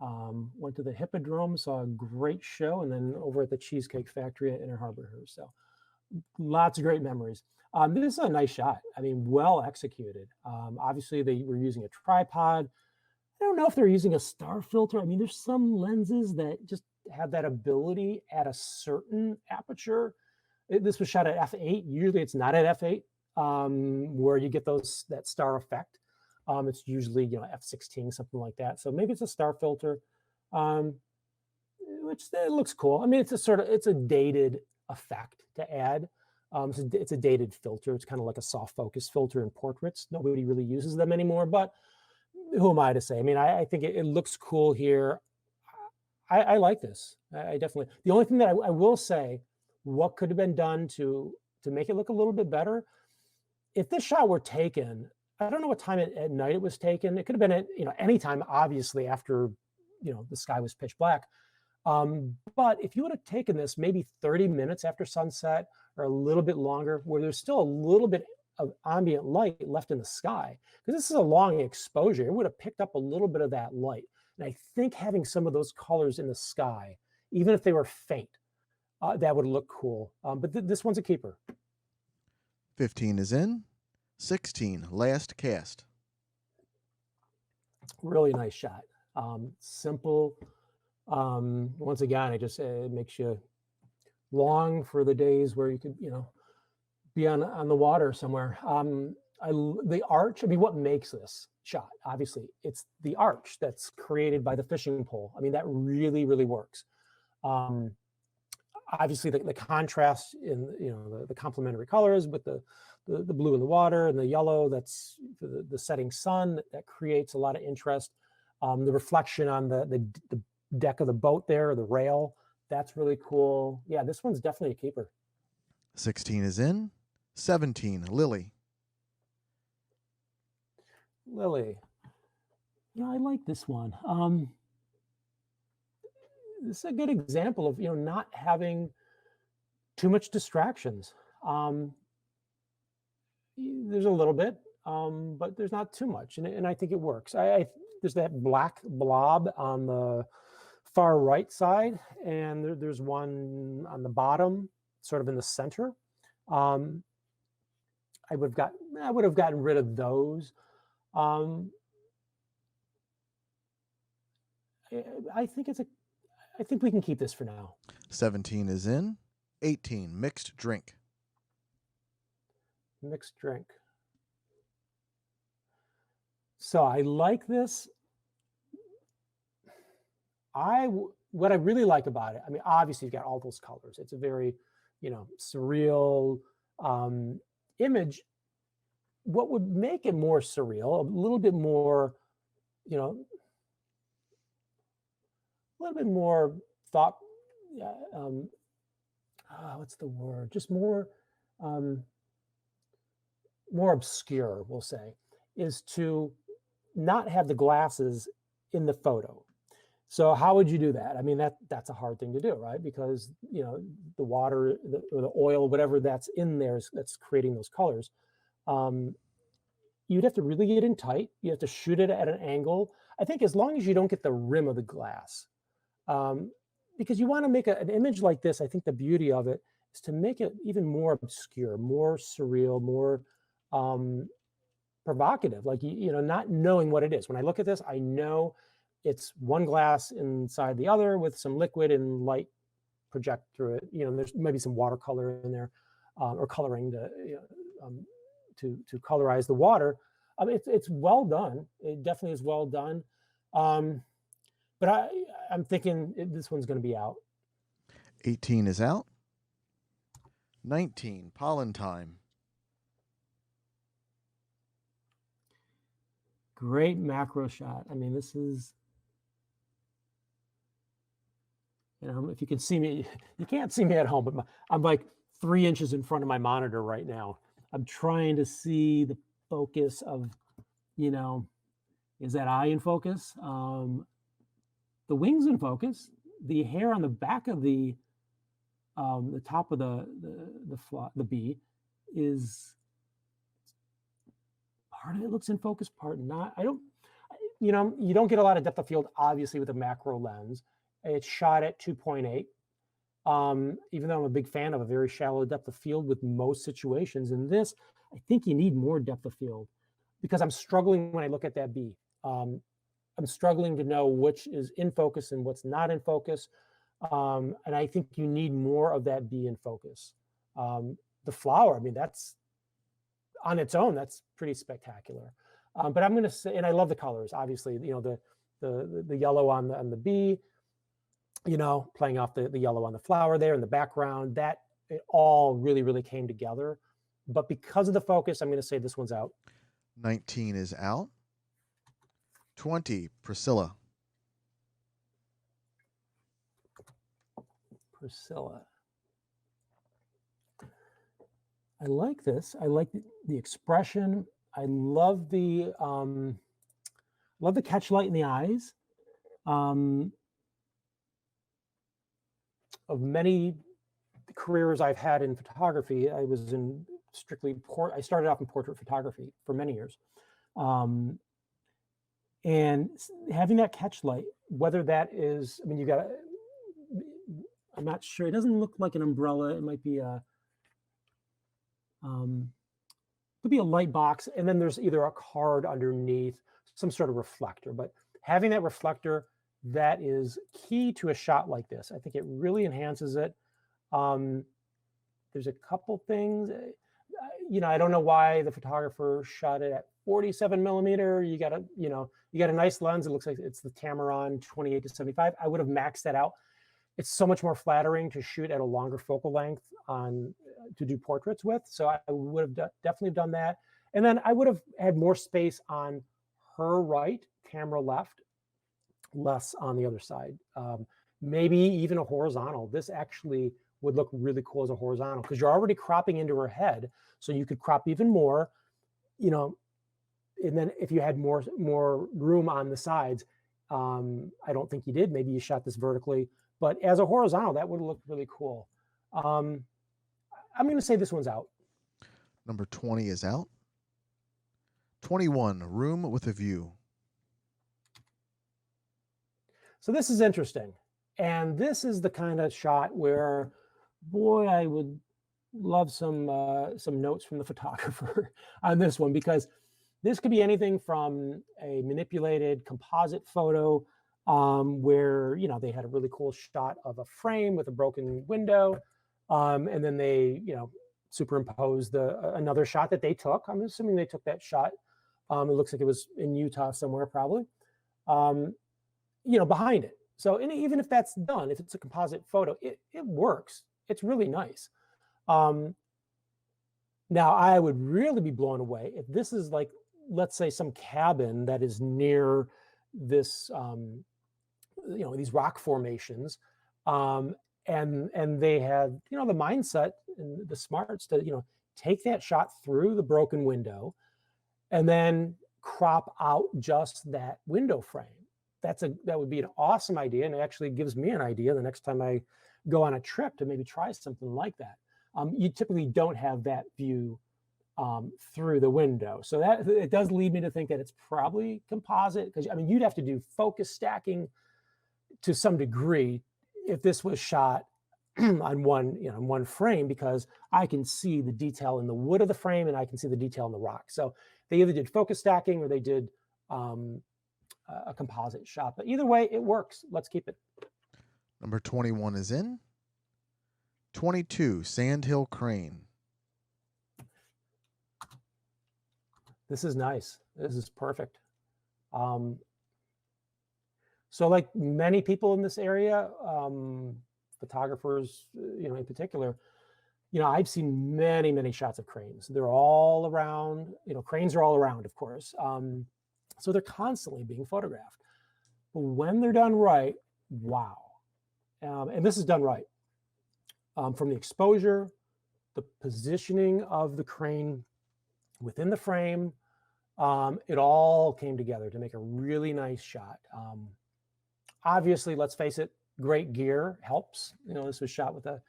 Went to the Hippodrome, saw a great show, and then over at the Cheesecake Factory at Inner Harbor here. So lots of great memories. This is a nice shot. I mean, well executed. Obviously they were using a tripod. I don't know if they're using a star filter. I mean, there's some lenses that just have that ability at a certain aperture. This was shot at f8. Usually it's not at f8. Where you get that star effect. It's usually f16, something like that. So maybe it's a star filter, which it looks cool. I mean, it's a dated effect to add. It's a dated filter. It's kind of like a soft focus filter in portraits. Nobody really uses them anymore, but who am I to say? I mean, I think it looks cool here. I like this. I definitely. The only thing that I will say, what could have been done to make it look a little bit better. If this shot were taken, I don't know what time at night it was taken. It could have been at any time, obviously after the sky was pitch black. But if you would have taken this maybe 30 minutes after sunset or a little bit longer, where there's still a little bit of ambient light left in the sky, because this is a long exposure, it would have picked up a little bit of that light. And I think having some of those colors in the sky, even if they were faint, that would look cool. But this one's a keeper. 15 is in. 16, Last Cast. Really nice shot. Simple. Once again, it makes you long for the days where you could, be on the water somewhere. The arch. I mean, what makes this shot? Obviously, it's the arch that's created by the fishing pole. I mean, that really, really works. Um, Obviously, the contrast in the complementary colors with the blue in the water and the yellow. That's the setting sun that creates a lot of interest. The reflection on the deck of the boat there, the rail. That's really cool. Yeah, this one's definitely a keeper. 16 is in. 17, Lily. Lily. I like this one. This is a good example of not having too much distractions. There's a little bit, but there's not too much, and I think it works. There's that black blob on the far right side, and there's one on the bottom, sort of in the center. I would have gotten rid of those. I think we can keep this for now. 17 is in. 18, mixed drink. Mixed drink. So I like this. What I really like about it, I mean, obviously you've got all those colors. It's a very, surreal image. What would make it more surreal, a little bit more, a little bit more thought, what's the word? Just more obscure, we'll say, is to not have the glasses in the photo. So how would you do that? I mean, that's a hard thing to do, right? Because the water or the oil, whatever that's in there, that's creating those colors. You'd have to really get in tight. You have to shoot it at an angle. I think as long as you don't get the rim of the glass, because you want to make an image like this. I think the beauty of it is to make it even more obscure, more surreal, more provocative. Like not knowing what it is. When I look at this, I know it's one glass inside the other with some liquid and light project through it. There's maybe some watercolor in there, or coloring to colorize the water. It's well done. It definitely is well done. But I'm thinking this one's going to be out. 18 is out. 19, pollen time. Great macro shot. I mean, this is, if you can see me, you can't see me at home, but I'm like 3 inches in front of my monitor right now. I'm trying to see the focus of, is that eye in focus? The wings in focus. The hair on the back of the top of the bee is part of it looks in focus, part not. You don't get a lot of depth of field, obviously, with a macro lens. It's shot at 2.8. Even though I'm a big fan of a very shallow depth of field with most situations, in this, I think you need more depth of field because I'm struggling when I look at that bee. I'm struggling to know which is in focus and what's not in focus. And I think you need more of that bee in focus. The flower, I mean, that's on its own, that's pretty spectacular. But I'm going to say, and I love the colors, obviously, the yellow on the bee, playing off the yellow on the flower there in the background, that it all really, really came together. But because of the focus, I'm going to say this one's out. 19 is out. 20, Priscilla. Priscilla. I like this. I like the expression. I love the catch light in the eyes. Of many careers I've had in photography, I was in I started off in portrait photography for many years. And having that catch light, whether that is, I mean, I'm not sure. It doesn't look like an umbrella. It might be could be a light box. And then there's either a card underneath, some sort of reflector. But having that reflector, that is key to a shot like this. I think it really enhances it. Um, there's a couple things, I don't know why the photographer shot it at 47 millimeter. You got a nice lens. It looks like it's the Tamron 28 to 75. I would have maxed that out. It's so much more flattering to shoot at a longer focal length to do portraits with. So I would have definitely done that. And then I would have had more space on her right, camera left, less on the other side. Maybe even a horizontal. This actually would look really cool as a horizontal because you're already cropping into her head. So you could crop even more, and then if you had more room on the sides, I don't think you did. Maybe you shot this vertically, but as a horizontal, that would look really cool. I'm going to say this one's out. Number 20 is out. 21, room with a view. So this is interesting. And this is the kind of shot where, boy, I would love some notes from the photographer on this one, because this could be anything from a manipulated composite photo where, they had a really cool shot of a frame with a broken window. And then they, superimposed another shot that they took. I'm assuming they took that shot. It looks like it was in Utah somewhere, probably, behind it. So even if that's done, if it's a composite photo, it works. It's really nice. Now, I would really be blown away if this is like, let's say, some cabin that is near this, these rock formations, and they had, the mindset and the smarts to, take that shot through the broken window, and then crop out just that window frame. That would be an awesome idea, and it actually gives me an idea the next time I go on a trip to maybe try something like that. You typically don't have that view through the window, so that it does lead me to think that it's probably composite, because you'd have to do focus stacking to some degree if this was shot on one frame, because I can see the detail in the wood of the frame and I can see the detail in the rock. So they either did focus stacking or they did a composite shot, but either way, it works. Let's keep it. Number 21 is in. 22, Sandhill Crane. This is nice. This is perfect. So like many people in this area, photographers, in particular, I've seen many, many shots of cranes. They're all around, cranes are all around, of course. So they're constantly being photographed. But when they're done right, wow. And this is done right. From the exposure, the positioning of the crane within the frame, it all came together to make a really nice shot. Obviously, let's face it, great gear helps. This was shot with a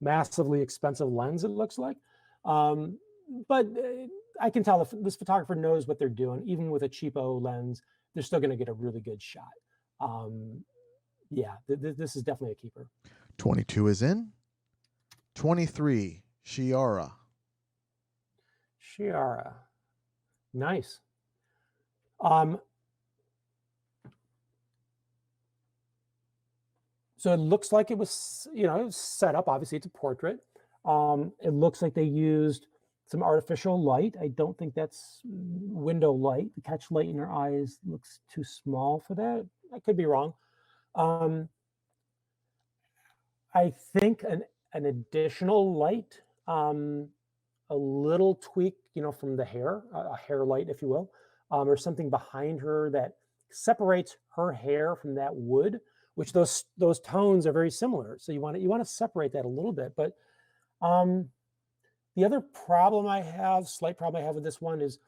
massively expensive lens, it looks like. But I can tell if this photographer knows what they're doing. Even with a cheapo lens, they're still going to get a really good shot. Yeah, this is definitely a keeper. 22 is in. 23, Shiara. Shiara. Nice. So it looks like it was, it was set up. Obviously, it's a portrait. It looks like they used some artificial light. I don't think that's window light. The catch light in her eyes looks too small for that. I could be wrong. I think an additional light, a little tweak, from the hair, a hair light, if you will, or something behind her that separates her hair from that wood, which those tones are very similar. So you want to separate that a little bit. But the other slight problem I have with this one is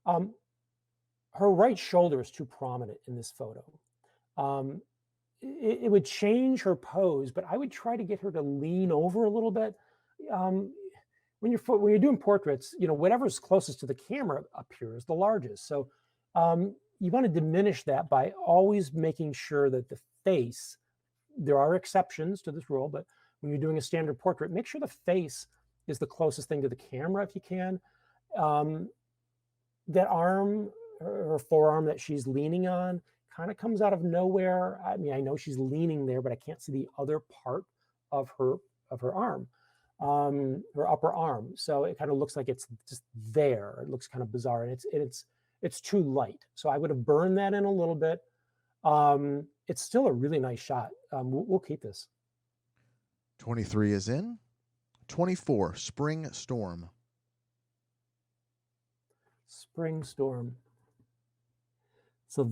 her right shoulder is too prominent in this photo. It would change her pose, but I would try to get her to lean over a little bit. When you're doing portraits, whatever's closest to the camera appears the largest. So you want to diminish that by always making sure that the face, there are exceptions to this rule, but when you're doing a standard portrait, make sure the face is the closest thing to the camera if you can. That arm or forearm that she's leaning on kind of comes out of nowhere. I know she's leaning there, but I can't see the other part of her her arm, her upper arm. So it kind of looks like it's just there. It looks kind of bizarre, and it's too light. So I would have burned that in a little bit. It's still a really nice shot. We'll keep this. 23 is in. 24, Spring Storm. Spring storm. So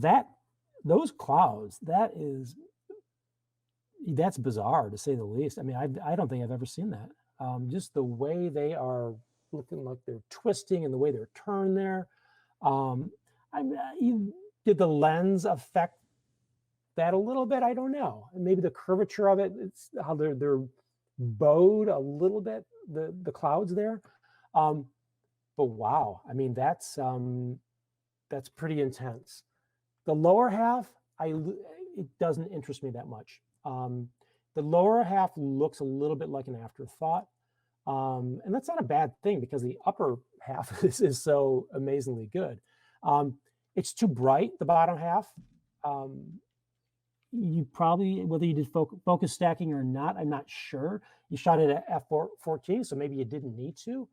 those clouds, that's bizarre to say the least. I mean, I don't think I've ever seen that. Just the way they are looking like they're twisting and the way they're turned there. Did the lens affect that a little bit? I don't know. And maybe the curvature of it, it's how they're bowed a little bit, the clouds there. But wow, I mean, that's pretty intense. The lower half, it doesn't interest me that much. The lower half looks a little bit like an afterthought. And that's not a bad thing because the upper half is so amazingly good. It's too bright, the bottom half. You probably, whether you did focus stacking or not, I'm not sure. You shot it at f14, so maybe you didn't need to.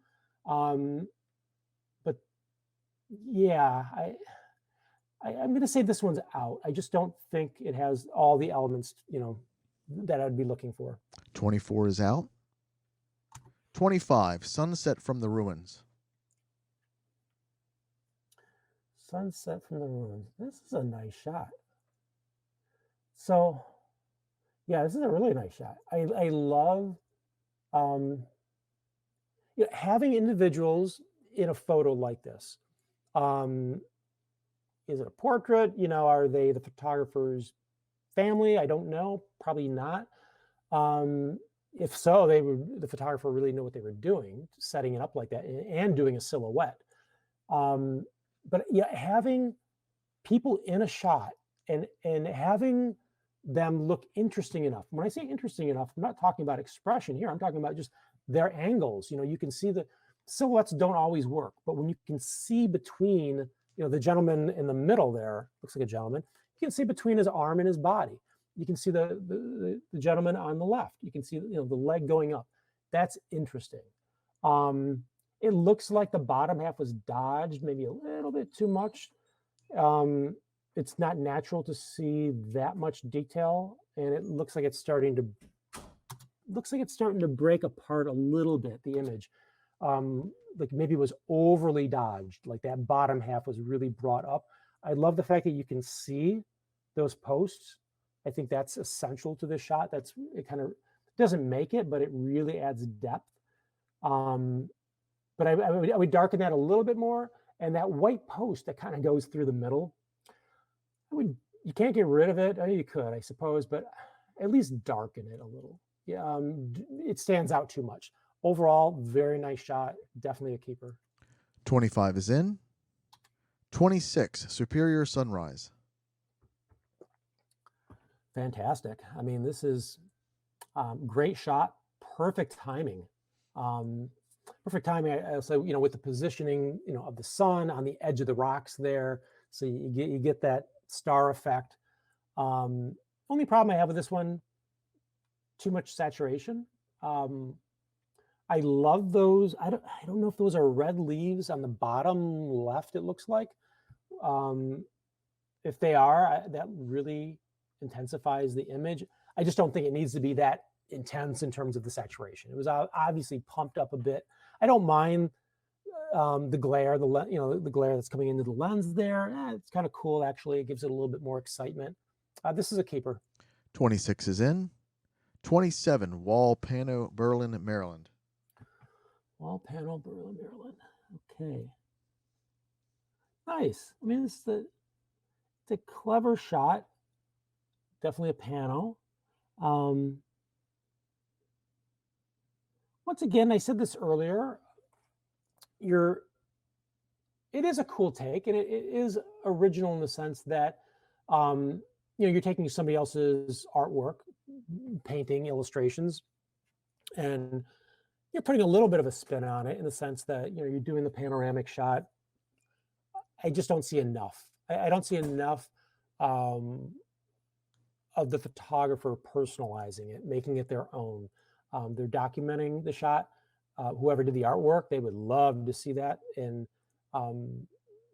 But yeah, I'm going to say this one's out. I just don't think it has all the elements, that I'd be looking for. 24 is out. 25, Sunset from the Ruins. Sunset from the Ruins. This is a nice shot. So, yeah, this is a really nice shot. I love having individuals in a photo like this. Is it a portrait? Are they the photographer's family? I don't know. Probably not. If so, the photographer really knew what they were doing, setting it up like that and doing a silhouette. But yeah, having people in a shot and having them look interesting enough. When I say interesting enough, I'm not talking about expression here. I'm talking about just their angles. You can see the silhouettes don't always work, but when you can see between, the gentleman in the middle there, looks like a gentleman, you can see between his arm and his body. You can see the gentleman on the left. You can see, the leg going up. That's interesting. It looks like the bottom half was dodged, maybe a little bit too much. It's not natural to see that much detail, and it looks like it's starting to break apart a little bit, the image. Like maybe it was overly dodged, like that bottom half was really brought up. I love the fact that you can see those posts. I think that's essential to this shot. It kind of doesn't make it, but it really adds depth. But I would darken that a little bit more. And that white post that kind of goes through the middle, you can't get rid of it. I mean, you could, I suppose, but at least darken it a little. Yeah, it stands out too much. Overall, very nice shot. Definitely a keeper. 25 is in. 26, Superior Sunrise. Fantastic. I mean, this is great shot. Perfect timing. Perfect timing. I also, with the positioning, of the sun on the edge of the rocks there, so you get that star effect. Only problem I have with this one, too much saturation. I love those. I don't know if those are red leaves on the bottom left. It looks like. If they are, that really intensifies the image. I just don't think it needs to be that intense in terms of the saturation. It was obviously pumped up a bit. I don't mind the glare, the glare that's coming into the lens there. It's kind of cool, actually. It gives it a little bit more excitement. This is a keeper. 26 is in. 27, Wall Pano, Berlin, Maryland. Wall Panel, Berlin, Maryland. Okay. Nice. I mean, it's a clever shot. Definitely a panel. Once again, I said this earlier, it is a cool take, and it is original in the sense that you're taking somebody else's artwork, painting, illustrations, and you're putting a little bit of a spin on it in the sense that you're doing the panoramic shot. I just don't see enough. I don't see enough of the photographer personalizing it, making it their own. They're documenting the shot. Whoever did the artwork, they would love to see that. Um,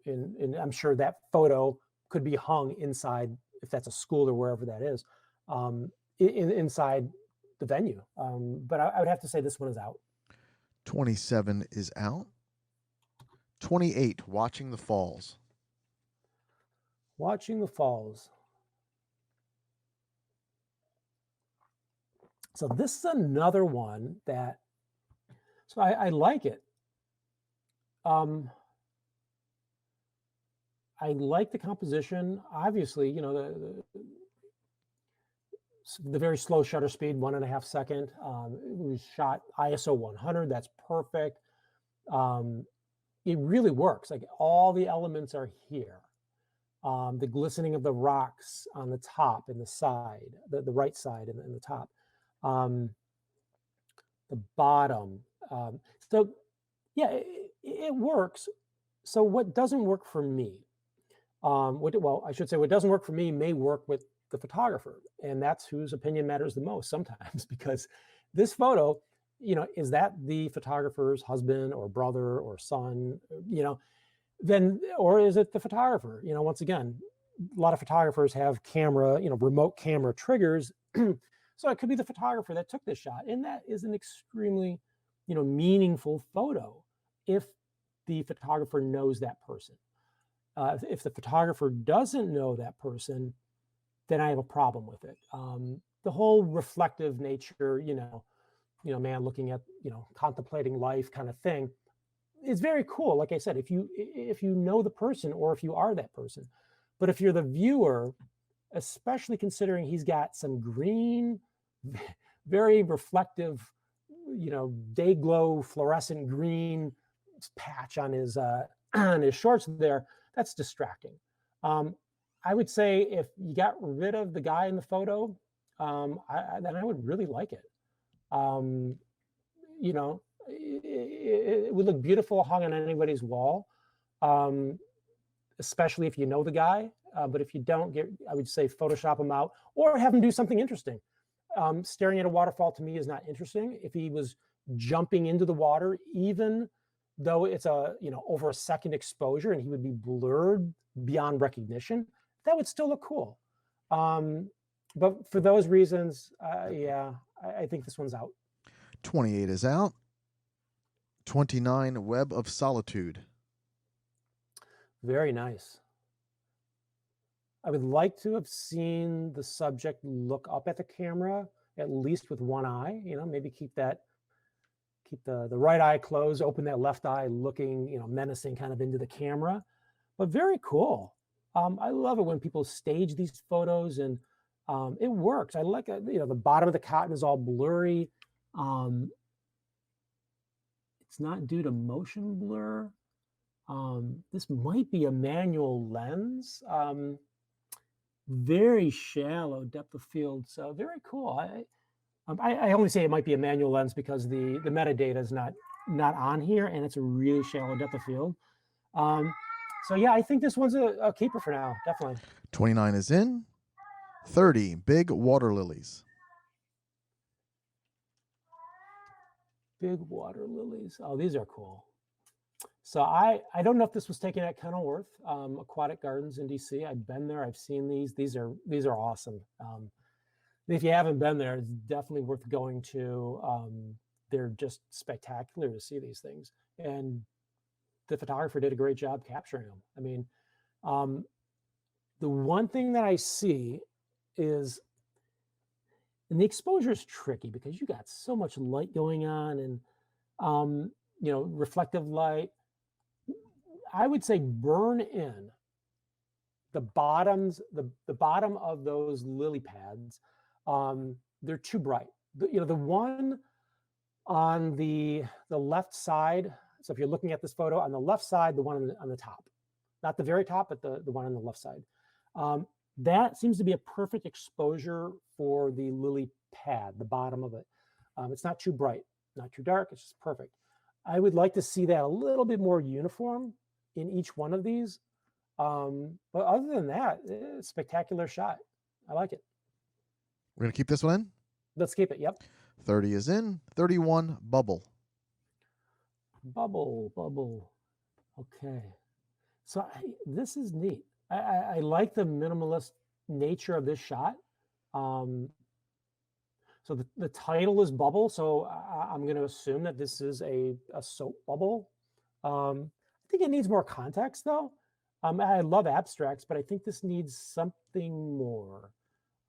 and I'm sure that photo could be hung inside, if that's a school or wherever that is, inside the venue. But I would have to say this one is out. 27 is out. 28, Watching the Falls. Watching the falls. So this is another one that, so I like it. I like the composition. Obviously, you know, the very slow shutter speed, 1.5 second. It was shot ISO 100. That's perfect. It really works. Like all the elements are here. The glistening of the rocks on the top and the side, the right side and the top, the bottom. So yeah, it works. So what doesn't work for me, well, I should say what doesn't work for me may work with the photographer, and that's whose opinion matters the most sometimes, because this photo, you know, is that the photographer's husband or brother or son, you know, then, or is it the photographer? You know, once again, a lot of photographers have camera, you know, remote camera triggers. So it could be the photographer that took this shot. And that is an extremely, you know, meaningful photo if the photographer knows that person. If the photographer doesn't know that person, then I have a problem with it. The whole reflective nature, you know, man looking at, you know, contemplating life kind of thing, it's very cool. Like I said, if you know the person or if you are that person. But if you're the viewer, especially considering he's got some green, very reflective, you know, day glow fluorescent green patch on his on his shorts there, that's distracting. I would say if you got rid of the guy in the photo, then I would really like it. You know, it would look beautiful hung on anybody's wall, especially if you know the guy. But if you don't, I would say Photoshop him out or have him do something interesting. Staring at a waterfall to me is not interesting. If he was jumping into the water, even though it's a, you know, over a second exposure and he would be blurred beyond recognition, that would still look cool. But for those reasons, yeah, I think this one's out. 28 is out. 29, Web of Solitude. Very nice. I would like to have seen the subject look up at the camera, at least with one eye, you know, maybe keep the right eye closed, open that left eye looking, you know, menacing kind of into the camera, but very cool. I love it when people stage these photos and it works. I like, you know, the bottom of the cotton is all blurry. It's not due to motion blur. This might be a manual lens. Very shallow depth of field, so very cool. I only say it might be a manual lens because the metadata is not on here, and it's a really shallow depth of field. So yeah, I think this one's a keeper for now, definitely. 29 is in. 30, Big Water Lilies. Big water lilies. Oh, these are cool. So I don't know if this was taken at Kenilworth Aquatic Gardens in DC. I've been there. I've seen these. These are awesome. If you haven't been there, it's definitely worth going to. They're just spectacular to see these things, and the photographer did a great job capturing them. I mean, the one thing that I see is, and the exposure is tricky because you got so much light going on, and you know, reflective light. I would say burn in the bottoms, the bottom of those lily pads. They're too bright. You know, the one on the left side. So if you're looking at this photo on the left side, the one on the top, not the very top, but the one on the left side. That seems to be a perfect exposure for the lily pad, the bottom of it. It's not too bright, not too dark. It's just perfect. I would like to see that a little bit more uniform in each one of these. But other than that, it's a spectacular shot. I like it. We're going to keep this one in? Let's keep it. Yep. 30 is in. 31, bubble. Bubble, bubble. Okay. So this is neat. I like the minimalist nature of this shot. Um, so the title is Bubble. So I'm going to assume that this is a soap bubble. I think it needs more context though. I love abstracts, but I think this needs something more.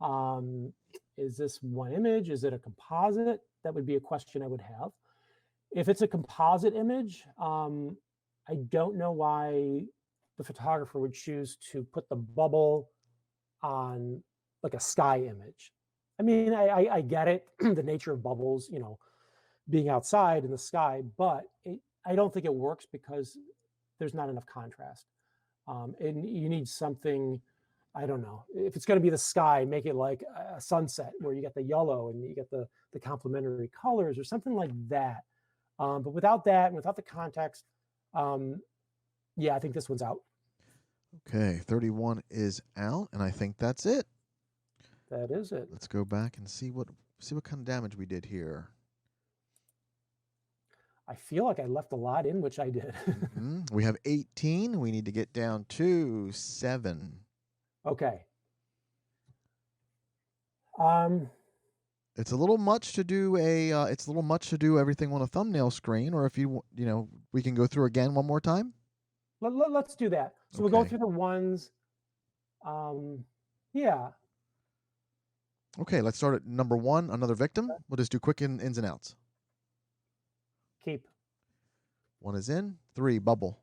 Um, is this one image? Is it a composite? That would be a question I would have. If it's a composite image, I don't know why the photographer would choose to put the bubble on like a sky image. I mean, I get it, the nature of bubbles, being outside in the sky, but I don't think it works because there's not enough contrast. And you need something, I don't know. If it's going to be the sky, make it like a sunset where you get the yellow and you get the complementary colors or something like that. But without that and without the context, yeah, I think this one's out. Okay, 31 is out, and I think that's it. That is it. Let's go back and see what kind of damage we did here. I feel like I left a lot in, which I did. We have 18. We need to get down to 7. Okay. It's a little much to do everything on a thumbnail screen, or if we can go through again one more time. Let's do that. So we'll go through the ones. Yeah. Okay, let's start at number 1, another victim. We'll just do quick ins and outs. Keep. 1 is in. 3, bubble.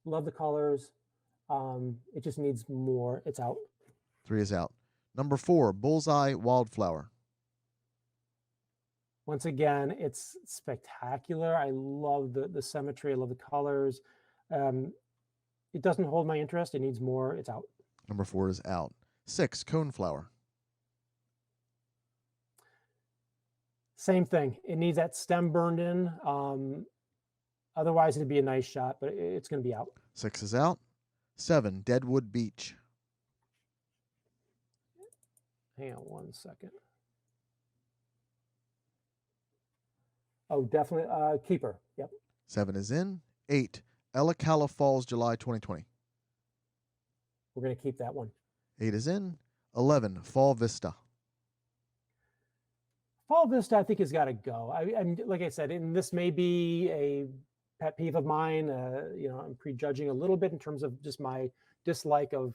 Love the colors. It just needs more. It's out. 3 is out. Number 4, bullseye, wildflower. Once again, it's spectacular. I love the symmetry. I love the colors. It doesn't hold my interest. It needs more. It's out. Number 4 is out. 6, coneflower. Same thing. It needs that stem burned in. Otherwise, it'd be a nice shot, but it's going to be out. 6 is out. 7, deadwood beech. Hang on one second. Oh, definitely. Keeper. Yep. 7 is in. 8, Ellicala Falls, July 2020. We're going to keep that one. 8 is in. 11, Fall Vista. Fall Vista, I think, has got to go. I'm like I said, and this may be a pet peeve of mine. I'm prejudging a little bit in terms of just my dislike of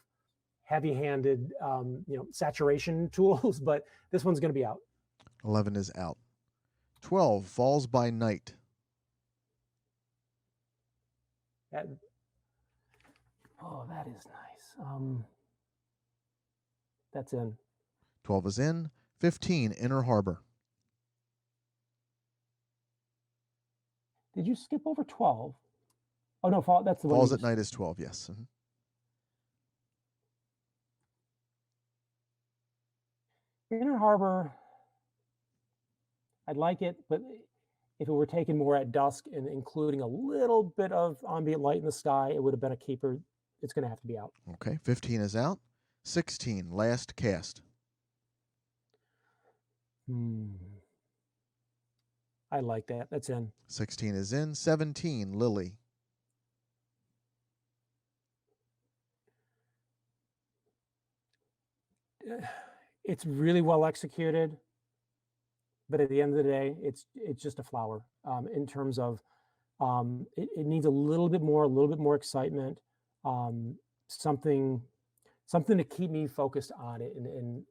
heavy-handed, saturation tools, but this one's going to be out. 11 is out. 12, Falls by Night. That is nice. That's in. 12 is in. 15, Inner Harbor. Did you skip over 12? Oh, no, that's the one. Falls at Night is 12, yes. Inner Harbor, I'd like it, but if it were taken more at dusk and including a little bit of ambient light in the sky, it would have been a keeper. It's going to have to be out. Okay, 15 is out. 16, Last Cast. I like that. That's in. 16 is in. 17, Lily. It's really well executed, but at the end of the day, it's just a flower. In terms of it needs a little bit more excitement, something to keep me focused on it and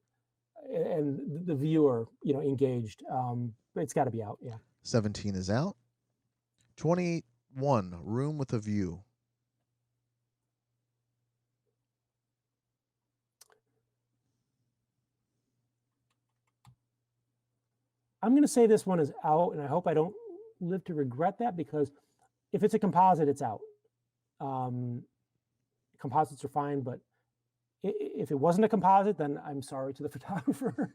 the viewer, engaged. But it's got to be out. Yeah. 17 is out. 21, Room with a View. I'm going to say this one is out, and I hope I don't live to regret that, because if it's a composite, it's out. Composites are fine, but if it wasn't a composite, then I'm sorry to the photographer.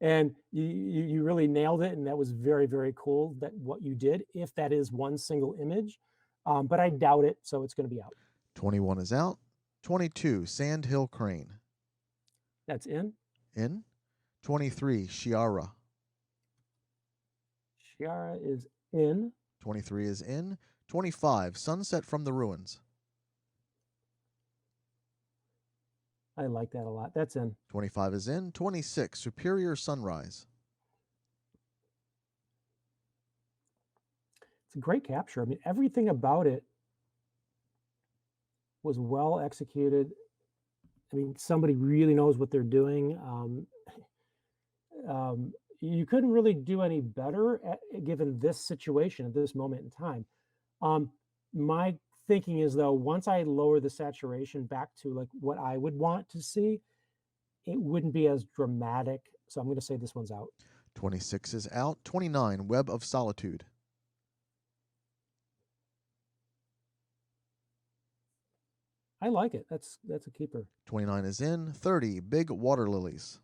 And you really nailed it, and that was very, very cool that what you did, if that is one single image. But I doubt it, so it's going to be out. 21 is out. 22, Sand Hill Crane. That's in. In. 23, Shiara. Shiara is in. 23 is in. 25, Sunset from the Ruins. I like that a lot. That's in. 25 is in. 26, Superior Sunrise. It's a great capture. I mean, everything about it was well executed. I mean, somebody really knows what they're doing. You couldn't really do any better given this situation at this moment in time. My thinking is though, once I lower the saturation back to like what I would want to see, it wouldn't be as dramatic. So I'm going to say this one's out. 26 is out. 29, Web of Solitude. I like it. That's a keeper. 29 is in. 30, Big Water Lilies.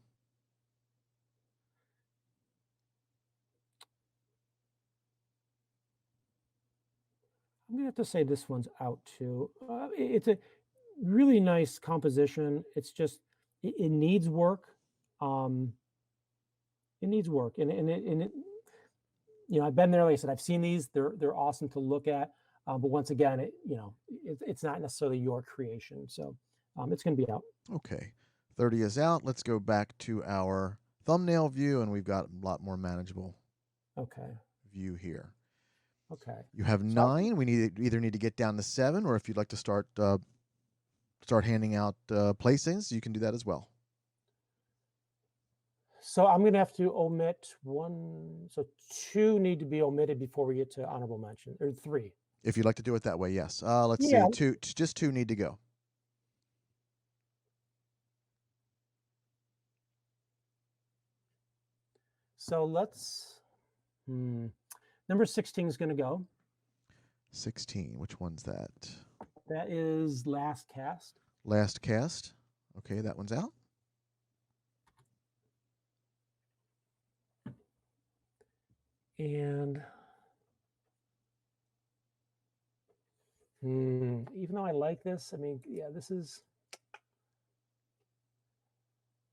I'm gonna have to say this one's out too. It's a really nice composition. It's just it needs work. Um, it needs work, and you know, I've been there. Like I said, I've seen these. They're awesome to look at. But once again, it's not necessarily your creation. So it's going to be out. Okay. 30 is out. Let's go back to our thumbnail view, and we've got a lot more manageable Okay. view here. Okay. You have 9. We either need to get down to 7, or if you'd like to start handing out placings, you can do that as well. So I'm going to have to omit one. So 2 need to be omitted before we get to honorable mention, or 3. If you'd like to do it that way, yes. Let's see. Just 2 need to go. So let's. Number 16 is going to go. 16. Which one's that? That is Last Cast. Last Cast. Okay, that one's out. And even though I like this, I mean, yeah, this is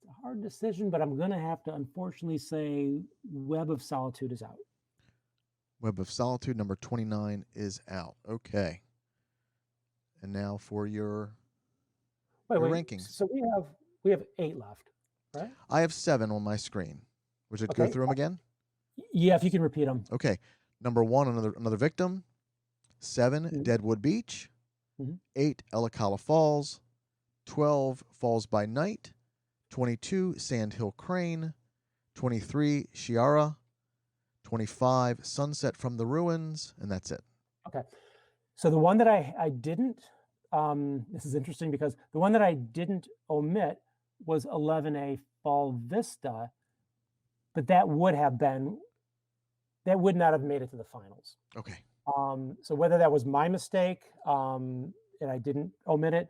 a hard decision, but I'm going to have to unfortunately say Web of Solitude is out. Web of Solitude, number 29, is out. Okay. And now for your rankings. So we have 8 left, right? I have 7 on my screen. Would you go through them again? Yeah, if you can repeat them. Okay. Number 1, another victim. 7, Deadwood Beach. 8, Ellicala Falls. 12, Falls by Night. 22, Sandhill Crane. 23, Shiara. 25, Sunset from the Ruins, and that's it. Okay. So the one that I didn't, this is interesting because the one that I didn't omit was 11A Fall Vista, but that would not have made it to the finals. Okay. So whether that was my mistake and I didn't omit it,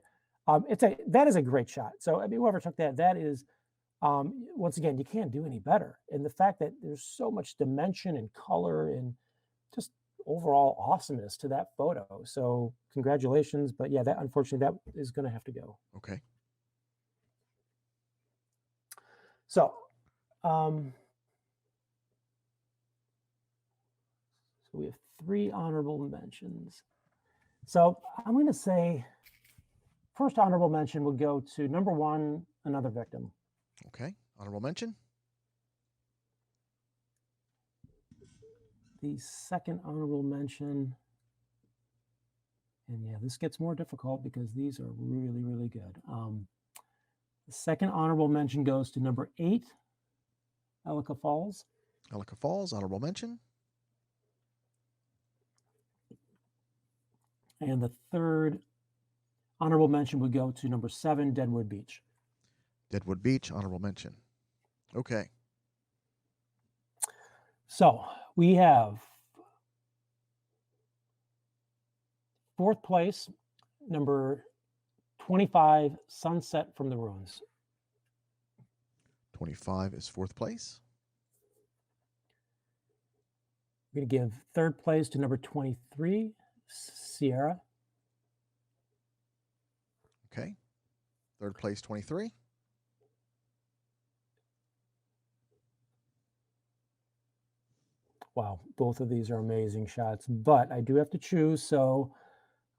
that is a great shot. So I mean, whoever took that is, once again, you can't do any better. And the fact that there's so much dimension and color and just overall awesomeness to that photo. So congratulations. But yeah, that unfortunately that is going to have to go. Okay. So, so we have 3 honorable mentions. So I'm going to say first honorable mention would go to number 1, Another Victim. Okay. Honorable mention. The second honorable mention, and yeah, this gets more difficult because these are really, really good. The second honorable mention goes to number 8, Ellicala Falls. Ellicala Falls, honorable mention. And the third honorable mention would go to number 7, Deadwood Beach. Deadwood Beach, honorable mention. Okay. So we have 4th place, number 25, Sunset from the Ruins. 25 is 4th place. We're going to give 3rd place to number 23, Sierra. Okay. 3rd place, 23. Wow, both of these are amazing shots, but I do have to choose. So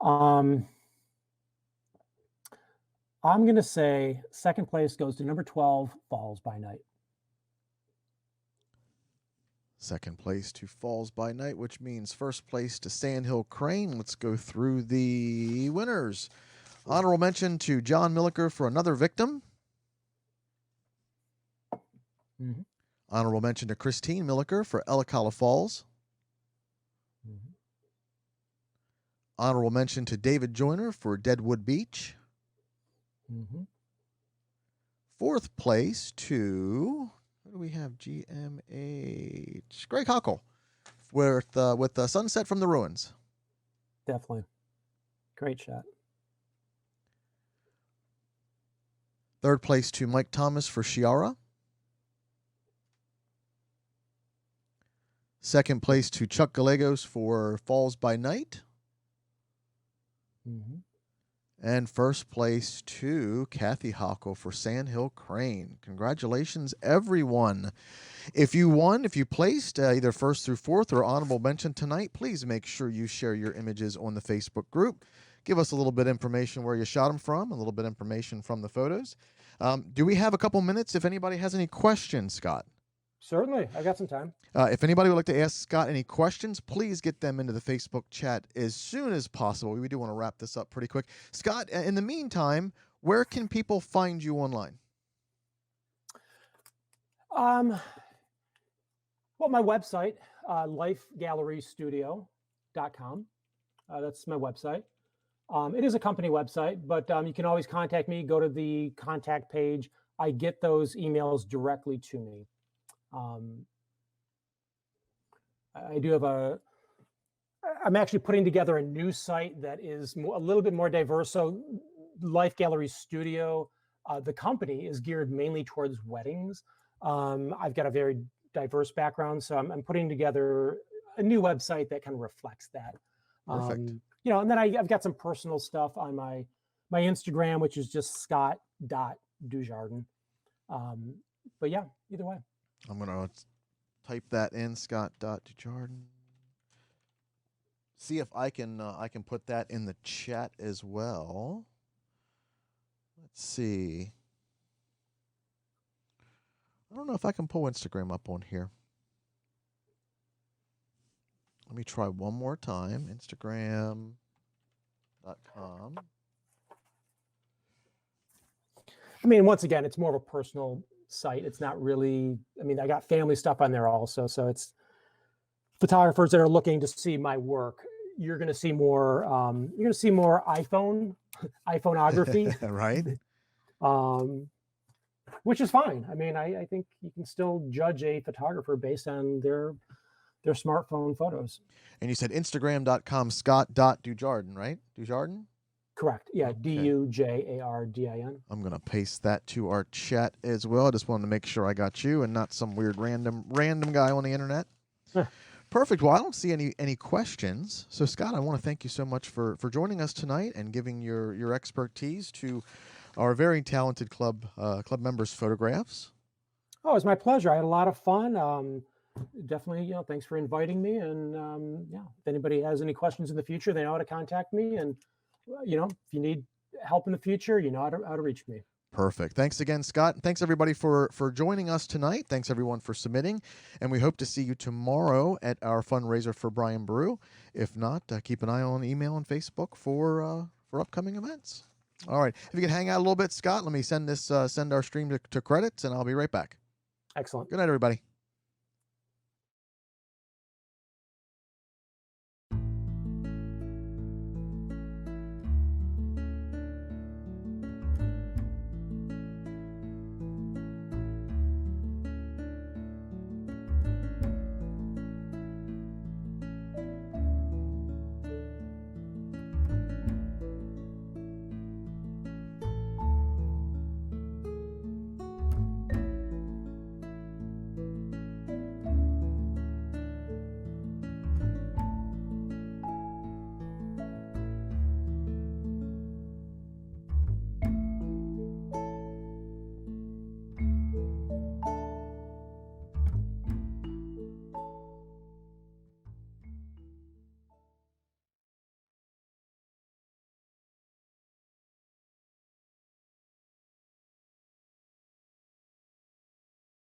um, I'm going to say second place goes to number 12, Falls by Night. Second place to Falls by Night, which means first place to Sandhill Crane. Let's go through the winners. Honorable mention to John Milliker for Another Victim. Mm-hmm. Honorable mention to Christine Milliker for Ellicala Falls. Mm-hmm. Honorable mention to David Joyner for Deadwood Beach. Mm-hmm. Fourth place to, what do we have? GMH. Greg Huckle with Sunset from the Ruins. Definitely. Great shot. Third place to Mike Thomas for Shiara. Second place to Chuck Gallegos for Falls by Night. Mm-hmm. And first place to Kathy Hockle for Sandhill Crane. Congratulations, everyone. If you placed either first through fourth or honorable mention tonight, please make sure you share your images on the Facebook group. Give us a little bit of information where you shot them from, a little bit of information from the photos. Do we have a couple minutes if anybody has any questions, Scott? Certainly. I got some time. If anybody would like to ask Scott any questions, please get them into the Facebook chat as soon as possible. We do want to wrap this up pretty quick. Scott, in the meantime, where can people find you online? Well, my website, lifegallerystudio.com. That's my website. It is a company website, but you can always contact me. Go to the contact page. I get those emails directly to me. I do have I'm actually putting together a new site that is a little bit more diverse. So Life Gallery Studio, the company is geared mainly towards weddings. I've got a very diverse background, so I'm putting together a new website that kind of reflects that. Perfect. And then I've got some personal stuff on my Instagram, which is just scott.dujardin. But yeah, either way. I'm going to type that in, Scott.Dujardin. See if I can put that in the chat as well. Let's see. I don't know if I can pull Instagram up on here. Let me try one more time. Instagram.com. I mean, once again, it's more of a personal site. It's not really, I got family stuff on there also. So it's photographers that are looking to see my work. You're going to see more, iPhoneography. Right. Which is fine. I think you can still judge a photographer based on their smartphone photos. And you said Instagram.com, Scott.Dujardin, right? Dujardin? Correct. Yeah. Okay. Dujardin. I'm going to paste that to our chat as well. I just wanted to make sure I got you and not some weird random guy on the internet. Huh. Perfect. Well, I don't see any questions. So, Scott, I want to thank you so much for joining us tonight and giving your expertise to our very talented club members' photographs. Oh, it's my pleasure. I had a lot of fun. Definitely, thanks for inviting me. And if anybody has any questions in the future, they know how to contact me. And if you need help in the future, you know how to reach me. Perfect. Thanks again, Scott. Thanks everybody for joining us tonight. Thanks everyone for submitting, and we hope to see you tomorrow at our fundraiser for Brian Baru. If not, keep an eye on email and Facebook for upcoming events. All right. If you could hang out a little bit, Scott, let me send our stream to credits, and I'll be right back. Excellent. Good night, everybody.